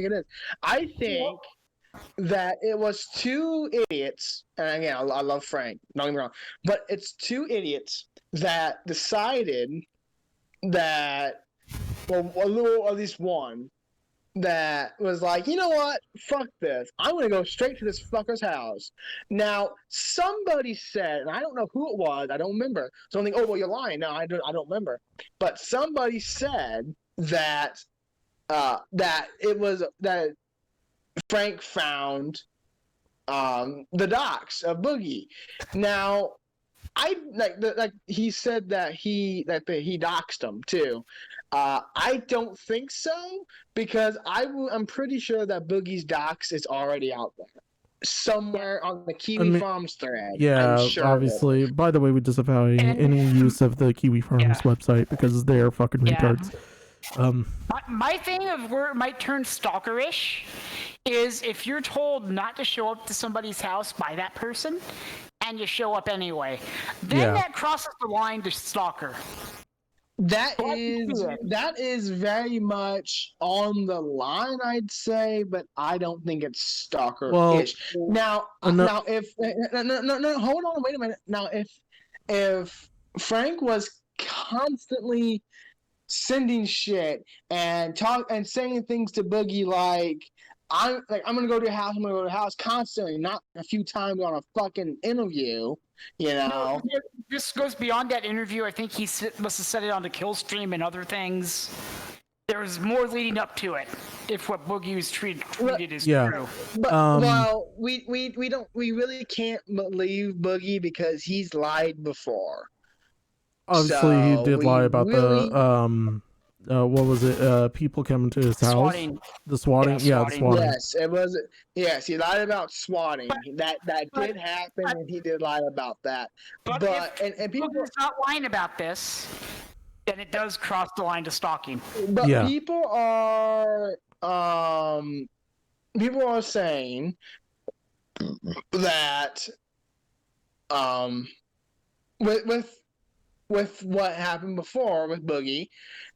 it is. I think that it was two idiots, and again, I love Frank, don't get me wrong, but it's two idiots that decided that, well, at least one, that was like, you know what, fuck this, I'm going to go straight to this fucker's house. Now, somebody said, and I don't know who it was, I don't remember, so I'm thinking, oh, well, you're lying. No, I don't remember. But somebody said that it was, that Frank found the docs of Boogie. Now, he said that he doxed him too. I don't think so, because I'm pretty sure that Boogie's docs is already out there somewhere on the Kiwi Farms thread. Yeah, sure obviously. By the way, we disavow any use of the Kiwi Farms website because they're fucking retards. My thing of where it might turn stalkerish is if you're told not to show up to somebody's house by that person and you show up anyway, then that crosses the line to stalker. That is very much on the line, I'd say, but I don't think it's stalker-ish. Now, if no, hold on, wait a minute. Now, if Frank was constantly sending shit and saying things to Boogie like, I'm gonna go to your house, constantly, not a few times on a fucking interview, No, this goes beyond that interview. I think he must have said it on the kill stream and other things. There was more leading up to it, if what Boogie was tweeted is true. But we really can't believe Boogie because he's lied before. Obviously, he did lie about the what was it? People coming to his house. Swatting. The swatting. Yeah, the swatting. Yes, it was. Yes, he lied about swatting. That did happen, and he did lie about that. But and people are not lying about this, then it does cross the line to stalking. But people are people are saying that with what happened before with Boogie,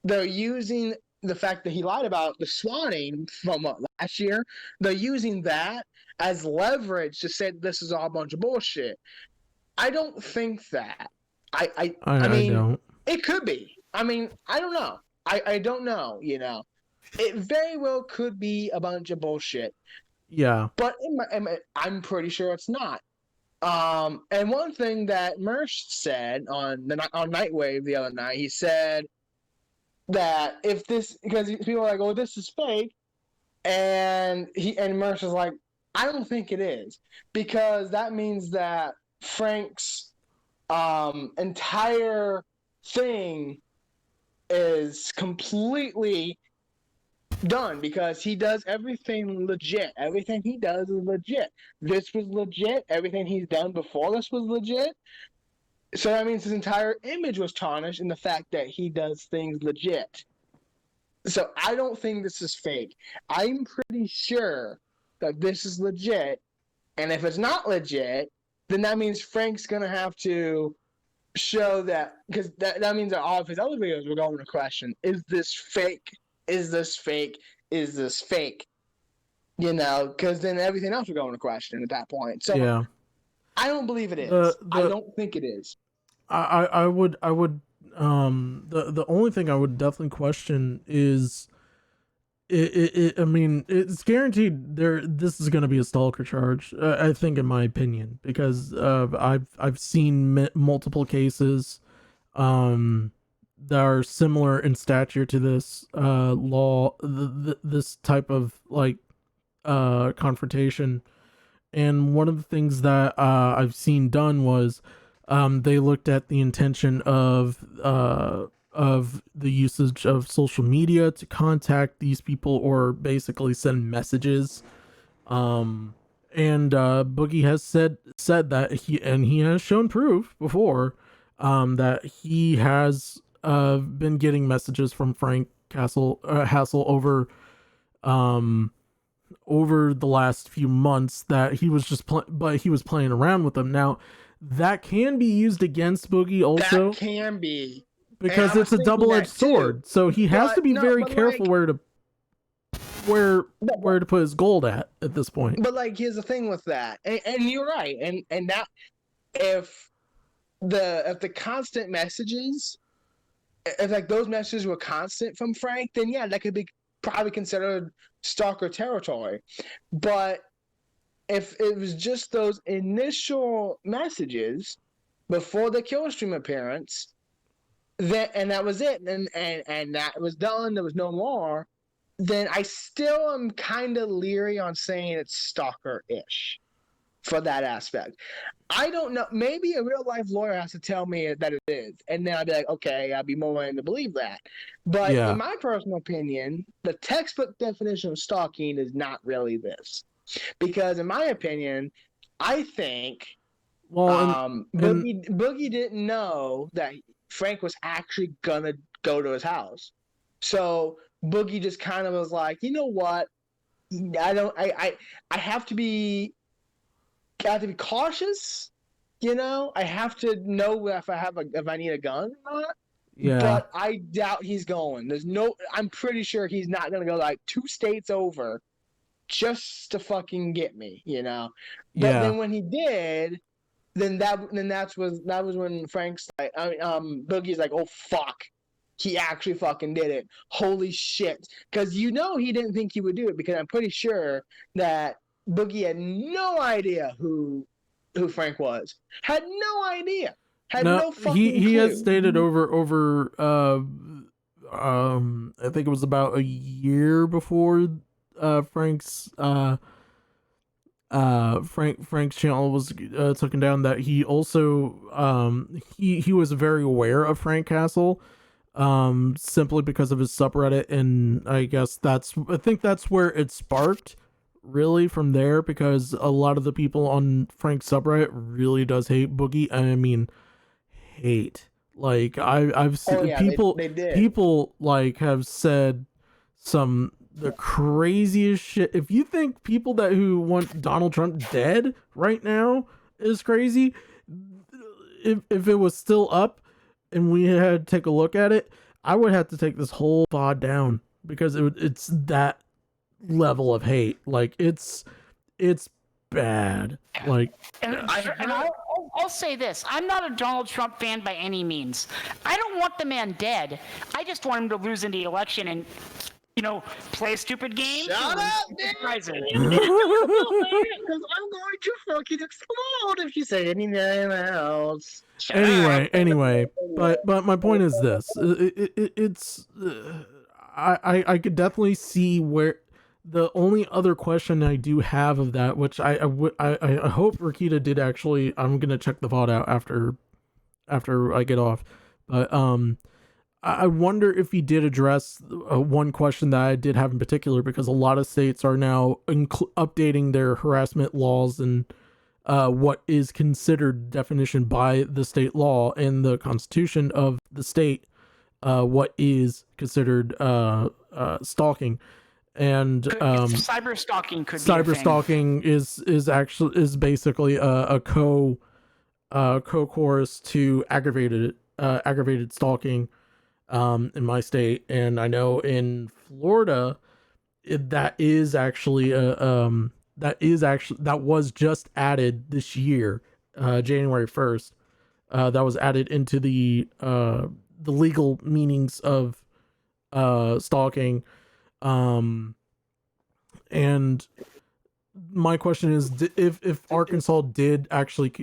they're using the fact that he lied about the swatting from last year. They're using that as leverage to say this is all a bunch of bullshit. I don't think that. I I mean, don't. it could be. I mean, I don't know. I don't know. It very well could be a bunch of bullshit. Yeah. But I'm pretty sure it's not. And one thing that Mersh said on Nightwave the other night, he said that if this, because people are like, "Oh, this is fake," and Mersh is like, "I don't think it is, because that means that Frank's entire thing is completely done, because he does everything legit. Everything he does is legit. This was legit. Everything he's done before this was legit. So that means his entire image was tarnished in the fact that he does things legit. So I don't think this is fake. I'm pretty sure that this is legit. And if it's not legit, then that means Frank's going to have to show that, because that means that all of his other videos were going to question, is this fake? Is this fake? Is this fake? Because then everything else would go into question at that point. So Yeah. I don't believe it is. I don't think it is. I would the only thing I would definitely question is I mean, it's guaranteed this is going to be a stalker charge, I think, in my opinion, because I've seen multiple cases that are similar in stature to this this type of confrontation. And one of the things that I've seen done was they looked at the intention of the usage of social media to contact these people or basically send messages. And Boogie has said that he has shown proof before that he has been getting messages from Frank Hassel over the last few months that he was just he was playing around with them. Now that can be used against Boogie also. That can be, because it's a double-edged sword. So he has to be very careful where to put his gold at this point. But here's the thing with that, and you're right, and that if the constant messages, if those messages were constant from Frank, then yeah, that could be probably considered stalker territory. But if it was just those initial messages before the Killstream appearance, and that was it, and that was done, there was no more, then I still am kind of leery on saying it's stalker-ish for that aspect. I don't know. Maybe a real-life lawyer has to tell me that it is, and then I'd be like, okay, I'd be more willing to believe that. But in my personal opinion, the textbook definition of stalking is not really this. Because in my opinion, I think Boogie didn't know that Frank was actually going to go to his house. So Boogie just kind of was like, you know what? I have to be cautious. I have to know if I need a gun or not. Yeah. But I doubt he's going. I'm pretty sure he's not going to go 2 states over just to fucking get me, But then when he did, that was when Frank's like, Boogie's like, oh fuck, he actually fucking did it. Holy shit. Because he didn't think he would do it, because I'm pretty sure that Boogie had no idea who Frank was. Had no idea. Had no fucking clue. He has stated over I think it was about a year before Frank's channel was taken down, that he also he was very aware of Frank Castle, simply because of his subreddit, and I think that's where it sparked really from there, because a lot of the people on Frank's subreddit really does hate Boogie. I mean, hate. I've seen they did. people have said some the craziest shit. If you think people who want Donald Trump dead right now is crazy, if it was still up and we had to take a look at it, I would have to take this whole VOD down because it's that level of hate. Like it's bad. Like, And I'll say this: I'm not a Donald Trump fan by any means. I don't want the man dead. I just want him to lose in the election and, play a stupid game. Shut up, Because I'm going to fucking explode if you say anything else. Anyway, but my point is this: it's I could definitely see where. The only other question I do have of that, which I hope Rakita did actually, I'm gonna check the VOD out after I get off, but I wonder if he did address one question that I did have in particular, because a lot of states are now updating their harassment laws and what is considered definition by the state law and the constitution of the state, what is considered stalking. And cyber stalking could be cyber stalking is basically a co-chorus to aggravated stalking in my state, and I know in Florida that was just added this year, January 1st. That was added into the legal meanings of stalking. And my question is, if Arkansas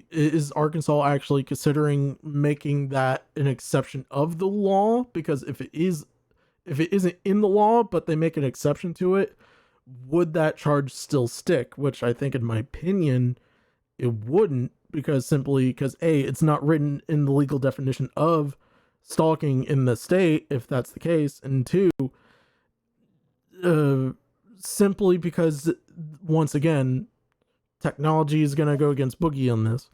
is Arkansas actually considering making that an exception of the law? Because if it isn't in the law, but they make an exception to it, would that charge still stick? Which I think, in my opinion, it wouldn't, because it's not written in the legal definition of stalking in the state, if that's the case, and two, simply because, once again, technology is going to go against Boogie on this.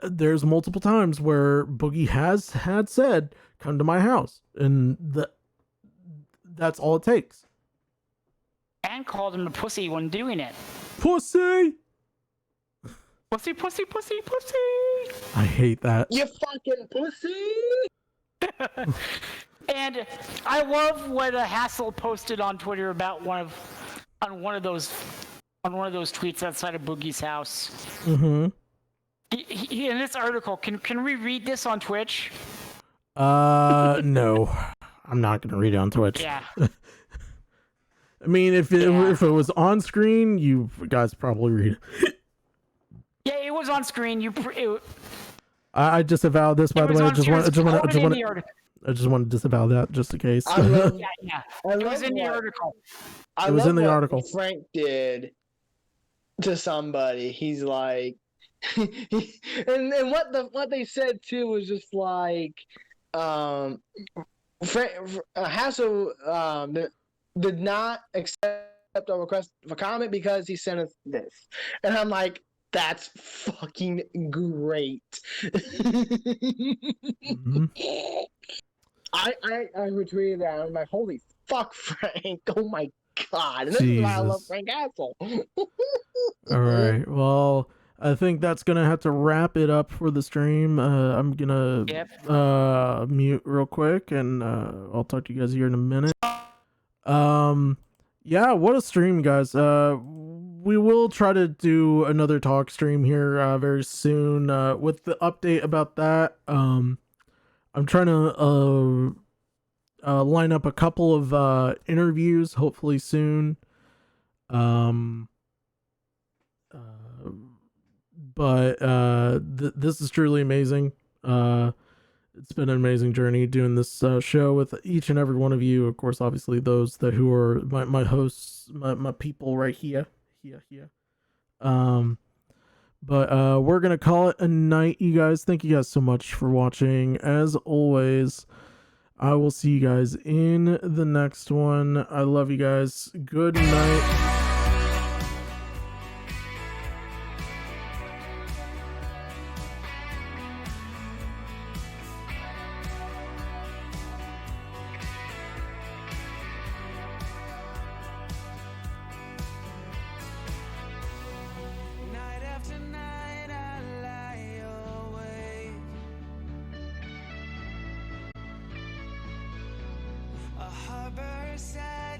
There's multiple times where Boogie had said, "Come to my house," and that's all it takes. And called him a pussy when doing it. Pussy! Pussy, pussy, pussy, pussy! I hate that. You fucking pussy! And I love what Hassel posted on Twitter about one of those tweets outside of Boogie's house. Mm-hmm. He, in this article, can we read this on Twitch? No, I'm not gonna read it on Twitch. Yeah. I mean, if it was on screen, you guys probably read it. Yeah, it was on screen. I just avowed this, by the way. I just want to disavow that, just in case. Yeah. It was in the article. It was in the article. Frank did to somebody. He's like, and what they said too was just like, Hassel did not accept a request for comment because he sent us this, and I'm like, that's fucking great. Mm-hmm. I retweeted that. I'm like, holy fuck, Frank! Oh my god! And this is why I love Frank Hassel. All right. Well, I think that's gonna have to wrap it up for the stream. I'm gonna mute real quick, and I'll talk to you guys here in a minute. Yeah, what a stream, guys. We will try to do another talk stream here very soon with the update about that. I'm trying to line up a couple of interviews, hopefully soon. But this is truly amazing. It's been an amazing journey doing this show with each and every one of you. Of course, obviously those who are my hosts, my people right here. But we're gonna call it a night, you guys. Thank you guys so much for watching. As always, I will see you guys in the next one. I love you guys. Good night. a harbor sad